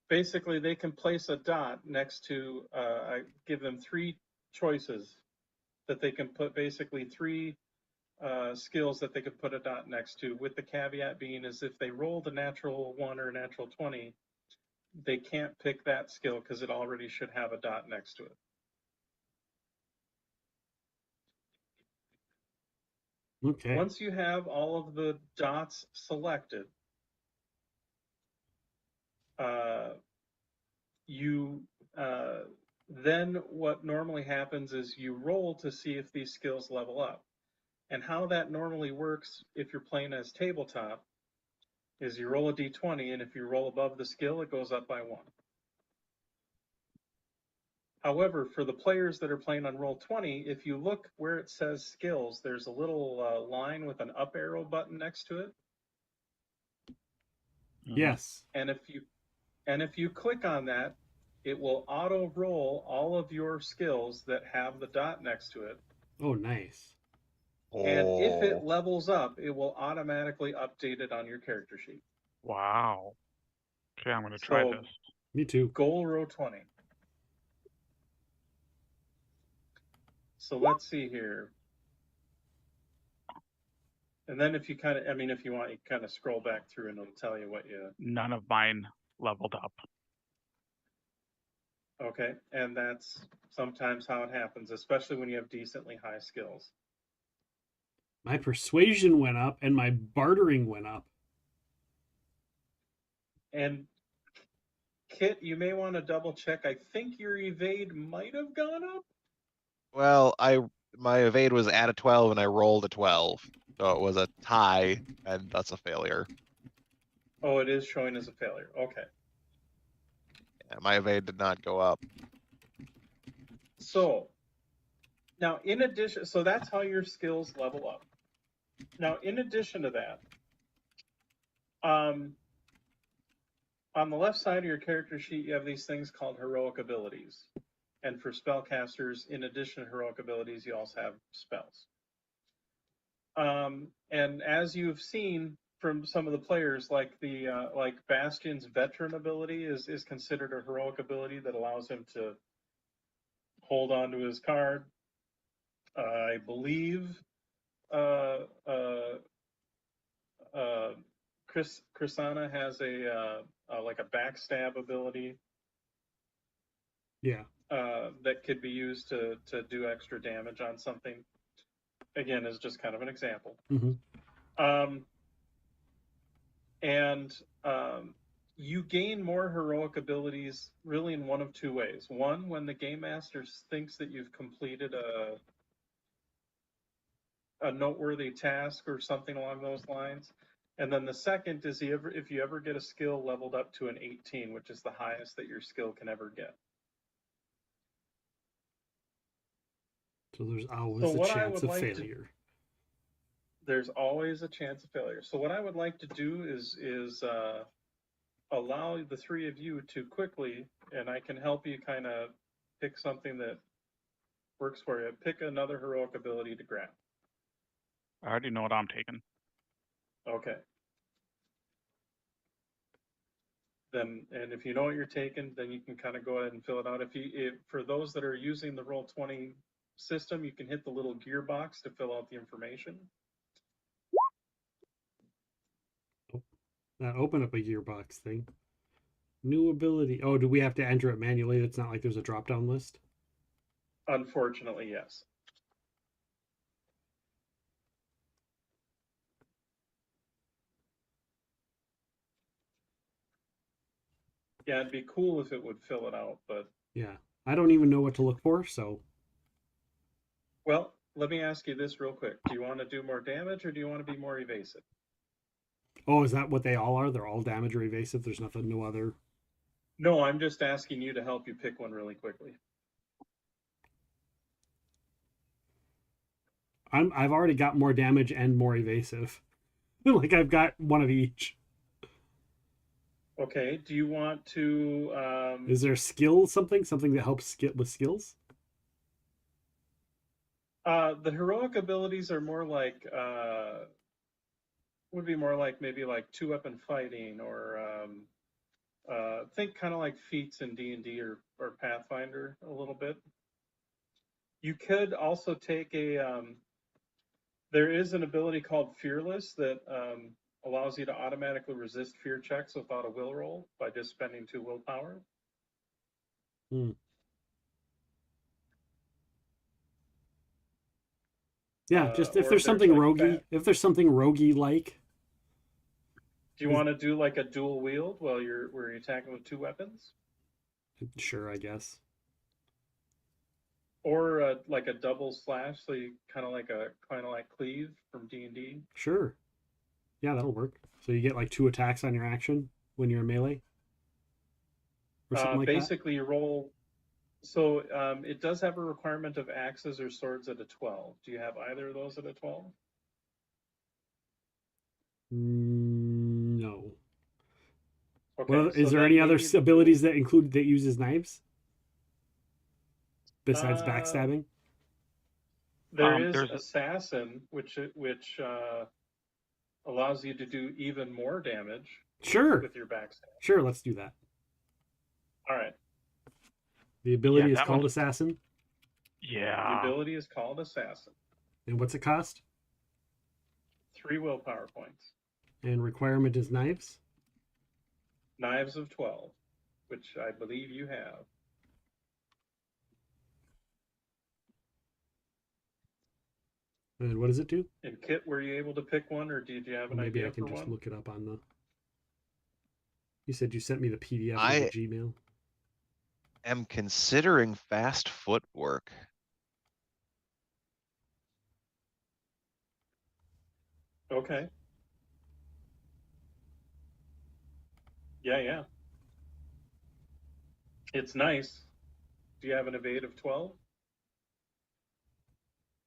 S13: Basically, they can place a dot next to, I give them 3 choices that they can put, basically 3 skills that they could put a dot next to, with the caveat being is if they rolled a natural 1 or a natural 20, they can't pick that skill because it already should have a dot next to it.
S2: Okay.
S13: Once you have all of the dots selected, then what normally happens is you roll to see if these skills level up. And how that normally works if you're playing as tabletop is you roll a d20, and if you roll above the skill, it goes up by 1. However, for the players that are playing on Roll20, if you look where it says skills, there's a little line with an up arrow button next to it.
S2: Yes.
S13: And if you click on that, it will auto roll all of your skills that have the dot next to it.
S2: Oh, nice.
S13: And if it
S14: Oh.
S13: levels up, it will automatically update it on your character sheet.
S15: Wow. Okay, I'm gonna try
S13: So,
S15: this.
S2: Me too.
S13: goal row 20. So let's see here. And then if you kind of, I mean, if you want, you kind of scroll back through and it'll tell you what you,
S15: None of mine leveled up.
S13: okay. And that's sometimes how it happens, especially when you have decently high skills.
S2: My persuasion went up and my bartering went up.
S13: And Kit, you may want to double check. I think your evade might have gone up.
S14: Well, my evade was at a 12 and I rolled a 12. So it was a tie, and that's a failure.
S13: Oh, it is showing as a failure. Okay.
S14: Yeah, my evade did not go up.
S13: So now in addition, so that's how your skills level up. Now, in addition to that, on the left side of your character sheet, you have these things called heroic abilities. And for spellcasters, in addition to heroic abilities, you also have spells. And as you've seen from some of the players, like like Bastion's veteran ability is considered a heroic ability that allows him to hold on to his card. I believe Chrisana has a like a backstab ability.
S2: Yeah.
S13: That could be used to do extra damage on something. Again, is just kind of an example.
S2: Mm-hmm.
S13: You gain more heroic abilities really in one of two ways. One, when the game master thinks that you've completed a noteworthy task or something along those lines. And then the second is if you ever get a skill leveled up to an 18, which is the highest that your skill can ever get.
S2: So there's always a chance of failure.
S13: There's always a chance of failure. So what I would like to do is allow the three of you to quickly, and I can help you kind of pick something that works for you. Pick another heroic ability to grab.
S15: I already know what I'm taking.
S13: Okay. Then, and if you know what you're taking, then you can kind of go ahead and fill it out. If for those that are using the Roll20 system, you can hit the little gearbox to fill out the information.
S2: That open up a gearbox thing. New ability. Oh, do we have to enter it manually? It's not like there's a drop-down list?
S13: Unfortunately, yes. Yeah, it'd be cool if it would fill it out, but...
S2: Yeah. I don't even know what to look for, so...
S13: Well, let me ask you this real quick. Do you want to do more damage, or do you want to be more evasive?
S2: Oh, is that what they all are? They're all damage or evasive? There's nothing, no other...
S13: No, I'm just asking you to help you pick one really quickly.
S2: I've already got more damage and more evasive. Like, I've got one of each.
S13: Okay, do you want to...
S2: Is there skill something that helps with skills?
S13: The heroic abilities are more like... would be more like maybe like two-weapon fighting, or think kind of like feats in D&D or Pathfinder a little bit. You could also take a... there is an ability called Fearless that allows you to automatically resist fear checks without a will roll by just spending 2 willpower.
S2: Yeah, just if there's something like roguey, if there's something roguey like.
S13: Do you want to do like a dual wield where you're attacking with 2 weapons?
S2: Sure, I guess.
S13: Or like a double slash, so you kind of like cleave from D&D.
S2: Sure. Yeah, that'll work. So you get like 2 attacks on your action when you're in melee. Or something like
S13: basically, you roll. So it does have a requirement of axes or swords at a 12. Do you have either of those at a 12?
S2: No.
S13: Okay,
S2: Well, is there any other abilities that uses knives besides backstabbing?
S13: There is
S15: There's
S13: assassin, which allows you to do even more damage.
S2: Sure.
S13: With your backstab.
S2: Sure, let's do that.
S13: All right.
S2: The ability is
S15: that
S2: called
S15: one's-
S2: Assassin.
S13: The
S15: yeah.
S13: ability is called Assassin.
S2: And what's it cost?
S13: 3 willpower points.
S2: And requirement is knives.
S13: Knives of 12, which I believe you have.
S2: And what does it do?
S13: And Kit, were you able to pick one, or did you have an
S2: Maybe
S13: idea
S2: I can
S13: for
S2: just
S13: one?
S2: look it up on the. You said you sent me the PDF
S14: I-
S2: of the Gmail.
S14: Am considering fast footwork.
S13: Okay. Yeah. It's nice. Do you have an evade of 12?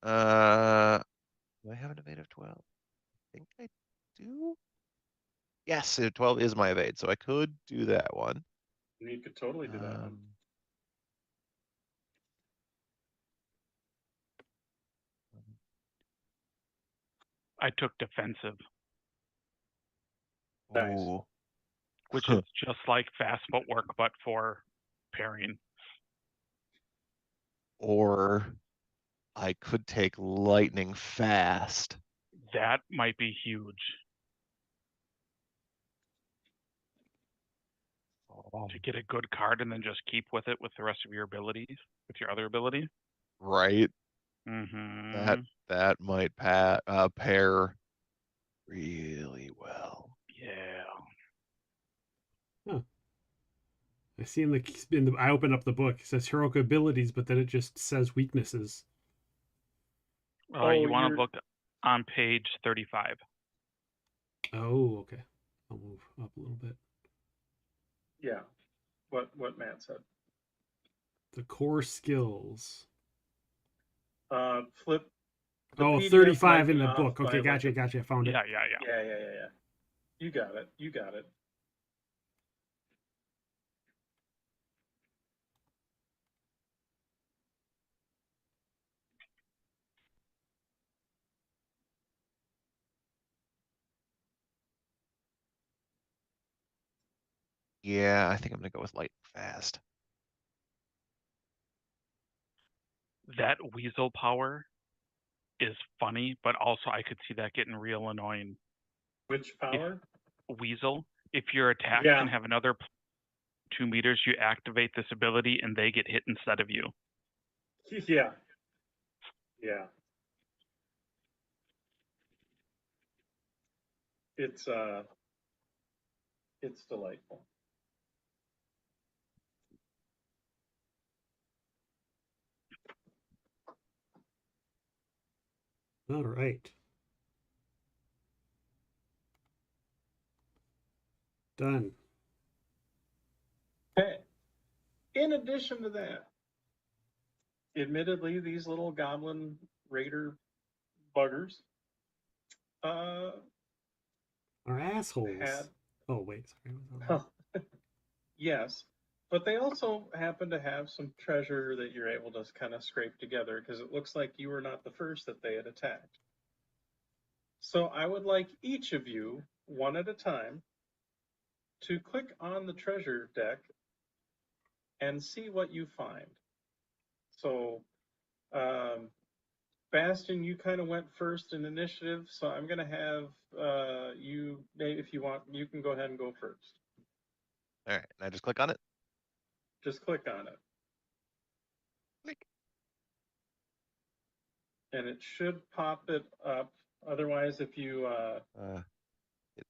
S14: Do I have an evade of 12? I think I do. Yes, 12 is my evade, so I could do that one.
S13: You could totally do that one.
S15: I took defensive,
S13: Nice.
S14: Ooh.
S15: which is just like fast footwork, but for parrying.
S14: Or I could take lightning fast.
S15: That might be huge. To get a good card and then just keep with it with the rest of your abilities, with your other abilities.
S14: Right?
S15: Mm-hmm.
S14: That might pair really well.
S15: Yeah.
S2: Huh. I see in the I opened up the book. It says heroic abilities, but then it just says weaknesses.
S15: You want to look on page 35.
S2: Oh, okay. I'll move up a little bit.
S13: Yeah. What Matt said.
S2: The core skills.
S13: Flip. the
S2: Oh,
S13: PDF
S2: 35
S13: might
S2: in
S13: be
S2: the
S13: off
S2: book.
S13: by
S2: Okay,
S13: like
S2: gotcha.
S13: a-
S2: I found it.
S13: Yeah. You got it.
S14: Yeah, I think I'm gonna go with light fast.
S15: That weasel power is funny, but also I could see that getting real annoying.
S13: Which power?
S15: Weasel. If your attacks
S13: Yeah.
S15: can have another 2 meters, you activate this ability and they get hit instead of you.
S13: Yeah. It's delightful.
S2: All right. Done.
S13: Okay. In addition to that, admittedly, these little goblin raider buggers
S2: Are assholes.
S13: had
S2: Oh, wait. Sorry.
S13: yes, but they also happen to have some treasure that you're able to kind of scrape together because it looks like you were not the first that they had attacked. So I would like each of you, one at a time, to click on the treasure deck and see what you find. So, Bastion, you kind of went first in initiative, so I'm going to have you, if you want, you can go ahead and go first.
S14: All right, and I just click on it.
S13: Just click on it.
S14: Click.
S13: And it should pop it up. Otherwise, if you
S14: It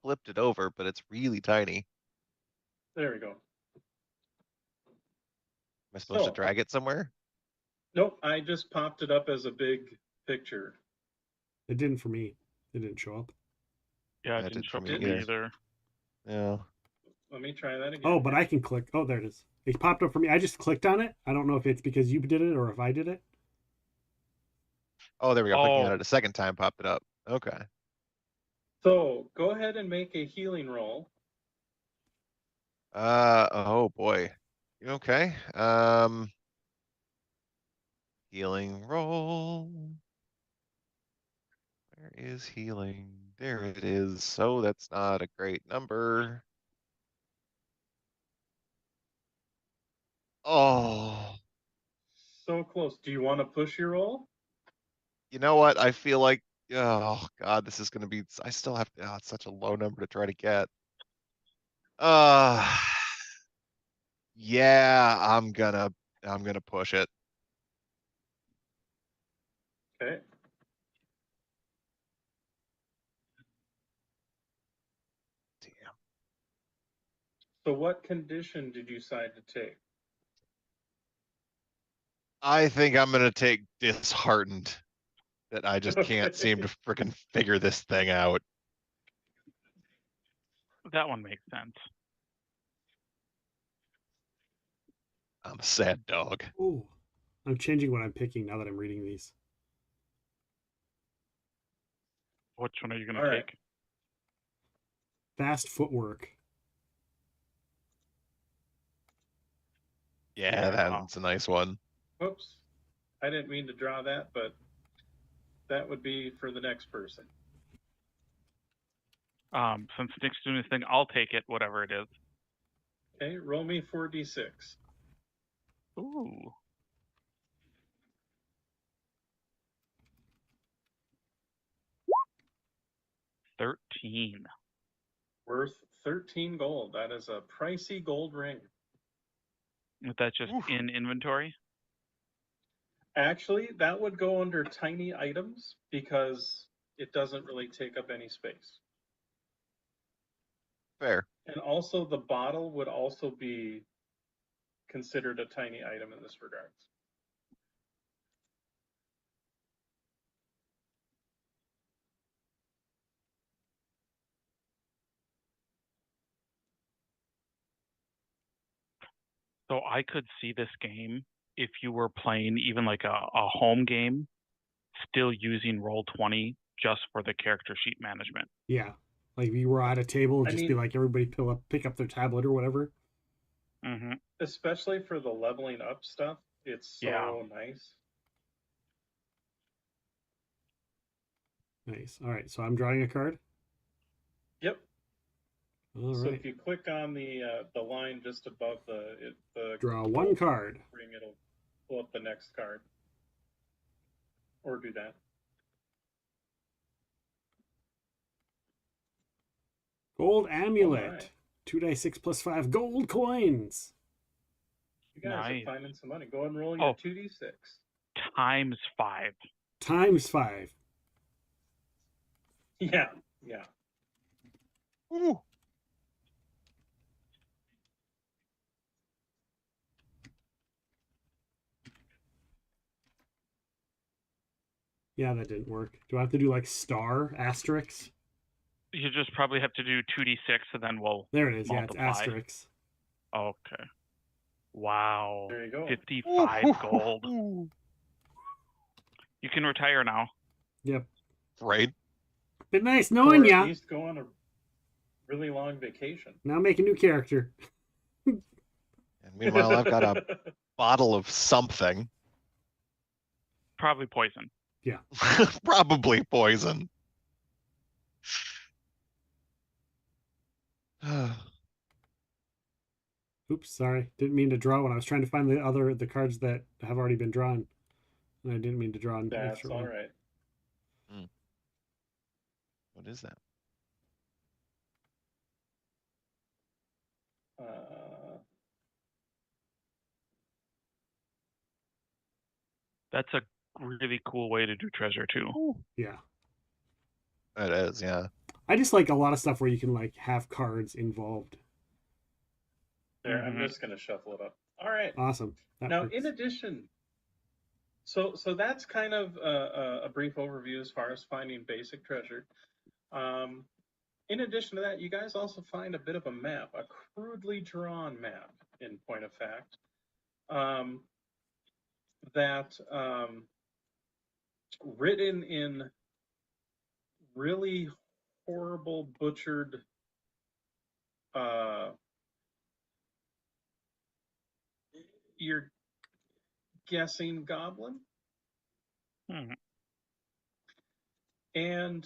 S14: flipped it over, but it's really tiny.
S13: there we go.
S14: Am I supposed to
S13: So-
S14: drag it somewhere?
S13: Nope, I just popped it up as a big picture.
S2: It didn't for me. It didn't show up.
S15: Yeah,
S14: Yeah,
S15: it
S14: it
S15: didn't
S14: didn't
S15: show
S14: for
S15: up
S14: me
S15: to me
S14: either.
S15: either.
S14: Yeah.
S13: Let me try that again.
S2: Oh, but I can click. Oh, there it is. It popped up for me. I just clicked on it. I don't know if it's because you did it or if I did it.
S14: Oh, there we go. Clicking on
S15: Oh.
S14: it a second time popped it up. Okay.
S13: So go ahead and make a healing roll.
S14: Oh boy. You okay? Healing roll. Where is healing? There it is. So that's not a great number. Oh,
S13: So close. Do you want to push your roll?
S14: you know what? I feel like, oh God, this is gonna be, I still have, it's such a low number to try to get. Uh, yeah, I'm gonna push it.
S13: Okay.
S14: Damn.
S13: So what condition did you decide to take?
S14: I think I'm gonna take disheartened that I just can't seem to
S13: Okay.
S14: freaking figure this thing out.
S15: That one makes sense.
S14: I'm a sad dog.
S2: Oh, I'm changing what I'm picking now that I'm reading these.
S15: Which one are you going
S13: All
S15: to
S13: right.
S15: take?
S2: Fast footwork.
S14: Yeah, that's a nice one.
S13: Whoops. I didn't mean to draw that, but that would be for the next person.
S15: Since Nick's doing his thing, I'll take it, whatever it is.
S13: Okay, roll me 4d6.
S15: Ooh. $13.
S13: Worth 13 gold. That is a pricey gold ring.
S15: Is that just in inventory?
S13: Actually, that would go under tiny items because it doesn't really take up any space.
S14: Fair.
S13: And also the bottle would also be considered a tiny item in this regards.
S15: So I could see this game if you were playing even like a home game, still using Roll20 just for the character sheet management.
S2: Yeah. Like we were at a table,
S13: I
S2: just be
S13: mean-
S2: like everybody pick up their tablet or whatever.
S15: Mm-hmm.
S13: Especially for the leveling up stuff, it's so
S15: Yeah.
S13: nice.
S2: Nice. All right. So I'm drawing a card.
S13: Yep.
S2: All
S13: So
S2: right.
S13: if you click on the line just above the
S2: Draw one card.
S13: ring, it'll pull up the next card. Or do that.
S2: Gold amulet.
S13: Alright.
S2: 2d6 plus 5 gold coins.
S13: You guys
S15: Nice.
S13: are finding some money. Go ahead and roll your
S15: Oh.
S13: 2d6.
S15: Times 5.
S2: Times 5.
S13: Yeah, yeah.
S14: Ooh.
S2: Yeah, that didn't work. Do I have to do like star asterisks?
S15: You just probably have to do 2d6 and then we'll
S2: There it is.
S15: multiply.
S2: Yeah, it's asterisks.
S15: Okay. Wow.
S13: There you go.
S15: 55 gold. You can retire now.
S2: Yep.
S14: Right.
S2: Been nice knowing
S13: Or at
S2: ya.
S13: least go on a really long vacation.
S2: Now make a new character.
S14: And meanwhile, I've got a bottle of something.
S15: Probably poison.
S2: Yeah.
S14: Probably poison.
S2: Oops, sorry. Didn't mean to draw one. I was trying to find the cards that have already been drawn. And I didn't mean to draw an
S13: That's
S2: extra
S13: all
S2: one.
S13: right.
S14: What is that?
S15: That's a really cool way to do treasure too.
S2: Yeah.
S14: It is, yeah.
S2: I just like a lot of stuff where you can like have cards involved.
S13: There, I'm just going to shuffle it up. All right.
S2: Awesome. That
S13: Now,
S2: works.
S13: in addition, so that's kind of a brief overview as far as finding basic treasure. In addition to that, you guys also find a bit of a map, a crudely drawn map, in point of fact, that written in really horrible, butchered you're guessing goblin? And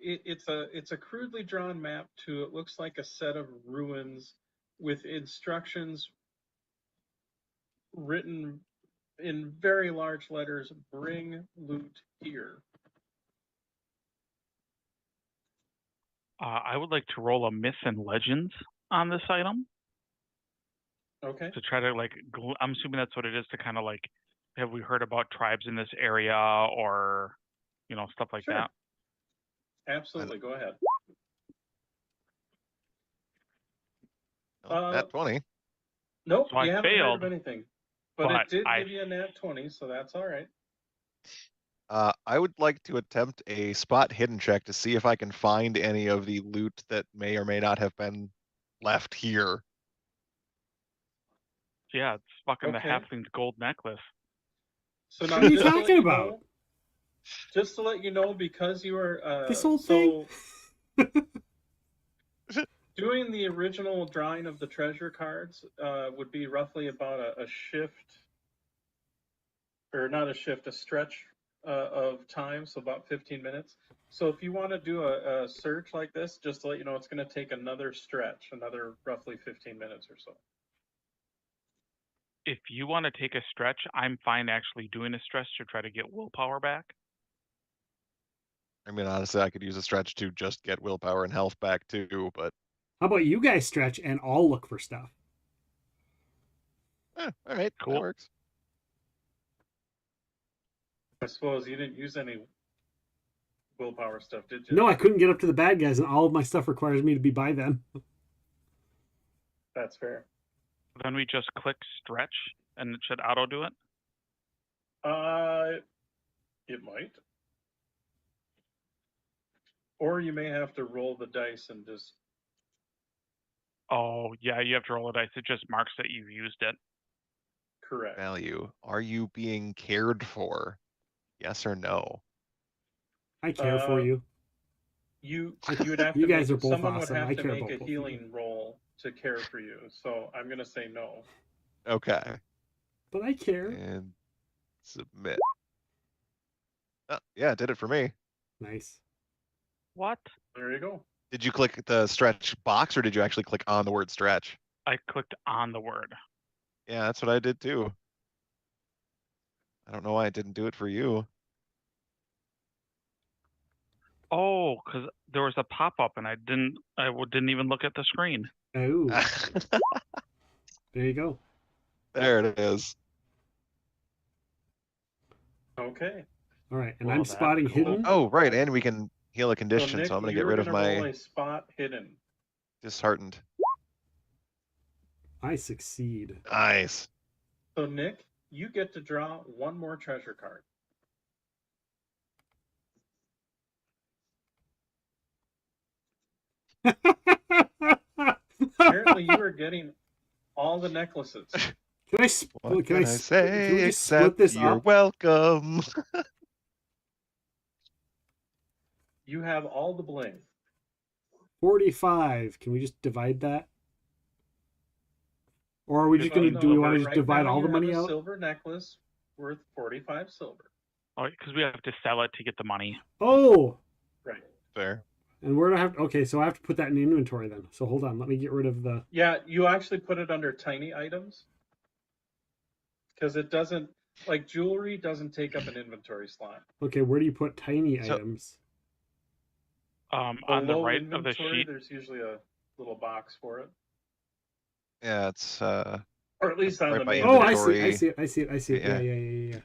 S13: it's a crudely drawn map to, it looks like a set of ruins with instructions written in very large letters, bring loot here.
S15: I would like to roll a myth and legends on this item.
S13: Okay.
S15: To try to like, I'm assuming that's what it is, to kind of like, have we heard about tribes in this area, or, you know, stuff like
S13: Sure.
S15: that?
S13: Absolutely, go ahead.
S14: Nat 20.
S13: Nope,
S15: So I
S13: you haven't
S15: failed,
S13: heard of anything. But it
S15: but
S13: did
S15: I-
S13: give you a nat 20, so that's all right.
S14: I would like to attempt a spot hidden check to see if I can find any of the loot that may or may not have been left here.
S15: Yeah, it's fucking
S13: Okay.
S15: the halfling's gold necklace.
S13: So now,
S2: What are you
S13: just to let
S2: talking
S13: you
S2: about?
S13: know- just to let you know, because you are
S2: This whole thing?
S13: doing the original drawing of the treasure cards would be roughly about a shift, or not a shift, a stretch of time, so about 15 minutes. So if you want to do a search like this, just to let you know, it's going to take another stretch, another roughly 15 minutes or so.
S15: If you want to take a stretch, I'm fine actually doing a stretch to try to get willpower back.
S14: I mean, honestly, I could use a stretch to just get willpower and health back too, but
S2: How about you guys stretch and I'll look for stuff?
S14: all right,
S15: cool.
S14: That works.
S13: I suppose you didn't use any willpower stuff, did you?
S2: No, I couldn't get up to the bad guys, and all of my stuff requires me to be by them.
S13: That's fair.
S15: Then we just click stretch, and it should auto do it.
S13: It might. Or you may have to roll the dice and just.
S15: Oh yeah, you have to roll a dice. It just marks that you've used it.
S13: Correct.
S14: Value. Are you being cared for? Yes or no?
S2: I care for you.
S13: You would have
S2: You
S13: to
S2: guys
S13: make,
S2: are both
S13: someone
S2: awesome.
S13: would have
S2: I
S13: to
S2: care
S13: make
S2: about
S13: a
S2: both of you.
S13: healing roll to care for you. So I'm gonna say no.
S14: Okay.
S2: But I care.
S14: And submit. Oh, yeah, it did it for me.
S2: Nice.
S15: What?
S13: There you go.
S14: Did you click the stretch box or did you actually click on the word stretch?
S15: I clicked on the word.
S14: Yeah, that's what I did too. I don't know why it didn't do it for you.
S15: Oh, because there was a pop-up and I didn't even look at the screen.
S2: Oh. There you go.
S14: There it is.
S13: Okay.
S2: All right, and
S15: Well,
S2: I'm
S15: that's
S2: spotting
S15: cool.
S2: hidden.
S14: Oh, right, and we can heal a
S13: So
S14: condition,
S13: Nick,
S14: so I'm gonna
S13: you're
S14: get rid of
S13: gonna roll
S14: my
S13: a spot hidden.
S14: disheartened.
S2: I succeed.
S14: Nice.
S13: So Nick, you get to draw one more treasure card. Apparently, you are getting all the necklaces.
S2: Can I?
S14: What
S2: Can
S14: can I
S2: can
S14: say
S2: we just split
S14: except
S2: this
S14: you're
S2: up?
S14: welcome?
S13: You have all the bling.
S2: 45. Can we just divide that? Or are we just
S13: Well,
S2: gonna?
S13: no,
S2: Do we want to
S13: but
S2: just
S13: right
S2: divide
S13: now
S2: all the
S13: you have
S2: money
S13: a
S2: out?
S13: silver necklace worth 45 silver.
S15: Oh, because we have to sell it to get the money.
S2: Oh.
S13: Right.
S14: Fair.
S2: And where do I have? Okay, so I have to put that in inventory then. So hold on, let me get rid of the.
S13: Yeah, you actually put it under tiny items because it doesn't, like jewelry doesn't take up an inventory slot.
S2: Okay, where do you put tiny
S14: So-
S2: items?
S15: On the
S13: Below
S15: right of the
S13: inventory,
S15: sheet.
S13: there's usually a little box for it,
S14: Yeah, it's
S13: or at least on
S14: right
S13: the
S14: by
S13: main.
S2: Oh, I see. I
S14: inventory.
S2: see it. I see it. I see it.
S14: Yeah.
S2: Yeah.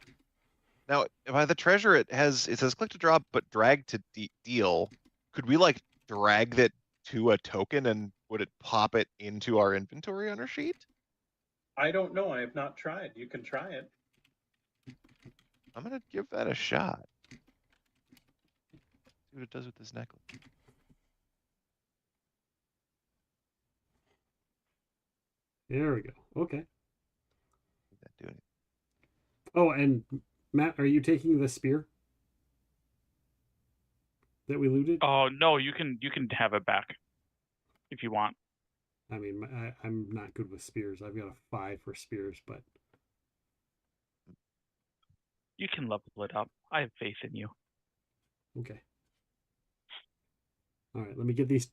S14: Now by the treasure it says click to drop but drag to deal. Could we like drag that to a token and would it pop it into our inventory on our sheet?
S13: I don't know. I have not tried. You can try it.
S14: I'm gonna give that a shot. See what it does with this necklace.
S2: There we go. Okay.
S14: Is that doing it?
S2: Oh, and Matt, are you taking the spear that we looted?
S15: Oh no, you can have it back if you want.
S2: I mean, I'm not good with spears. I've got a 5 for spears, but
S15: You can level it up. I have faith in you.
S2: Okay. All right, let me get these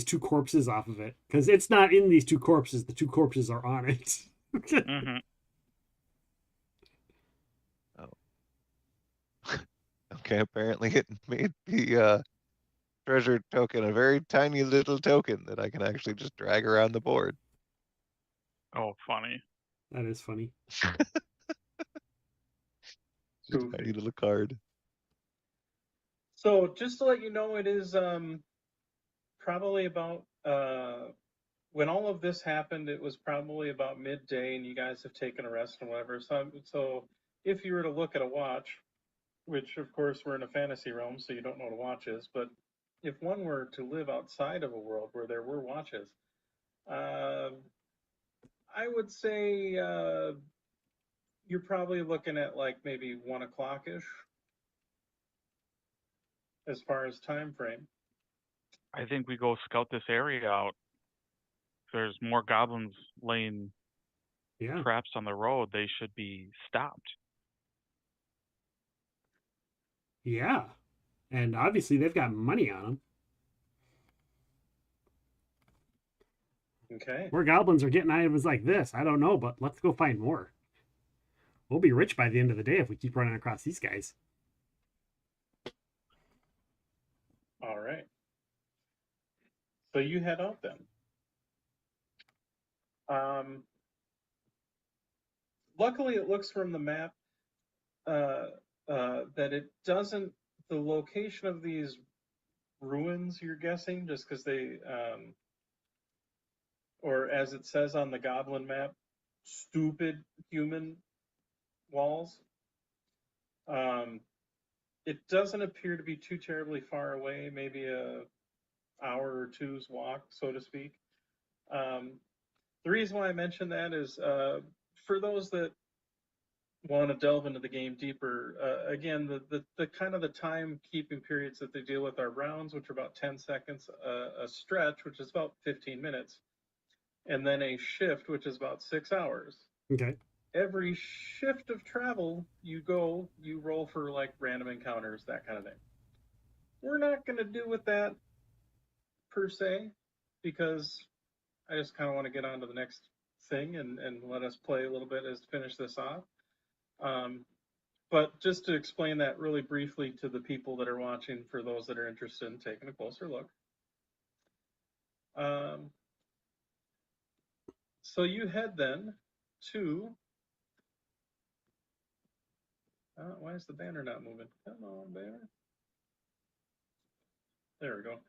S2: two corpses off of it, because it's not in these two corpses. The two corpses are on it.
S15: Mm-hmm.
S16: Okay, apparently it made the treasure token a very tiny little token that I can actually just drag around the board.
S15: Oh, funny.
S2: That is funny.
S16: Just a tiny little card.
S13: So just to let you know, it is probably about when all of this happened, it was probably about midday, and you guys have taken a rest and whatever. So if you were to look at a watch, which of course we're in a fantasy realm, so you don't know what a watch is, but if one were to live outside of a world where there were watches, I would say you're probably looking at like maybe 1 o'clock-ish as far as time frame.
S15: I think we go scout this area out. There's more goblins laying traps on the road. They should be stopped.
S2: Yeah, and obviously they've got money on them.
S13: Okay.
S2: Where goblins are getting items like this, I don't know, but let's go find more. We'll be rich by the end of the day if we keep running across these guys.
S13: All right. So you head out then. Luckily, it looks from the map that it doesn't, the location of these ruins, you're guessing, just because they, or as it says on the goblin map, stupid human walls. It doesn't appear to be too terribly far away, maybe a hour or two's walk, so to speak. The reason why I mention that is for those that want to delve into the game deeper, again, the kind of the time-keeping periods that they deal with are rounds, which are about 10 seconds, a stretch, which is about 15 minutes, and then a shift, which is about 6 hours.
S2: Okay.
S13: Every shift of travel, you roll for like random encounters, that kind of thing. We're not going to do with that per se, because I just kind of want to get on to the next thing and let us play a little bit as to finish this off. But just to explain that really briefly to the people that are watching, for those that are interested in taking a closer look. So you head then to, why is the banner not moving? Come on, banner. There we go.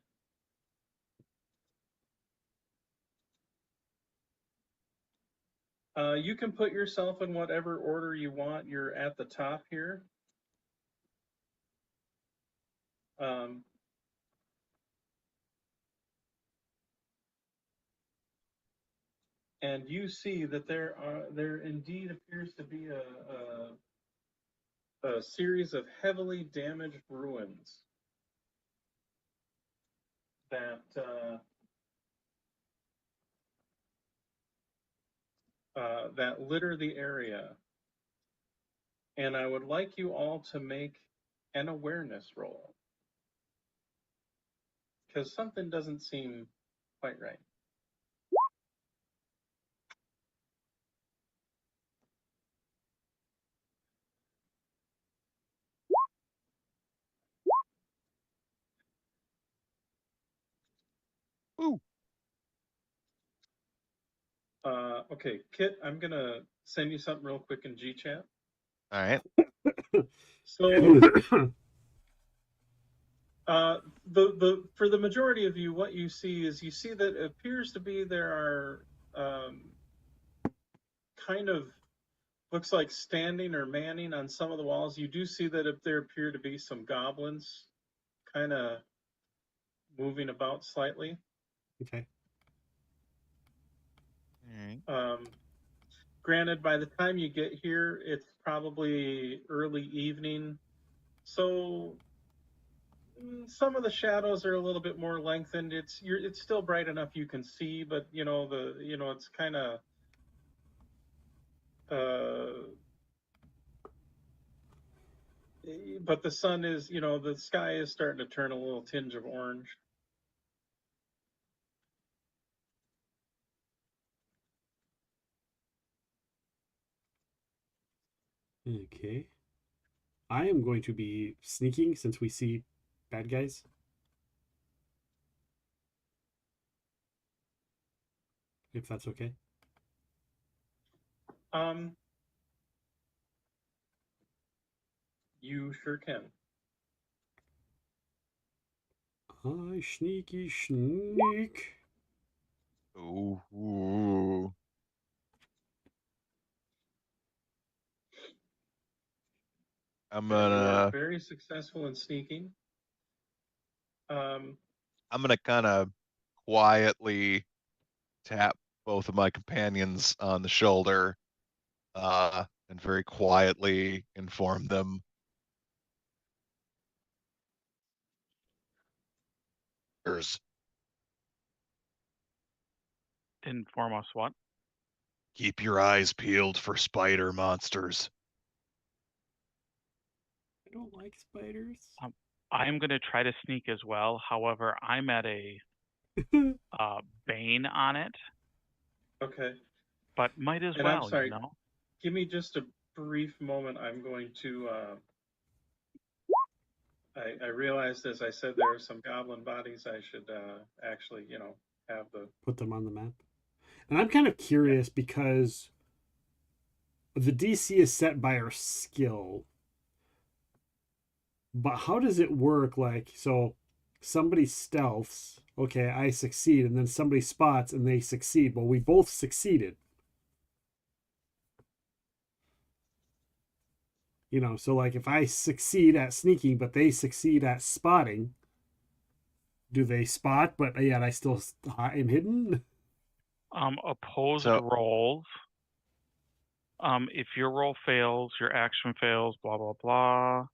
S13: You can put yourself in whatever order you want. You're at the top here. And you see that there indeed appears to be a series of heavily damaged ruins that that litter the area. And I would like you all to make an awareness roll, because something doesn't seem quite right.
S16: Ooh.
S13: Okay, Kit, I'm gonna send you something real quick in G-chat.
S16: All right.
S13: So, for the majority of you, what you see is that it appears to be there are kind of looks like standing or manning on some of the walls. You do see that there appear to be some goblins kind of moving about slightly.
S2: Okay.
S16: All right.
S13: Granted, by the time you get here, it's probably early evening, so some of the shadows are a little bit more lengthened. It's still bright enough you can see, but it's kind of But the sun is, the sky is starting to turn a little tinge of orange.
S2: Okay. I am going to be sneaking since we see bad guys. If that's okay.
S13: You sure can.
S2: I sneaky sneak.
S14: Ooh. I'm
S13: You are
S14: gonna
S13: very successful in sneaking.
S14: I'm gonna kind of quietly tap both of my companions on the shoulder, and very quietly inform them.
S15: Inform us what?
S14: Keep your eyes peeled for spider monsters.
S2: I don't like spiders.
S15: I am going to try to sneak as well. However, I'm at a bane on it.
S13: Okay.
S15: But might as
S13: And
S15: well,
S13: I'm sorry.
S15: you know?
S13: Give me just a brief moment. I'm going to. I realized as I said there are some goblin bodies. I should actually, have the.
S2: Put them on the map. And I'm kind of curious because the DC is set by our skill. But how does it work? Like, so somebody stealths, okay, I succeed, and then somebody spots and they succeed. Well, we both succeeded. So like if I succeed at sneaking, but they succeed at spotting, do they spot, but yet I still am hidden?
S15: Opposed rolls. If your roll fails, your action fails, blah, blah, blah.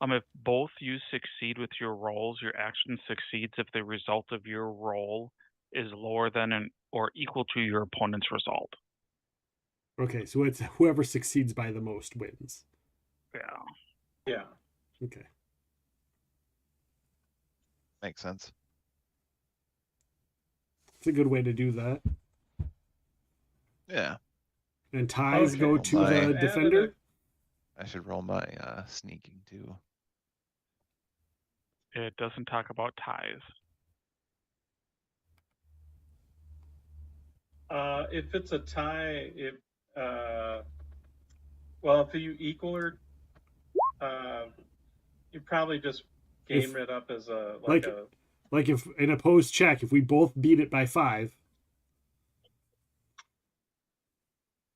S15: If both you succeed with your rolls, your action succeeds if the result of your roll is lower than or equal to your opponent's result.
S2: Okay, so it's whoever succeeds by the most wins.
S13: Yeah.
S2: Okay.
S14: Makes sense.
S2: It's a good way to do that.
S14: Yeah.
S2: And ties go to the defender?
S14: I should roll my sneaking too.
S15: It doesn't talk about ties.
S13: If it's a tie, if you equal her, you probably just game it up as like
S2: if an opposed check, if we both beat it by 5.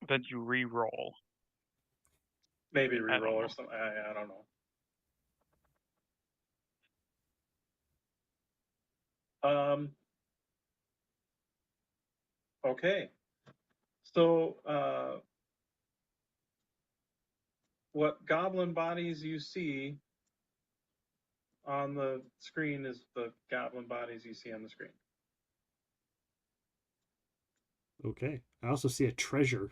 S15: Then you re-roll.
S13: Maybe re-roll or something. I don't know. Okay. So what goblin bodies you see on the screen is the goblin bodies you see on the screen.
S2: Okay. I also see a treasure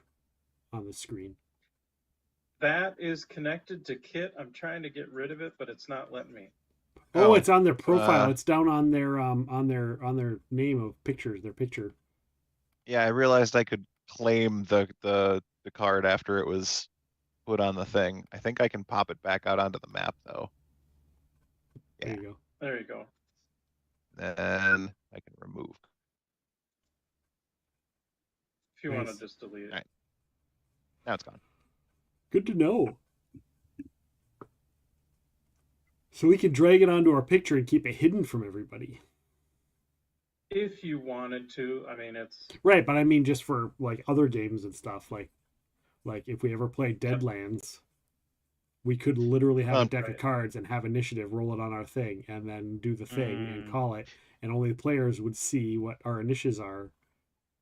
S2: on the screen.
S13: That is connected to Kit. I'm trying to get rid of it, but it's not letting me.
S2: Oh, it's on their profile. It's down on their name of pictures, their picture.
S14: Yeah, I realized I could claim the card after it was put on the thing. I think I can pop it back out onto the map though. Yeah.
S2: There you go.
S13: There you go.
S14: Then I can remove.
S13: If you want to just delete it.
S14: All right. Now it's gone.
S2: Good to know. So we could drag it onto our picture and keep it hidden from everybody.
S13: If you wanted to, I mean, it's
S2: right, but I mean just for like other games and stuff, like if we ever play Deadlands, we could literally have a deck of cards and have initiative, roll it on our thing, and then do the thing and call it, and only the players would see what our initiatives are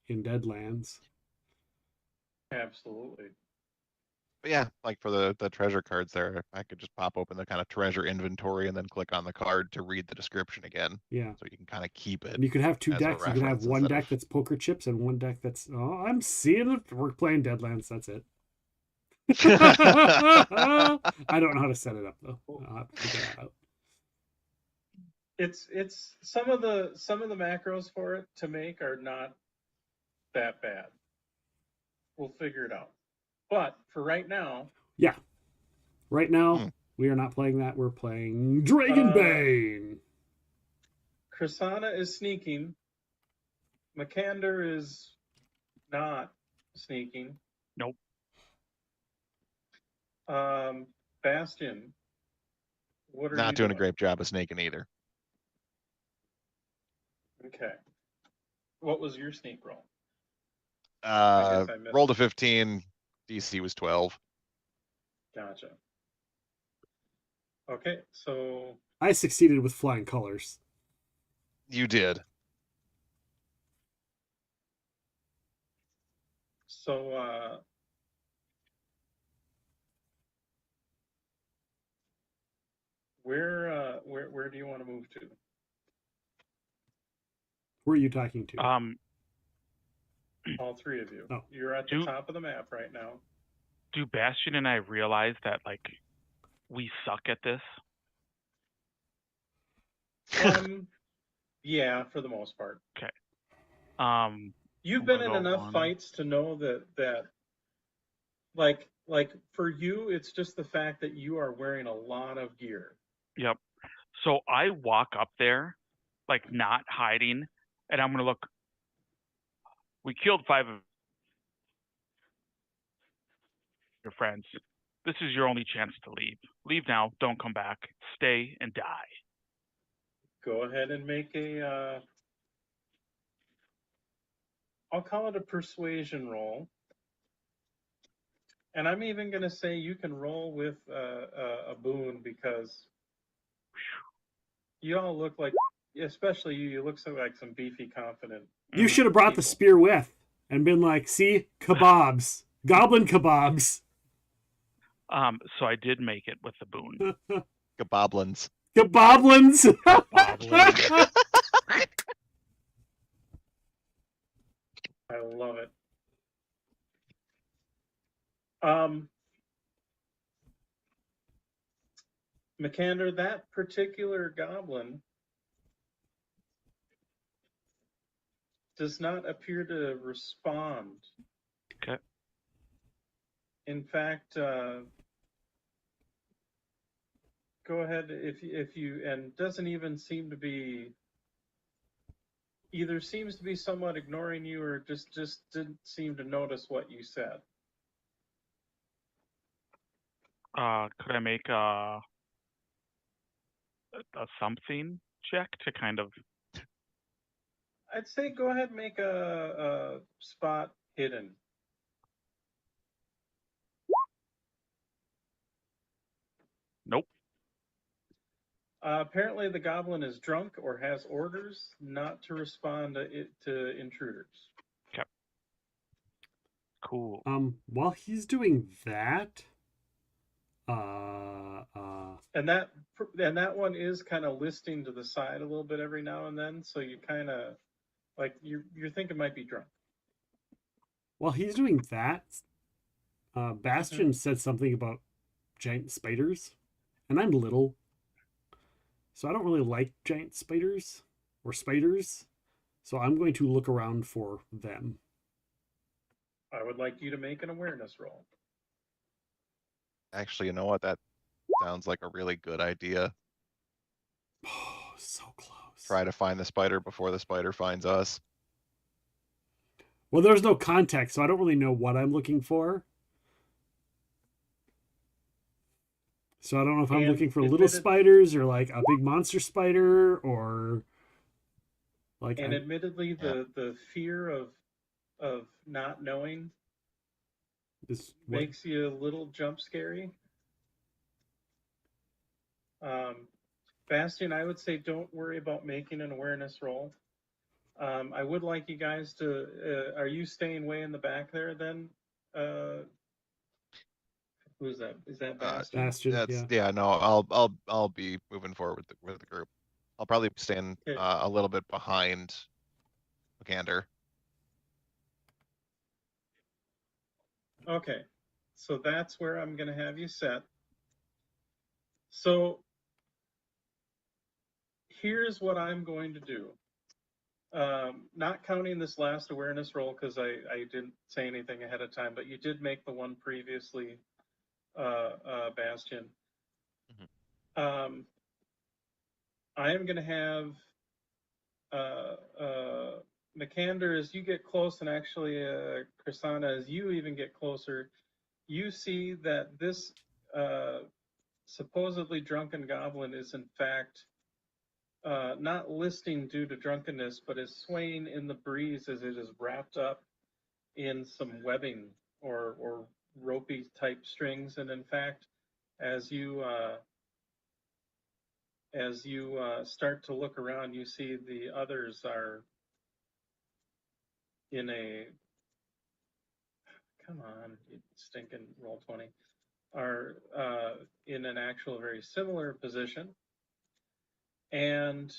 S2: in Deadlands.
S13: Absolutely.
S14: But yeah, like for the treasure cards there, I could just pop open the kind of treasure inventory and then click on the card to read the description again.
S2: Yeah.
S14: So you can kind of keep it.
S2: And you could have 2
S14: as a
S2: decks. You could have
S14: reference
S2: one
S14: instead
S2: deck
S14: of-
S2: that's poker chips and one deck that's, I'm seeing it. We're playing Deadlands. That's it. I don't know how to set it up though. I'll have to figure that out.
S13: It's some of the macros for it to make are not that bad. We'll figure it out. But for right now,
S2: Yeah. Right now, we are not playing that. We're playing Dragonbane.
S13: Krisanna is sneaking. Makander is not sneaking.
S15: Nope.
S13: Bastion, what are
S14: Not
S13: you
S14: doing a great job of snaking either.
S13: Okay. What was your sneak roll? I missed
S14: Rolled a 15. DC was 12.
S13: Gotcha. Okay, so
S2: I succeeded with flying colors.
S14: You did.
S13: so where do you want to move to?
S2: Who are you talking to?
S13: All three of you.
S2: Oh.
S13: You're at the top of the map right now.
S15: Do Bastion and I realize that like we suck at this?
S13: Yeah, for the most part.
S15: Okay.
S13: You've been in enough fights to know that like for you, it's just the fact that you are wearing a lot of gear.
S15: Yep. So I walk up there, like not hiding, and I'm gonna look. We killed 5 of your friends. This is your only chance to leave. Leave now. Don't come back. Stay and die.
S13: Go ahead and make a I'll call it a persuasion roll. And I'm even going to say you can roll with a boon because you all look like, especially you look so like some beefy, confident.
S2: You should have brought the spear with and been like, see, kebabs, goblin kebabs.
S15: So I did make it with the boon.
S14: Kaboblins.
S2: Kaboblins.
S13: I love it. Makander, that particular goblin does not appear to respond.
S15: Okay.
S13: In fact, go ahead if you and doesn't even seem to be either seems to be somewhat ignoring you or just didn't seem to notice what you said.
S15: Could I make a something check to kind of?
S13: I'd say go ahead and make a spot hidden.
S15: Nope.
S13: Apparently the goblin is drunk or has orders not to respond to intruders.
S15: Okay. Cool.
S2: While he's doing that,
S13: and that one is kind of listing to the side a little bit every now and then, so you kind of like you're thinking might be drunk.
S2: While he's doing that, Bastion said something about giant spiders, and I'm little, so I don't really like giant spiders or spiders, so I'm going to look around for them.
S13: I would like you to make an awareness roll.
S14: Actually, you know what? That sounds like a really good idea.
S2: Oh, so close.
S14: Try to find the spider before the spider finds us.
S2: Well, there's no context, so I don't really know what I'm looking for. So I don't know if I'm looking for little spiders or like a big monster spider or like.
S13: And admittedly, the fear of not knowing makes you a little jump scary. Bastion, I would say don't worry about making an awareness roll. I would like you guys to. Are you staying way in the back there then? Who's that? Is that Bastion?
S2: Bastion,
S14: yeah. No, I'll be moving forward with the group. I'll probably stand a little bit behind Makander.
S13: Okay, So that's where I'm going to have you set. So here's what I'm going to do. Not counting this last awareness roll because I didn't say anything ahead of time, but you did make the one previously, Bastion. I am going to have Mikander, as you get close, and actually Krisanna, as you even get closer, you see that this supposedly drunken goblin is in fact not listing due to drunkenness, but is swaying in the breeze as it is wrapped up in some webbing or ropey type strings. And in fact, as you start to look around, you see the others are in a, come on, you stinking roll 20, are in an actual very similar position. And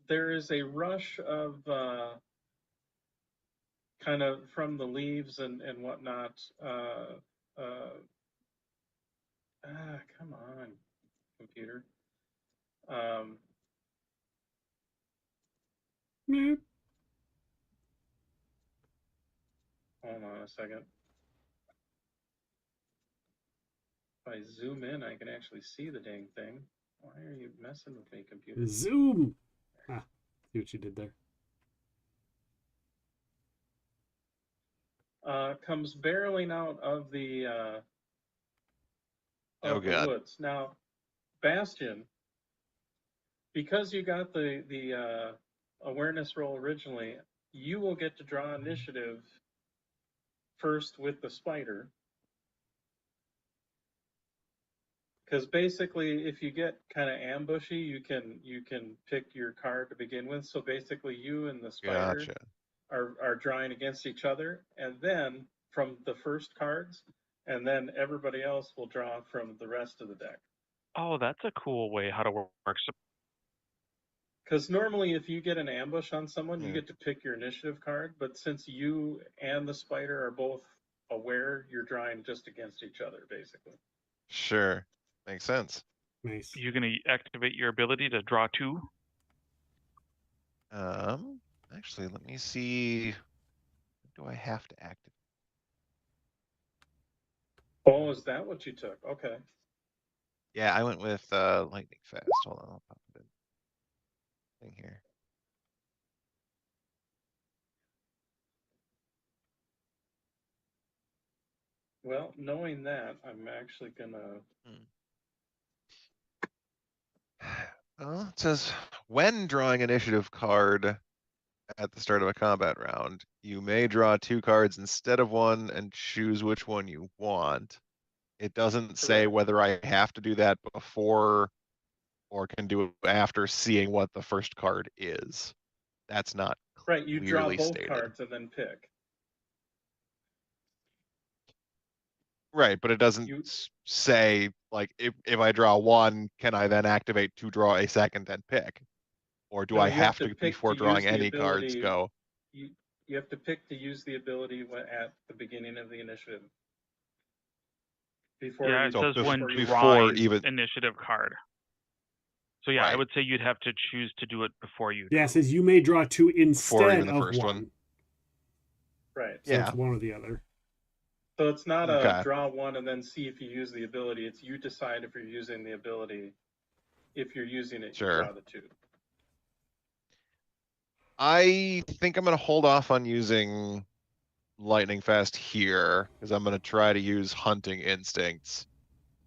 S13: there is a rush of kind of from the leaves and whatnot. Come on, computer. Hold on a second. If I zoom in, I can actually see the dang thing. Why are you messing with me, computer?
S2: Zoom. Ah, see what you did there.
S13: Comes barreling out of the
S14: God.
S13: woods. Now, Bastion, because you got the awareness roll originally, you will get to draw initiative first with the spider. Because basically, if you get kind of ambushy, you can pick your card to begin with. So basically, you and the spider are drawing against each other, and then from the first cards, and then everybody else will draw from the rest of the deck.
S15: Oh, that's a cool way how to work.
S13: Because normally, if you get an ambush on someone, you get to pick your initiative card. But since you and the spider are both aware, you're drawing just against each other, basically.
S14: Sure. Makes sense.
S2: Nice.
S15: You're going to activate your ability to draw 2?
S14: Actually, let me see. What do I have to activate?
S13: Oh, is that what you took? Okay.
S14: Yeah, I went with lightning fast. Hold on, I'll pop it in here.
S13: Well, knowing that, I'm actually gonna.
S14: Well, it says when drawing initiative card at the start of a combat round, you may draw 2 cards instead of 1 and choose which one you want. It doesn't say whether I have to do that before or can do it after seeing what the first card is. That's not
S13: Right, you draw
S14: clearly
S13: both
S14: stated.
S13: cards and then pick.
S14: Right, but it doesn't say, like, if I draw 1, can I then activate to draw a second and pick? Or do
S13: No,
S14: I
S13: you
S14: have to,
S13: pick
S14: before
S13: use
S14: drawing
S13: the
S14: any cards,
S13: ability-
S14: go?
S13: You have to pick to use the ability at the beginning of the initiative. Before
S15: Yeah,
S13: you,
S15: it says when
S14: before
S15: drawing
S14: even
S15: initiative card. So yeah, I would say you'd have to choose to do it before you.
S2: Yeah, it says you may draw 2 instead
S14: even the
S2: of
S14: first
S2: 1.
S13: Right.
S2: So it's one or the other.
S13: So it's not
S14: Okay.
S13: a draw 1 and then see if you use the ability. It's you decide if you're using the ability. If you're using it, you draw the 2.
S14: I think I'm going to hold off on using lightning fast here because I'm going to try to use hunting instincts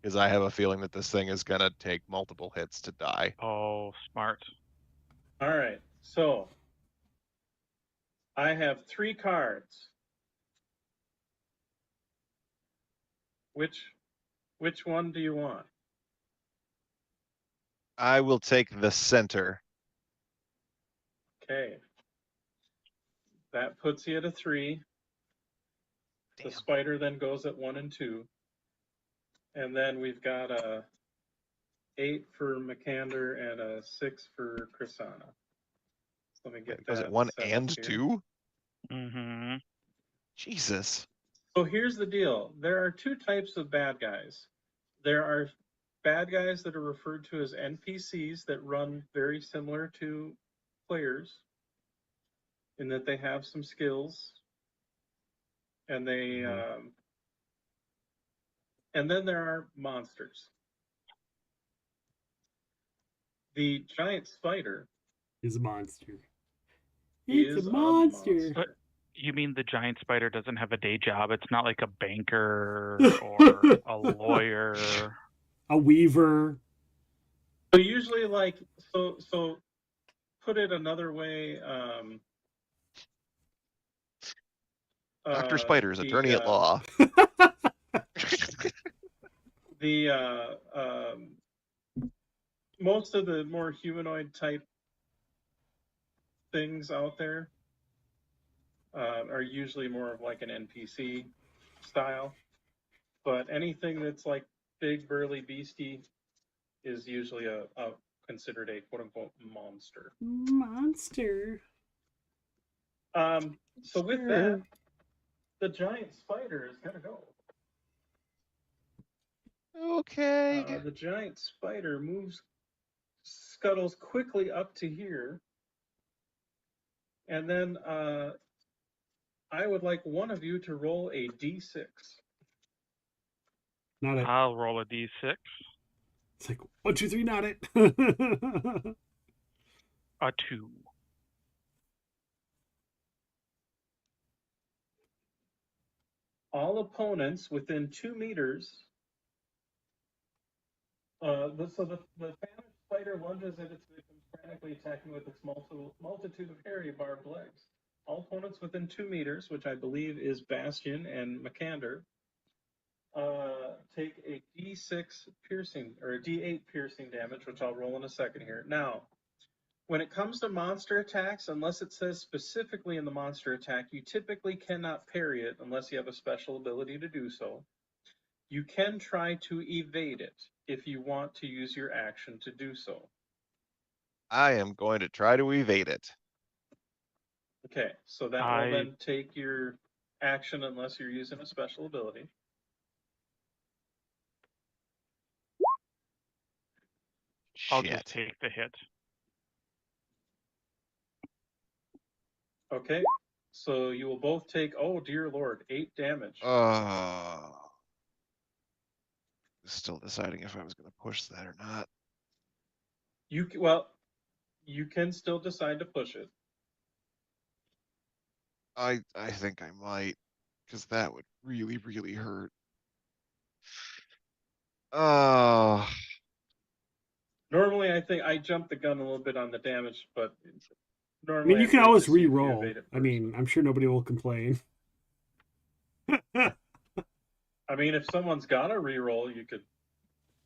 S14: because I have a feeling that this thing is going to take multiple hits to die.
S15: Oh, smart.
S13: All right. So I have 3 cards. Which one do you want?
S14: I will take the center.
S13: Okay. That puts you at a 3. The spider then goes at 1 and 2. And then we've got a 8 for Mikander and a 6 for Krisanna. So let me get that.
S14: Was it 1
S13: set up
S14: and
S13: here.
S14: 2?
S15: Mm-hmm.
S14: Jesus.
S13: So here's the deal. There are two types of bad guys. There are bad guys that are referred to as NPCs that run very similar to players in that they have some skills and they and then there are monsters. The giant spider
S2: is a monster.
S13: It's a monster.
S15: But you mean the giant spider doesn't have a day job? It's not like a banker or a lawyer.
S2: A weaver.
S13: So usually, like, so put it another way.
S16: Dr. Spider's attorney at law.
S13: Most of the more humanoid type things out there are usually more of like an NPC style, but anything that's like big burly beastie is usually a considered a quote unquote monster.
S2: Monster.
S13: So with that, the giant spider is gonna go.
S16: Okay.
S13: The giant spider scuttles quickly up to here, and then I would like one of you to roll a d6.
S2: Not it.
S15: I'll roll a d6.
S2: It's like 1, 2, 3, not it.
S15: A 2.
S13: All opponents within 2 meters. So the famished spider lunges at its victim, frantically attacking with its multitude of hairy barbed legs. All opponents within 2 meters, which I believe is Bastion and Makander, take a d6 piercing or a d8 piercing damage, which I'll roll in a second here. Now, when it comes to monster attacks, unless it says specifically in the monster attack, you typically cannot parry it unless you have a special ability to do so. You can try to evade it if you want to use your action to do so.
S16: I am going to try to evade it.
S13: Okay, so that will then take your action unless you're using a special ability.
S15: I'll just take the hit.
S13: Okay, so you will both take, oh dear lord, 8 damage.
S16: Still deciding if I was going to push that or not.
S13: You can still decide to push it.
S16: I think I might, because that would really, really hurt.
S13: Normally, I think I jumped the gun a little bit on the damage, but
S2: I
S13: normally
S2: mean, you
S13: I'd
S2: can
S13: wait
S2: always
S13: to see if you
S2: re-roll.
S13: evade it
S2: I mean, I'm sure nobody will complain.
S13: I mean, if someone's got a re-roll, you could.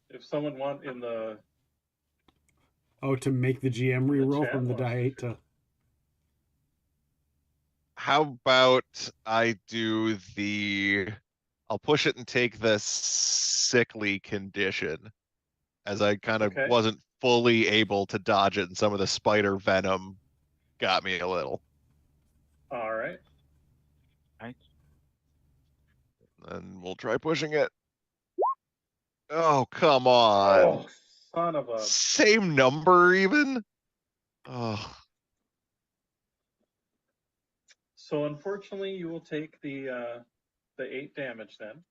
S13: If someone want in the.
S2: Oh, to make the GM re-roll
S13: chat
S2: from the
S13: wants
S2: die 8 to.
S16: How about I do I'll push it and take the sickly condition, as I kind of wasn't fully able to dodge it, and some of the spider venom got me a little.
S13: All right.
S15: Nice.
S16: And we'll try pushing it. Oh, come on.
S13: Oh, son of a.
S16: Same number even? Oh.
S13: So unfortunately, you will take the 8 damage then.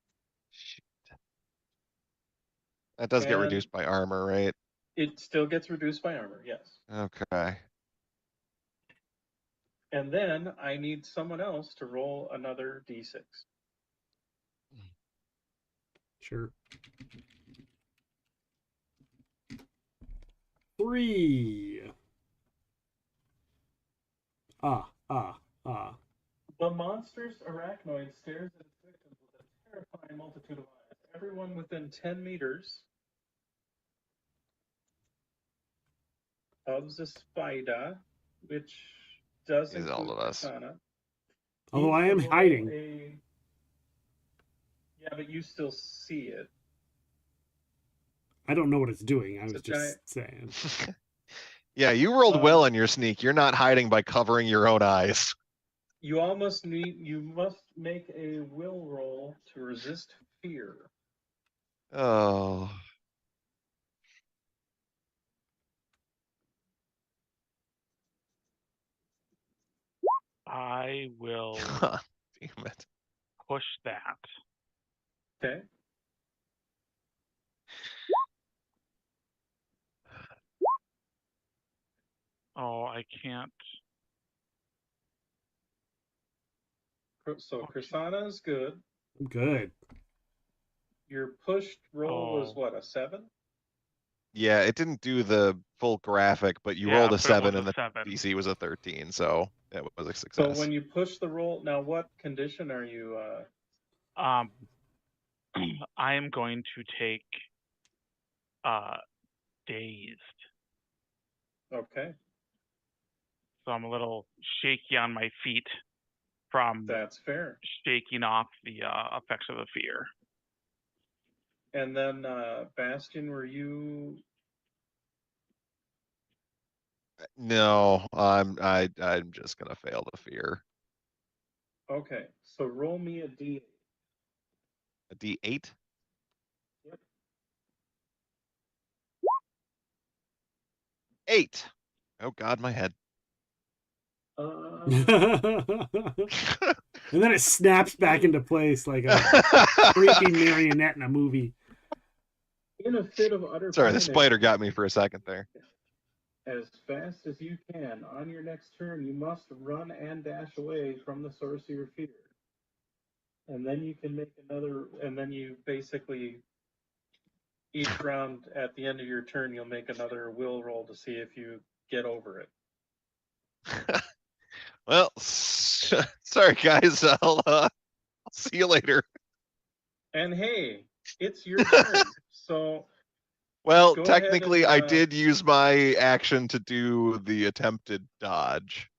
S16: That does get reduced by armor, right?
S13: It still gets reduced by armor, yes.
S16: Okay.
S13: And then I need someone else to roll another d6.
S2: Sure. 3.
S13: The monstrous arachnoid stares at its victims with a terrifying multitude of eyes. Everyone within 10 meters of the spider, which does
S16: include all of us.
S13: Katana.
S2: Although I am hiding.
S13: Yeah, but you still see it.
S2: I don't know what it's doing. I was
S13: It's a
S2: just saying.
S16: Yeah, you rolled well on your sneak. You're not hiding by covering your own eyes.
S13: You must make a will roll to resist fear.
S16: Oh.
S15: I will
S16: Damn it.
S15: push that.
S13: Okay.
S15: Oh, I can't.
S13: So Krisanna is good.
S2: Good.
S13: Your pushed roll was
S15: Oh.
S13: what, a 7?
S16: Yeah, it didn't do the full graphic, but you
S15: Yeah,
S16: rolled a
S15: but it
S16: 7
S15: was
S16: and
S15: a
S16: the
S15: 7.
S16: DC was a 13, so it was a
S13: So
S16: success.
S13: when you push the roll, now what condition are you?
S15: I am going to take dazed.
S13: Okay.
S15: So I'm a little shaky on my feet from
S13: That's fair.
S15: shaking off the effects of the fear.
S13: And then Bastion, were you?
S16: No, I'm just gonna fail the fear.
S13: Okay, so roll me a D8.
S16: A D8?
S13: Yep.
S16: 8. Oh God, my head.
S2: And then it snaps back into place like a creepy marionette in a movie.
S13: In a fit of utter
S16: Sorry, the
S13: panic,
S16: spider got me for a second there.
S13: as fast as you can, on your next turn, you must run and dash away from the source of your fear. And then you can make another, and then you basically, each round at the end of your turn, you'll make another will roll to see if you get over it.
S16: Well, sorry guys, I'll see you later.
S13: And hey, it's your turn. So
S16: Well,
S13: go ahead
S16: technically,
S13: and,
S16: I did use my action to do the attempted dodge.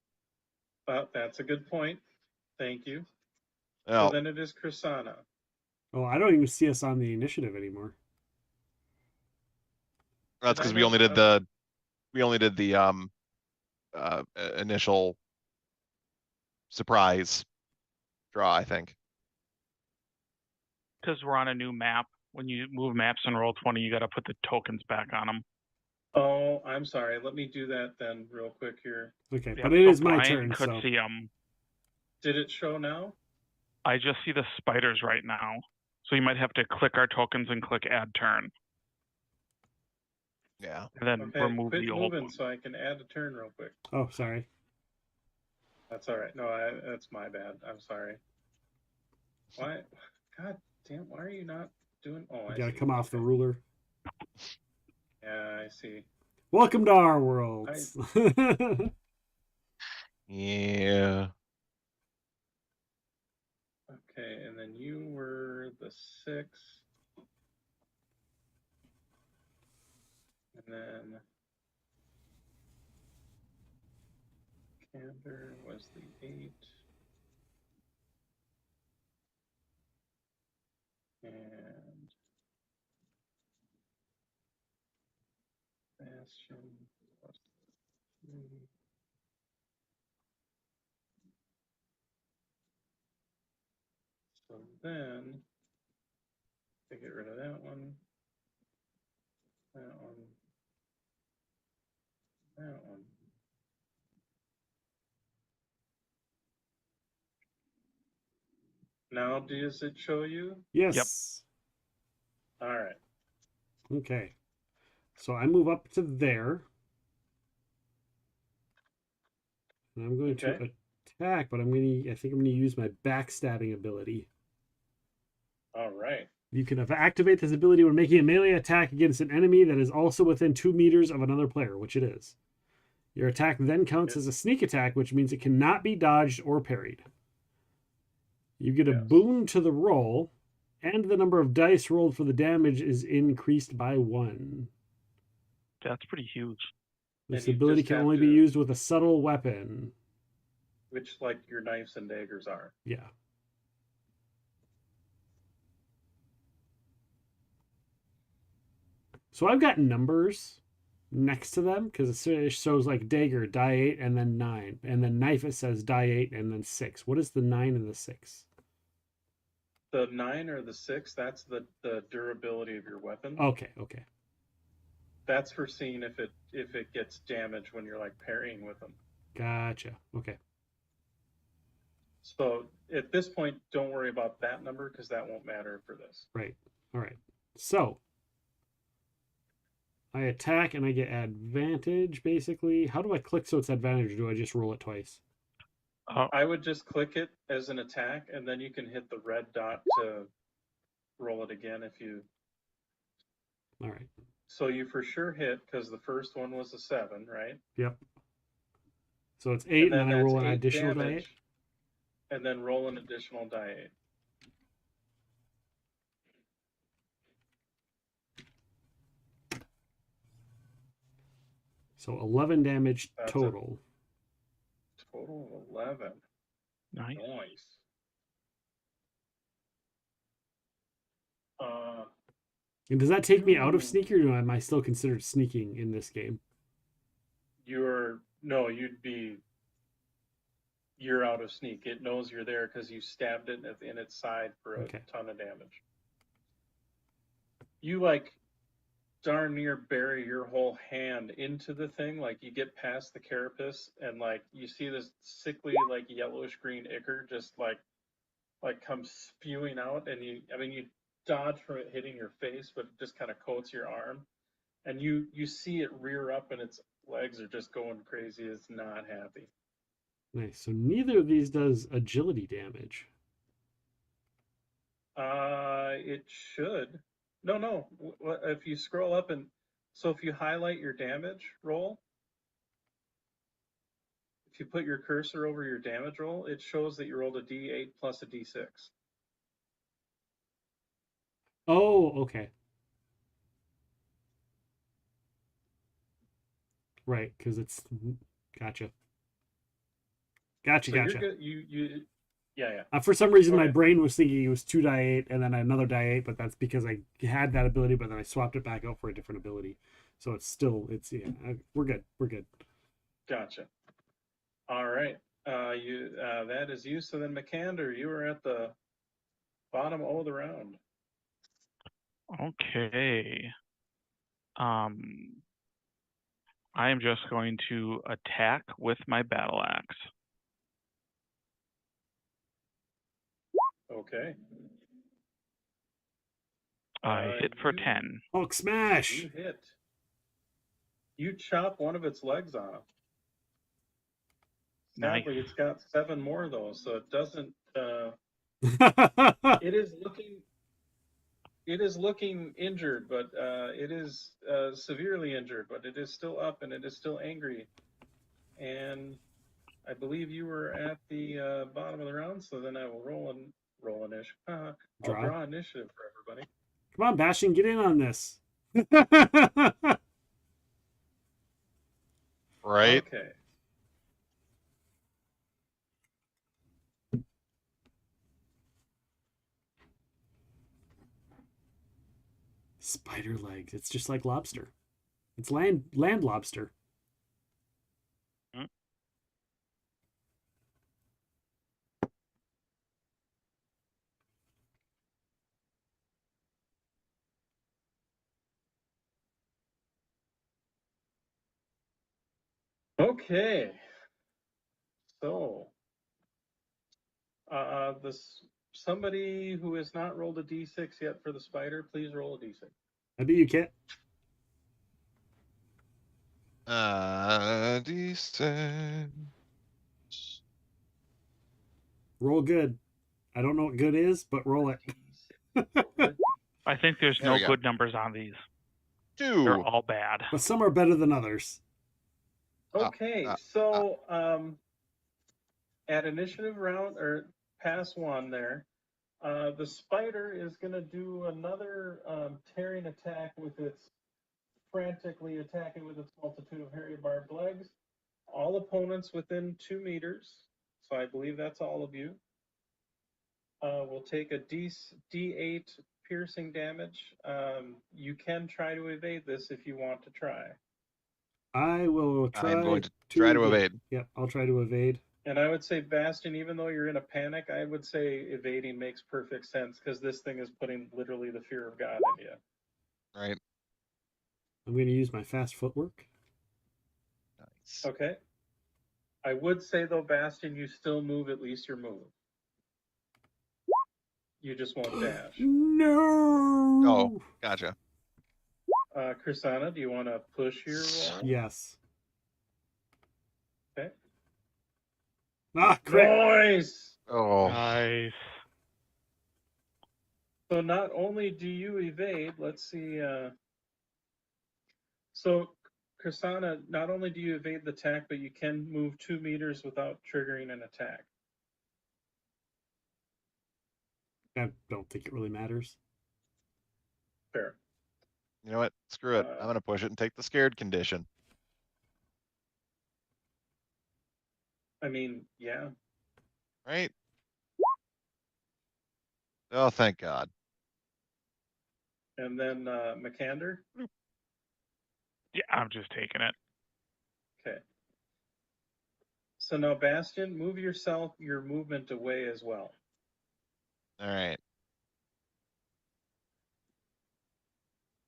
S13: that's a good point. Thank you.
S16: Well,
S13: So then it is Krisanna.
S2: Oh, I don't even see us on the initiative anymore.
S16: that's because we only did the initial surprise draw, I think.
S15: Because we're on a new map. When you move maps in Roll20, you got to put the tokens back on them.
S13: Oh, I'm sorry. Let me do that then real quick here.
S2: Okay,
S15: Yeah,
S2: but it
S15: so
S2: is my
S15: Bryan
S2: turn.
S15: could
S2: So
S15: see them.
S13: Did it show now?
S15: I just see the spiders right now. So you might have to click our tokens and click add turn.
S16: Yeah.
S15: And then
S13: Okay,
S15: remove
S13: quit
S15: the old
S13: moving
S15: one.
S13: so I can add a turn real quick.
S2: oh, sorry.
S13: That's all right. No, that's my bad. I'm sorry. Why? God damn, why are you not doing? Oh, I
S2: You got to
S13: see.
S2: come off the ruler.
S13: Yeah, I see.
S2: Welcome to our world.
S16: Yeah.
S13: Okay, and then you were the 6. And then Kander was the 8. And Bastion was the 3. So then, to get rid of that one, that one, that one. Now, does it show you?
S2: Yes.
S13: All right.
S2: Okay. So I move up to there. And I'm going to attack, but I think I'm going to use my backstabbing ability.
S13: All right.
S2: You can activate this ability when making a melee attack against an enemy that is also within 2 meters of another player, which it is. Your attack then counts as a sneak attack, which means it cannot be dodged or parried. You get a boon to the roll, and the number of dice rolled for the damage is increased by 1.
S15: That's pretty huge.
S2: This
S13: And you
S2: ability
S13: just
S2: can
S13: have
S2: only be
S13: to-
S2: used with a subtle weapon.
S13: Which, like, your knives and daggers are.
S2: Yeah. So I've got numbers next to them? Because it shows like dagger, die 8, and then 9. And then knife, it says die 8, and then 6. What is the 9 and the 6?
S13: The 9 or the 6, that's the durability of your weapon.
S2: Okay, okay.
S13: That's for seeing if it gets damaged when you're like parrying with them.
S2: Gotcha. Okay.
S13: So at this point, don't worry about that number because that won't matter for this.
S2: Right. All right. So I attack and I get advantage, basically. How do I click so it's advantage, or do I just roll it twice?
S13: I would just click it as an attack, and then you can hit the red dot to roll it again if you...
S2: All right.
S13: So you for sure hit because the first one was a 7, right?
S2: Yep. So it's 8, and then I roll an
S13: that's 8
S2: additional die 8.
S13: damage, and then roll an additional die 8.
S2: So 11 damage
S13: That's
S2: total.
S13: Total of 11.
S15: Nice.
S2: And does that take me out of sneaky, or am I still considered sneaking in this game?
S13: You're out of sneak. It knows you're there because you stabbed it in its side for a ton of damage. You like darn near bury your whole hand into the thing. Like you get past the carapace and like you see this sickly like yellowish green ichor just like comes spewing out, and you dodge from it hitting your face, but it just kind of coats your arm, and you see it rear up and its legs are just going crazy. It's not happy.
S2: Nice. So neither of these does agility damage.
S13: It should. No. If you scroll up and so if you highlight your damage roll, if you put your cursor over your damage roll, it shows that you rolled a D8 plus a D6.
S2: Oh, okay. Right, because it's gotcha.
S13: So you're good. Yeah.
S2: For some reason, my brain was thinking it was 2 die 8 and then another die 8, but that's because I had that ability, but then I swapped it back out for a different ability. So we're good. We're good.
S13: Gotcha. All right. That is you. So then, McCander, you are at the bottom of the round.
S15: Okay. I am just going to attack with my battle axe.
S13: Okay.
S15: I hit for 10.
S2: Hulk smash!
S13: You hit. You chop one of its legs off. Sadly, It's got 7 more though, so it doesn't. It is looking injured, but it is severely injured, but it is still up and it is still angry. And I believe you were at the bottom of the round, so then I will roll initiative. I'll draw initiative for everybody.
S2: Come on, Bastion, get in on this.
S16: Right?
S13: Okay.
S2: Spider legs. It's just like lobster. It's land lobster.
S13: Okay. So, somebody who has not rolled a d6 yet for the spider, please roll a d6.
S2: I bet you can't.
S16: D6.
S2: Roll good. I don't know what good is, but roll it.
S15: I think there's
S16: There
S15: no
S16: we go.
S15: good numbers on these.
S16: 2.
S15: They're all bad.
S2: But some are better than others.
S13: Okay, at initiative round or pass 1 there, the spider is going to do another tearing attack with its frantically attacking with its multitude of hairy barbed legs. All opponents within 2 meters, so I believe that's all of you, will take a D8 piercing damage. You can try to evade this if you want to try.
S3: I will try.
S16: I'm going to try to evade.
S3: Yep, I'll try to evade.
S13: And I would say, Bastion, even though you're in a panic, I would say evading makes perfect sense because this thing is putting literally the fear of God in you.
S16: Right.
S3: I'm going to use my fast footwork.
S16: Nice.
S13: Okay. I would say, though, Bastion, you still move at least your move. You just won't dash.
S3: No.
S16: Oh, gotcha.
S13: Chrisana, do you want to push your roll?
S3: Yes.
S13: Okay.
S3: Ah, crit.
S13: Nice.
S16: Oh.
S15: Nice.
S13: So not only do you evade, let's see. So, Chrisana, not only do you evade the attack, but you can move 2 meters without triggering an attack.
S3: I don't think it really matters.
S13: Fair.
S16: You know what? Screw it. I'm going to push it and take the scared condition.
S13: I mean, yeah.
S16: Right? Oh, thank God.
S13: And then McCander?
S15: Yeah, I'm just taking it.
S13: Okay. So now, Bastion, move your movement away as well.
S16: All right.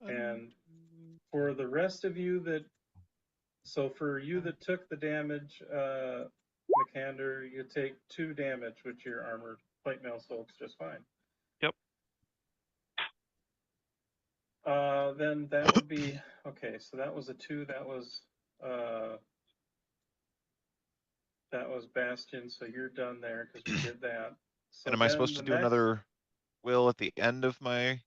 S13: And for the rest of you for you that took the damage, McCander, you take 2 damage, which your armored plate mail soaks just fine.
S15: Yep.
S13: Then that would be, okay, so that was a 2, that was Bastion, so you're done there because we did that. So
S16: And am I supposed to do another will at the end of my...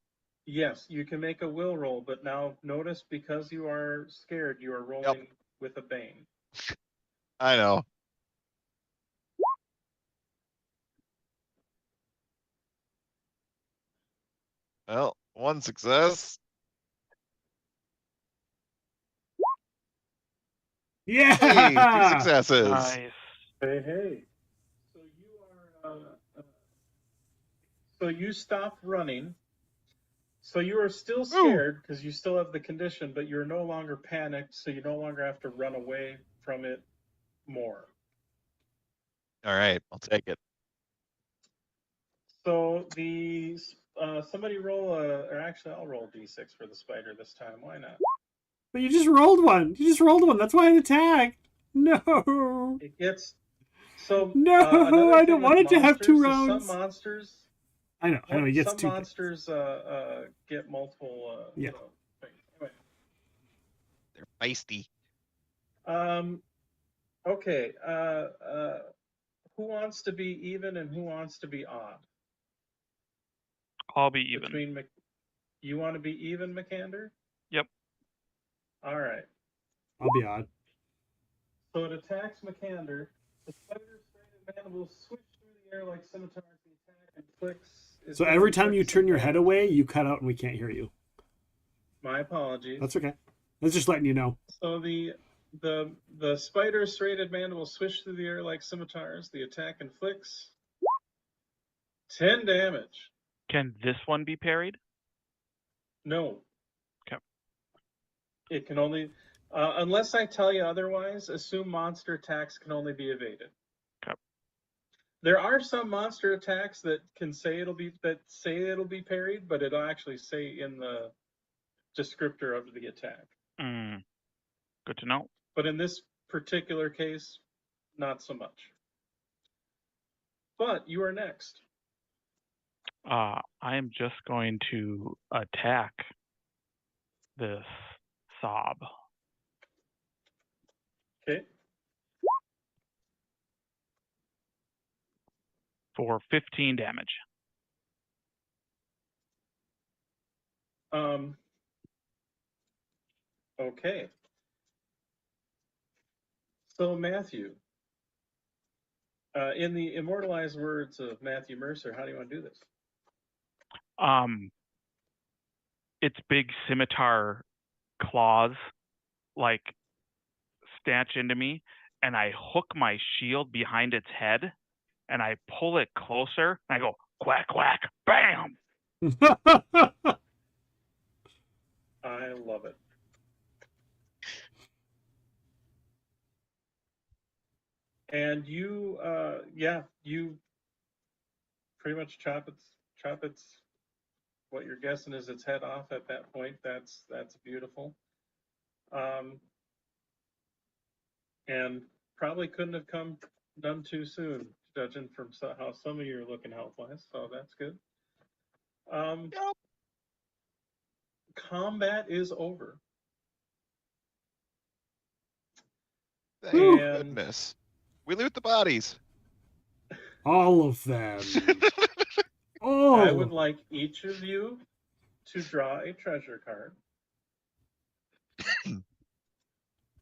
S13: Yes, you can make a will roll, but now notice because you are scared, you are rolling with a bane.
S16: I know. Well, 1 success.
S3: Yeah.
S16: Hey, 2 successes.
S15: Nice.
S13: Hey. So you are. So you stop running. So you are still scared because you still have the condition, but you're no longer panicked, so you no longer have to run away from it more.
S16: All right, I'll take it.
S13: So the somebody roll or actually I'll roll D6 for the spider this time. Why not?
S3: But you just rolled one. That's why it attacked. No.
S13: It gets so.
S3: No, I don't want it to have 2 rounds.
S13: Some monsters.
S3: I know. It gets
S13: some
S3: 2.
S13: monsters get multiple.
S3: Yeah.
S13: Anyway.
S16: They're feisty.
S13: Okay. Who wants to be even and who wants to be odd?
S15: I'll be even.
S13: You want to be even, McCander?
S15: Yep.
S13: All right.
S3: I'll be odd.
S13: So it attacks McCander. The spider straight mandibles switch through the air like scimitars. The attack and clicks.
S3: So every time you turn your head away, you cut out and we can't hear you.
S13: My apologies.
S3: That's okay. That's just letting you know.
S13: So the spider's serrated mandibles swish through the air like scimitars. The attack inflicts 10 damage.
S15: Can this one be parried?
S13: No.
S15: Okay.
S13: It can only, unless I tell you otherwise, assume monster attacks can only be evaded.
S15: Okay.
S13: There are some monster attacks that can say it'll be parried, but it'll actually say in the descriptor of the attack.
S15: Good to know.
S13: But in this particular case, not so much. But you are next.
S15: I am just going to attack this sob.
S13: Okay.
S15: For 15 damage.
S13: Okay. So Matthew, in the immortalized words of Matthew Mercer, how do you want to do this?
S15: Its big scimitar claws like snatch into me, and I hook my shield behind its head, and I pull it closer, and I go quack quack, bam.
S13: I love it. And you, you pretty much chop its. What you're guessing is its head off at that point. That's beautiful. And probably couldn't have come done too soon, judging from how some of you are looking health-wise. So that's good. Combat is over.
S16: Thank goodness. We loot the bodies.
S2: All of them.
S13: I would like each of you to draw a treasure card.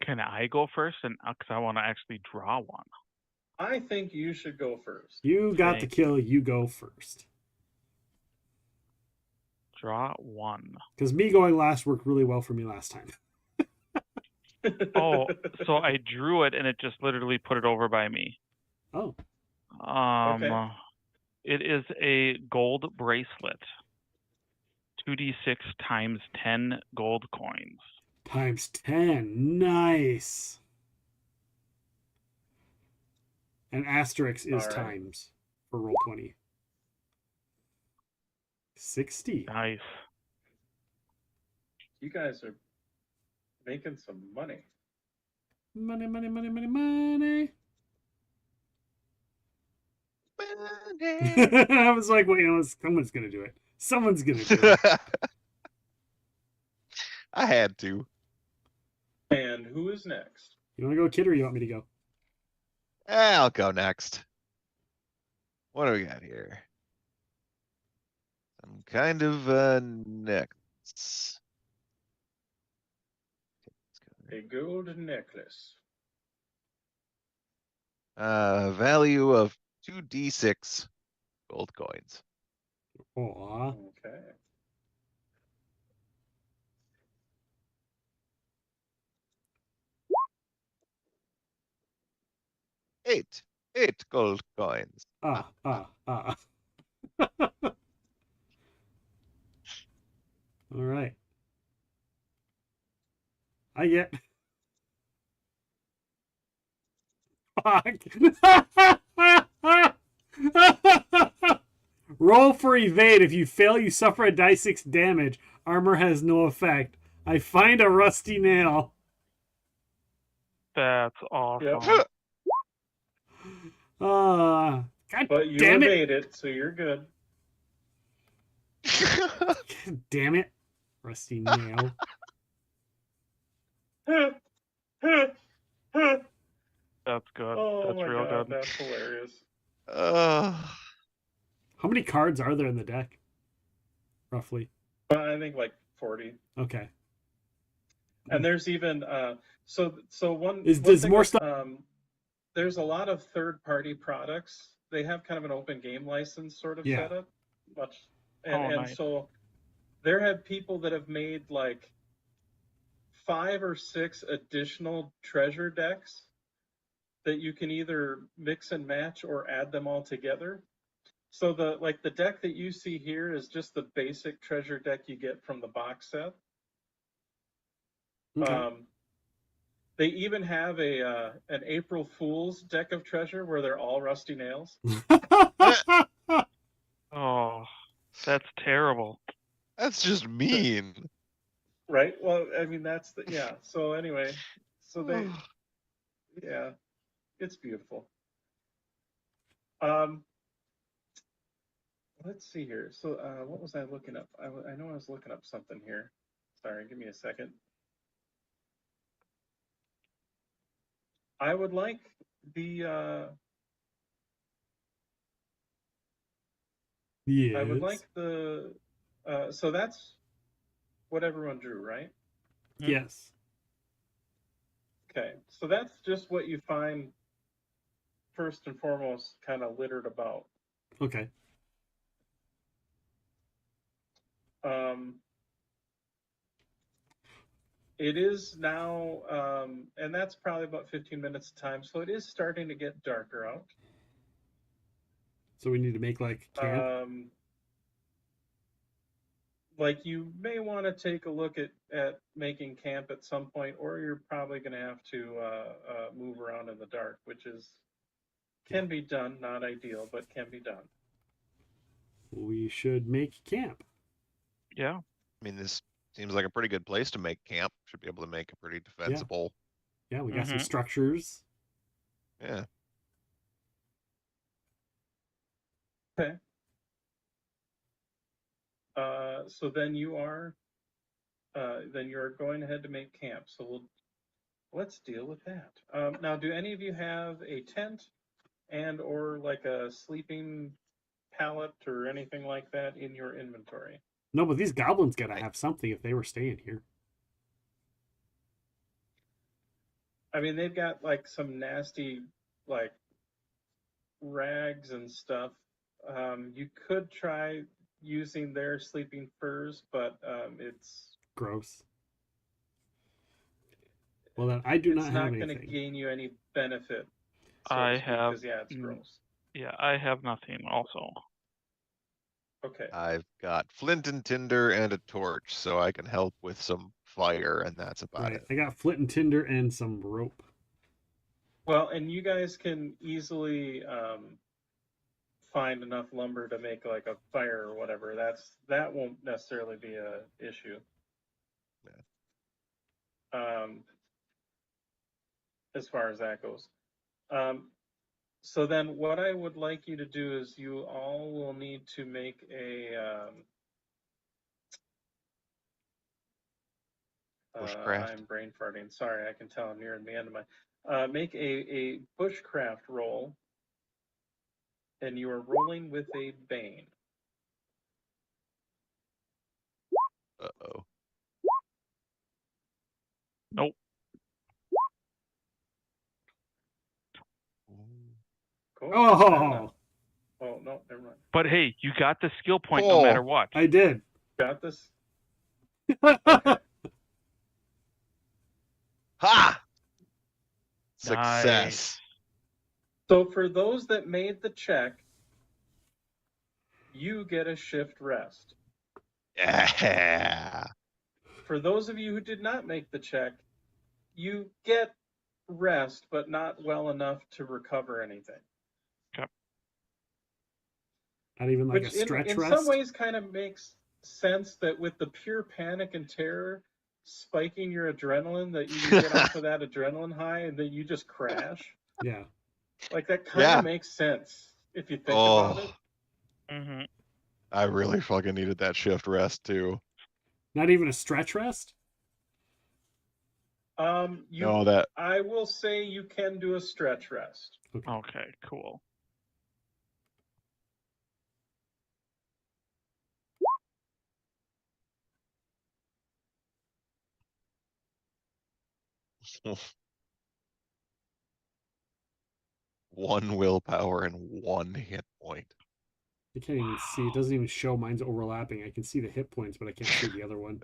S15: Can I go first? And because I want to actually draw one.
S13: I think you should go first.
S2: You got the kill. You go first.
S15: Draw one.
S2: Because me going last worked really well for me last time.
S15: Oh, so I drew it and it just literally put it over by me.
S2: Oh.
S13: Okay.
S15: It is a gold bracelet. 2d6 times 10 gold coins.
S2: Times 10. Nice. And asterisk is
S13: All right.
S2: times for roll 20. 60.
S15: Nice.
S13: You guys are making some money.
S2: Money, money, money, money, money. I was like, wait, someone's going to do it. Someone's going to do it.
S16: I had to.
S13: And who is next?
S2: You want to go, Kid, or you want me to go?
S16: I'll go next. What do we got here? Some kind of necklace.
S13: A gold necklace.
S16: Value of 2d6 gold coins.
S2: Aw.
S13: Okay.
S16: Eight gold coins.
S2: All right. I get. Roll for evade. If you fail, you suffer a die 6 damage. Armor has no effect. I find a rusty nail.
S15: That's awesome.
S13: Yep.
S2: God
S13: But you
S2: damn it.
S13: evade it, so you're good.
S2: God damn it. Rusty nail.
S15: That's good.
S13: Oh
S15: That's
S13: my
S15: real
S13: God,
S15: good.
S13: that's hilarious.
S2: How many cards are there in the deck? Roughly.
S13: I think like 40.
S2: Okay.
S13: And there's even so one
S2: Is
S13: one
S2: there's
S13: thing
S2: more
S13: with,
S2: stuff?
S13: There's a lot of third-party products. They have kind of an open game license sort of
S2: Yeah.
S13: setup.
S15: Oh,
S13: And
S15: nice.
S13: so there have people that have made like 5 or 6 additional treasure decks that you can either mix and match or add them all together. So the deck that you see here is just the basic treasure deck you get from the box set.
S2: Okay.
S13: They even have an April Fool's deck of treasure where they're all rusty nails.
S15: Oh, that's terrible.
S16: That's just mean.
S13: Right? Well, I mean that's so anyway, so they yeah, it's beautiful. Let's see here. So what was I looking up? I know I was looking up something here. Sorry, give me a second. I would like the
S2: Yes.
S13: I would like the so that's what everyone drew, right?
S2: Yes.
S13: Okay, so that's just what you find first and foremost kind of littered about.
S2: Okay.
S13: It is now, and that's probably about 15 minutes of time, so it is starting to get darker out.
S2: So we need to make like camp.
S13: Like you may want to take a look at making camp at some point, or you're probably going to have to move around in the dark, which is Can be done, not ideal, but can be done.
S2: We should make camp.
S15: Yeah.
S16: I mean, this seems like a pretty good place to make camp. Should be able to make a pretty defensible.
S2: Yeah, we got some
S15: Mhm.
S2: structures.
S16: Yeah.
S13: Okay. So then you're going ahead to make camp. So let's deal with that. Now, do any of you have a tent and or like a sleeping pallet or anything like that in your inventory?
S2: No, but these goblins gotta have something if they were staying here.
S13: I mean, they've got like some nasty like rags and stuff. You could try using their sleeping furs, but it's
S2: Gross. Well, then I do
S13: it's
S2: not
S13: not
S2: have
S13: going to
S2: anything.
S13: gain you any benefit. so to
S15: I
S13: speak,
S15: have.
S13: 'cause, yeah, it's gross.
S15: Yeah, I have nothing also.
S13: Okay.
S16: I've got flint and tinder and a torch, so I can help with some fire, and that's about
S2: Right.
S16: it.
S2: I got flint and tinder and some rope.
S13: Well, and you guys can easily find enough lumber to make like a fire or whatever. That won't necessarily be a issue. As far as that goes. So then what I would like you to do is you all will need to make a
S16: bushcraft.
S13: I'm brain farting. Sorry, I can tell I'm nearing the end of my make a bushcraft roll, and you are rolling with a bane.
S16: Uh-oh.
S15: Nope.
S13: Cool.
S2: Oh.
S13: Oh no, never mind.
S15: But hey, you got the skill point no matter what.
S2: I did.
S13: Got this.
S16: Ha!
S15: Nice.
S16: Success.
S13: So for those that made the check, you get a shift rest.
S16: Yeah.
S13: For those of you who did not make the check, you get rest, but not well enough to recover anything.
S15: Okay.
S2: Not even like
S13: Which
S2: a stretch
S13: in
S2: rest.
S13: some ways kind of makes sense that with the pure panic and terror spiking your adrenaline, that you get off of that adrenaline high and then you just crash.
S2: Yeah.
S13: Like that kind of makes sense if you think about it.
S15: Mm-hmm.
S16: I really fucking needed that shift rest too.
S2: Not even a stretch rest?
S13: You,
S16: that-
S13: I will say you can do a stretch rest.
S15: Okay, cool.
S16: One willpower and one hit point.
S2: I can't even see. It doesn't even show mine's overlapping. I can see the hit points, but I can't see the other one.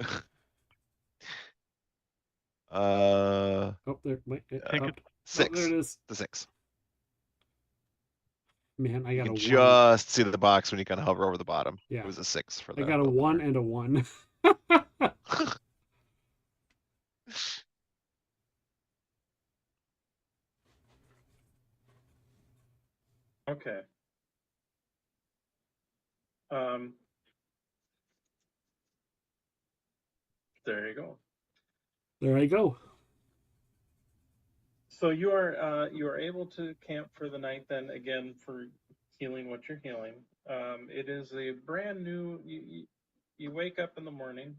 S2: Oh, there. Wait,
S16: Six.
S2: Oh, there it is.
S16: The 6.
S2: Man, I
S16: You
S2: got a
S16: can
S2: 1.
S16: just see the box when you kind of hover over the bottom.
S2: Yeah.
S16: It was a 6 for
S2: I
S16: that.
S2: got a 1 and a 1.
S13: Okay. There you go.
S2: There I go.
S13: So you are able to camp for the night then, again, for healing what you're healing. It is a brand new, you wake up in the morning.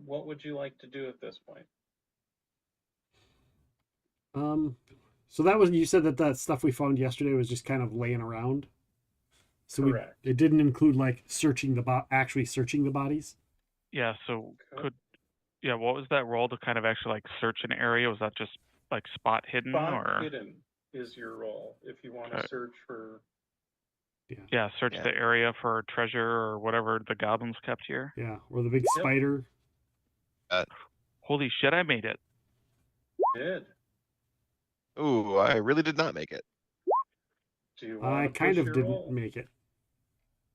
S13: What would you like to do at this point?
S2: So that was, you said that stuff we found yesterday was just kind of laying around. So
S13: Correct.
S2: it didn't include like searching actually searching the bodies.
S15: Yeah, so what was that roll to kind of actually like search an area? Was that just like spot hidden
S13: Spot
S15: or?
S13: hidden is your role if you want to
S15: Okay.
S13: search for.
S15: Yeah, search the area for treasure or whatever the goblins kept here.
S2: Yeah, or the big spider.
S15: Holy shit, I made it.
S13: Did.
S16: Ooh, I really did not make it.
S13: Do you
S2: I
S13: want to
S2: kind
S13: push
S2: of
S13: your
S2: didn't
S13: roll?
S2: make it.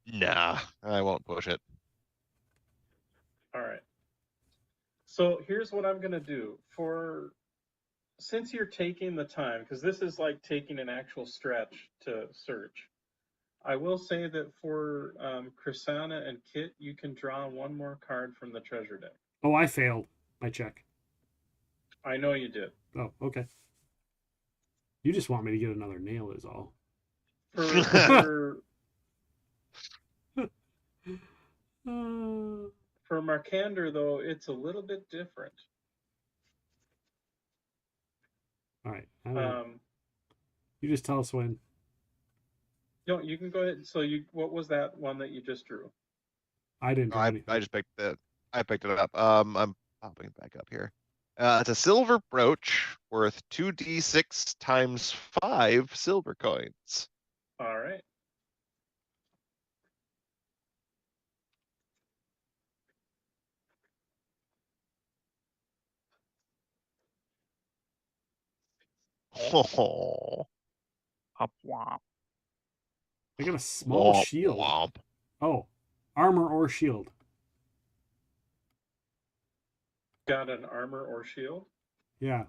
S16: Nah, I won't push it.
S13: All right. So here's what I'm going to do. since you're taking the time, because this is like taking an actual stretch to search, I will say that for Krisanna and Kit, you can draw one more card from the treasure deck.
S2: Oh, I failed my check.
S13: I know you did.
S2: Oh, okay. You just want me to get another nail, is all.
S13: For
S2: Uh,
S13: for Markander, though, it's a little bit different.
S2: all right. I don't know. You just tell us when.
S13: No, you can go ahead. So what was that one that you just drew?
S2: I didn't draw anything.
S16: I just picked it. I picked it up. I'm popping it back up here. It's a silver brooch worth 2d6 times 5 silver coins.
S13: All right.
S16: Oh.
S15: Up womp.
S2: I got a small
S16: Womp
S2: shield.
S16: womp.
S2: Oh, armor or shield.
S13: Got an armor or shield.
S2: Yeah.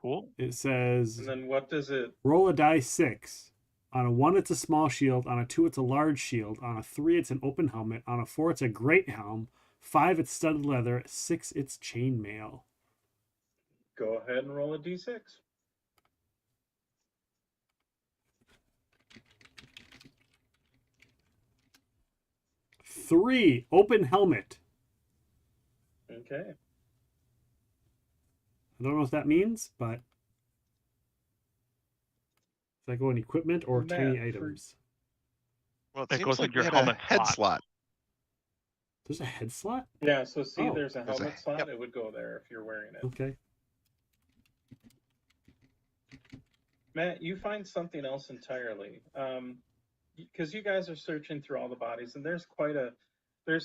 S15: Cool.
S2: It says.
S13: And then what does it?
S2: Roll a die 6. On a 1, it's a small shield. On a 2, it's a large shield. On a 3, it's an open helmet. On a 4, it's a great helm. 5, it's studded leather. 6, it's chainmail.
S13: Go ahead and roll a d6.
S2: Three, open helmet.
S13: Okay.
S2: I don't know what that means, but does that go in equipment or tiny items?
S16: Well,
S15: It
S16: seems
S15: goes in
S16: like
S15: your
S16: we had a
S15: helmet
S16: head
S15: slot.
S16: slot.
S2: There's a head slot?
S13: Yeah, so see,
S2: Oh,
S13: there's a
S16: there's a-
S13: helmet slot.
S16: yep.
S13: It would go there if you're wearing it.
S2: Okay.
S13: Matt, you find something else entirely. Because you guys are searching through all the bodies, and there's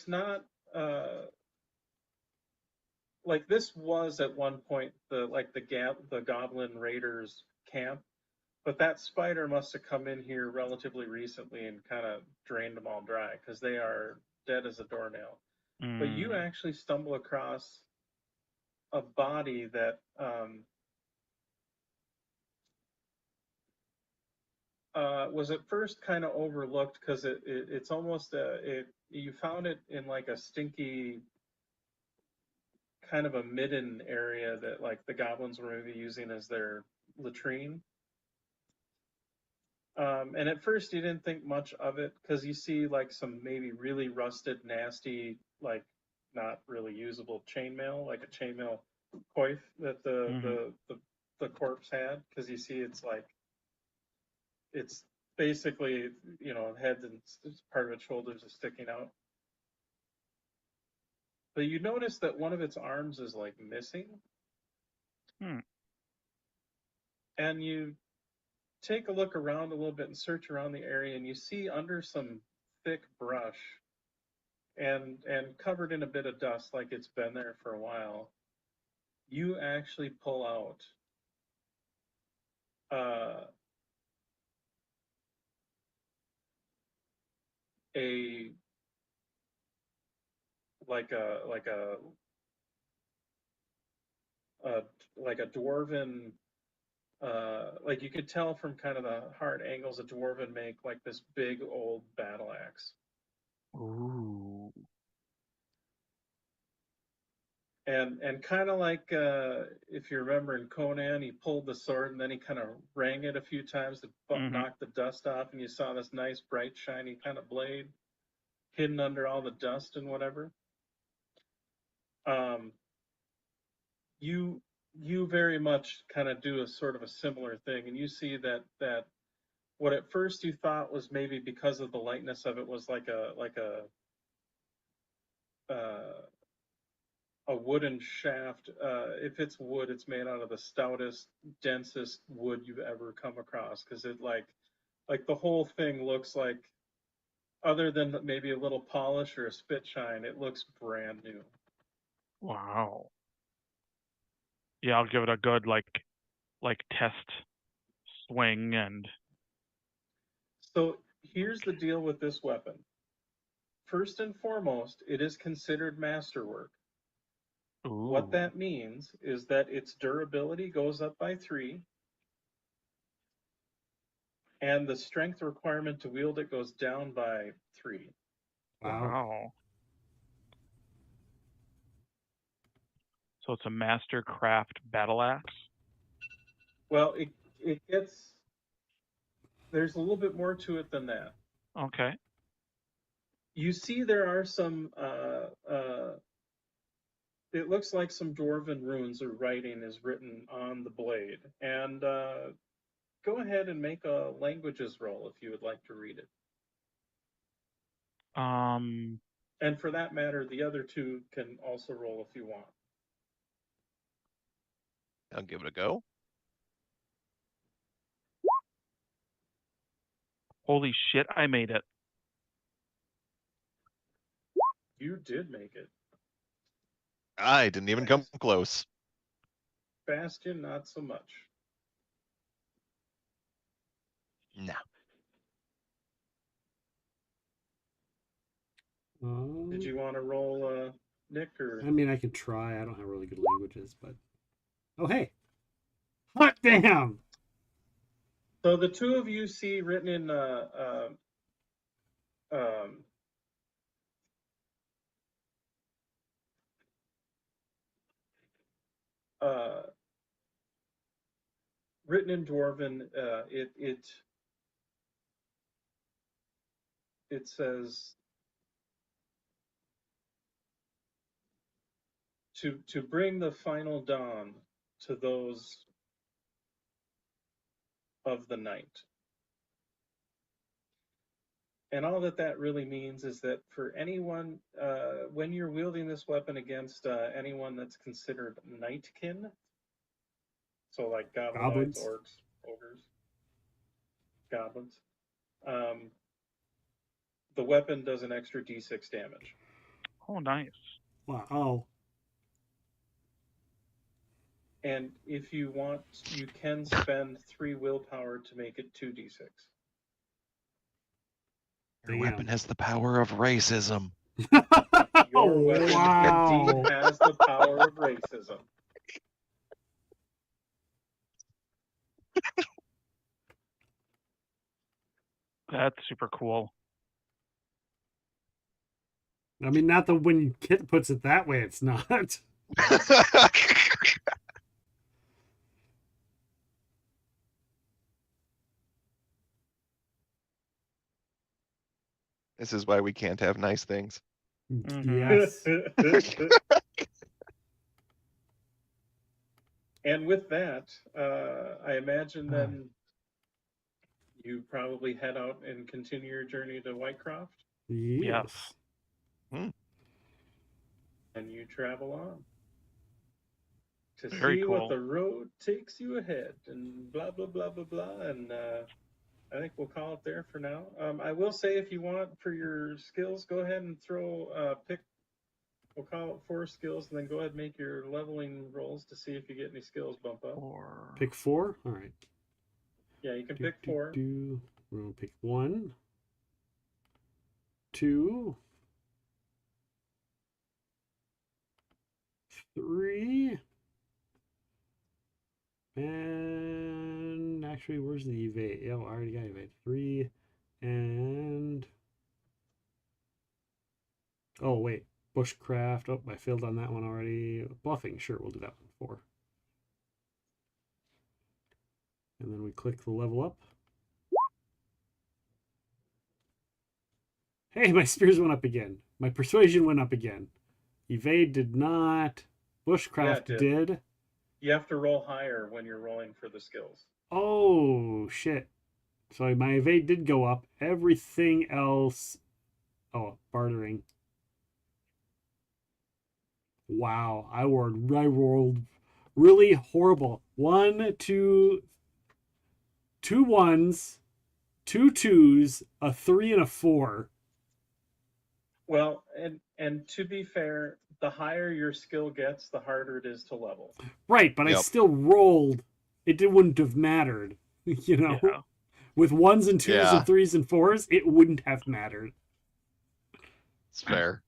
S13: not, like this was at one point the Goblin Raiders camp, but that spider must have come in here relatively recently and kind of drained them all dry because they are dead as a doornail. But you actually stumble across a body that was at first kind of overlooked because it's almost you found it in like a stinky kind of a midden area that like the goblins were maybe using as their latrine. And at first you didn't think much of it because you see like some maybe really rusted, nasty, like not really usable chainmail, like a chainmail coif that the corpse had, because you see it's like it's basically, you know, head and part of its shoulders is sticking out. But you notice that one of its arms is like missing. And you take a look around a little bit and search around the area, and you see under some thick brush and covered in a bit of dust, like it's been there for a while, you actually pull out a dwarven, like you could tell from kind of the hard angles a dwarven make like this big old battle axe.
S15: Ooh.
S13: And kind of like if you remember in Conan, he pulled the sword and then he kind of rang it a few times to knock the dust off, and you saw this nice bright shiny kind of blade hidden under all the dust and whatever. You very much kind of do a sort of a similar thing, and you see that what at first you thought was maybe because of the lightness of it was like a wooden shaft. If it's wood, it's made out of the stoutest, densest wood you've ever come across, because it like the whole thing looks like, other than maybe a little polish or a spit shine, it looks brand new.
S15: Wow. Yeah, I'll give it a good like test swing and.
S13: So here's the deal with this weapon. First and foremost, it is considered masterwork. What that means is that its durability goes up by 3, and the strength requirement to wield it goes down by 3.
S22: Wow.
S15: So it's a Mastercraft battle axe.
S13: Well, it gets, there's a little bit more to it than that.
S15: Okay.
S13: You see there are some, it looks like some dwarven runes or writing is written on the blade. And go ahead and make a languages roll if you would like to read it. And for that matter, the other two can also roll if you want.
S16: I'll give it a go.
S15: Holy shit, I made it.
S13: You did make it.
S16: I didn't even come close.
S13: Bastion, not so much.
S16: No.
S13: Did you want to roll, Nick, or?
S2: I mean, I can try. I don't have really good languages, but oh hey, hot damn!
S13: So the two of you see written in written in Dwarven, it says to bring the final dawn to those of the night. And all that really means is that for anyone, when you're wielding this weapon against anyone that's considered nightkin, so like goblins, orcs, ogres, goblins, the weapon does an extra d6 damage.
S15: Oh, nice.
S2: Wow.
S13: And if you want, you can spend 3 willpower to make it 2d6.
S16: Your weapon has the power of racism.
S13: Your weapon indeed has the power of racism.
S15: That's super cool.
S2: I mean, not the when Kit puts it that way, it's not.
S16: This is why we can't have nice things.
S2: Yes.
S13: And with that, I imagine then you probably head out and continue your journey to Whitecroft.
S2: Yes.
S13: And you travel on to
S15: Very
S13: see
S15: cool.
S13: what the road takes you ahead, and blah blah blah blah blah. And I think we'll call it there for now. I will say, if you want for your skills, go ahead and throw pick. We'll call it 4 skills, and then go ahead and make your leveling rolls to see if you get any skills bump up.
S2: Pick 4? All right.
S13: Yeah, you can pick 4.
S2: We're going to pick 1, 2, 3, and actually, where's the evade? Yeah, I already got evade. 3, and oh wait, bushcraft. Oh, I failed on that one already. Bluffing, sure, we'll do that one. 4. And then we click the level up. Hey, my spears went up again. My persuasion went up again. Evade did not. Bushcraft
S13: Yeah, it
S2: did.
S13: You have to roll higher when you're rolling for the skills.
S2: Oh, shit. So my evade did go up. Everything else... Oh, bartering. Wow, I rolled really horrible. 1, 2... 2 1s, 2 2s, a 3, and a 4.
S13: Well, and to be fair, the higher your skill gets, the harder it is to level.
S2: Right, but I still rolled. It wouldn't have mattered. You know?
S15: Yeah.
S2: With 1s and 2s and 3s and 4s, it wouldn't have mattered.
S16: It's fair.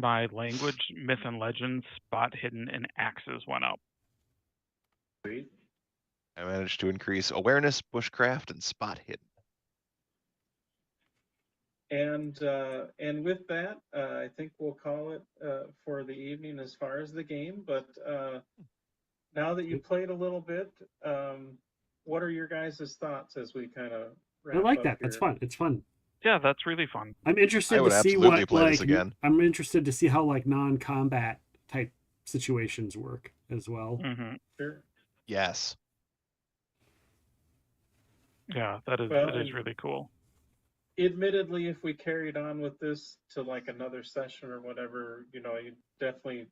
S15: My language, myth and legends, spot hidden, and axes went up.
S13: Sweet.
S16: I managed to increase awareness, bushcraft, and spot hidden.
S13: And with that, I think we'll call it for the evening as far as the game. But now that you played a little bit, what are your guys' thoughts as we kind of
S2: I like that. That's fun. It's fun.
S15: Yeah, that's really fun.
S2: I'm interested
S16: I would
S2: to see
S16: absolutely
S2: what
S16: play
S2: like
S16: this again.
S2: I'm interested to see how like non-combat type situations work as well.
S15: Mm-hmm.
S13: Sure.
S16: Yes.
S15: Yeah, that is
S13: Well,
S15: really cool.
S13: Admittedly, if we carried on with this to like another session or whatever, you definitely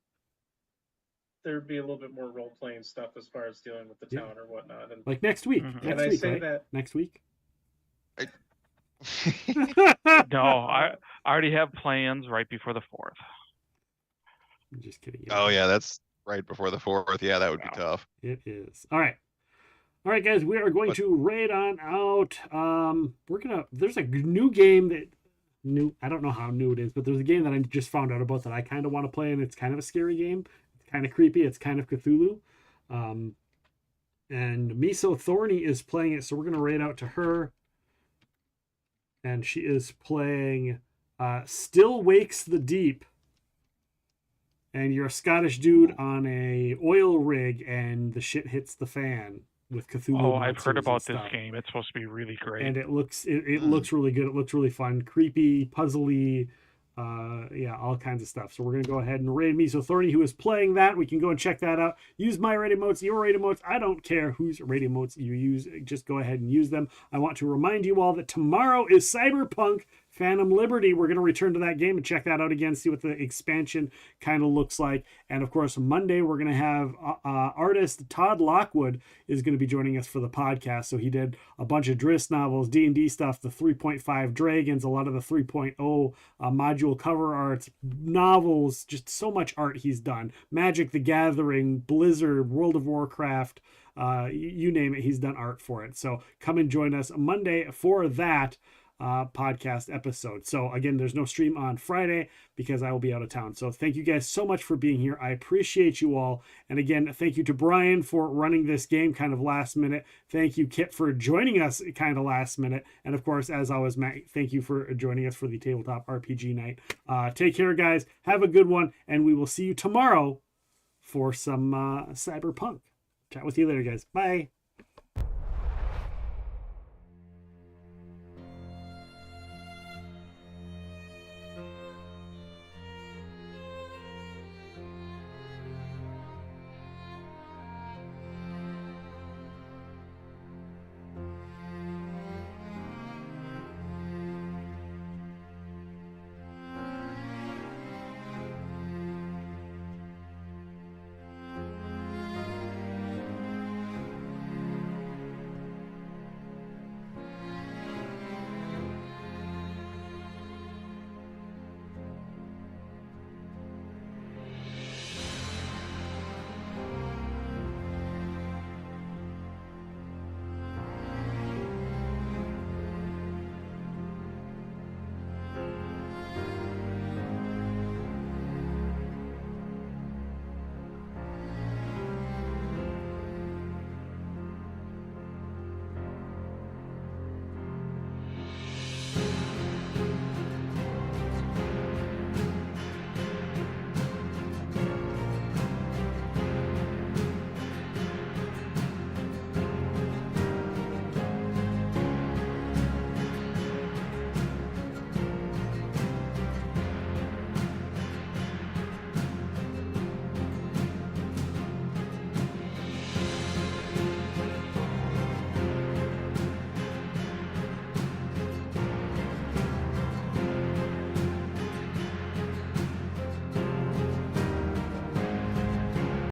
S13: there'd be a little bit more role playing stuff as far as dealing with the town or whatnot. And
S2: Like next week.
S15: Mhm.
S2: Next
S13: And I
S2: week,
S13: say
S2: right?
S13: that-
S2: Next week.
S15: No, I already have plans right before the 4th.
S2: I'm just kidding.
S16: Oh yeah, that's right before the 4th. Yeah, that would be tough.
S2: It is. All right, guys. We are going to raid on out. There's a new game that I don't know how new it is, but there's a game that I just found out about that I kind of want to play, and it's kind of a scary game. It's kind of creepy. It's kind of Cthulhu. And Miso Thorny is playing it, so we're gonna raid out to her. And she is playing Still Wakes the Deep. And you're a Scottish dude on a oil rig, and the shit hits the fan with Cthulhu.
S15: Oh, I've
S2: monsters
S15: heard
S2: and
S15: about this
S2: stuff.
S15: game. It's supposed to be really great.
S2: And it looks really good. It looks really fun, creepy, puzzly, all kinds of stuff. So we're gonna go ahead and raid Miso Thorny, who is playing that. We can go and check that out. Use my raid emotes, your raid emotes. I don't care whose raid emotes you use. Just go ahead and use them. I want to remind you all that tomorrow is Cyberpunk Phantom Liberty. We're going to return to that game and check that out again, see what the expansion kind of looks like. And of course, Monday, we're going to have artist Todd Lockwood is going to be joining us for the podcast. So he did a bunch of Driss novels, D&D stuff, the 3.5 Dragons, a lot of the 3.0 module cover arts, novels, just so much art he's done. Magic the Gathering, Blizzard, World of Warcraft, you name it, he's done art for it. So come and join us Monday for that podcast episode. So again, there's no stream on Friday because I will be out of town. So thank you guys so much for being here. I appreciate you all. And again, thank you to Bryan for running this game kind of last minute. Thank you, Kit, for joining us kind of last minute. And of course, as always, Matt, thank you for joining us for the Tabletop RPG night. Take care, guys. Have a good one. And we will see you tomorrow for some Cyberpunk. Chat with you later, guys. Bye.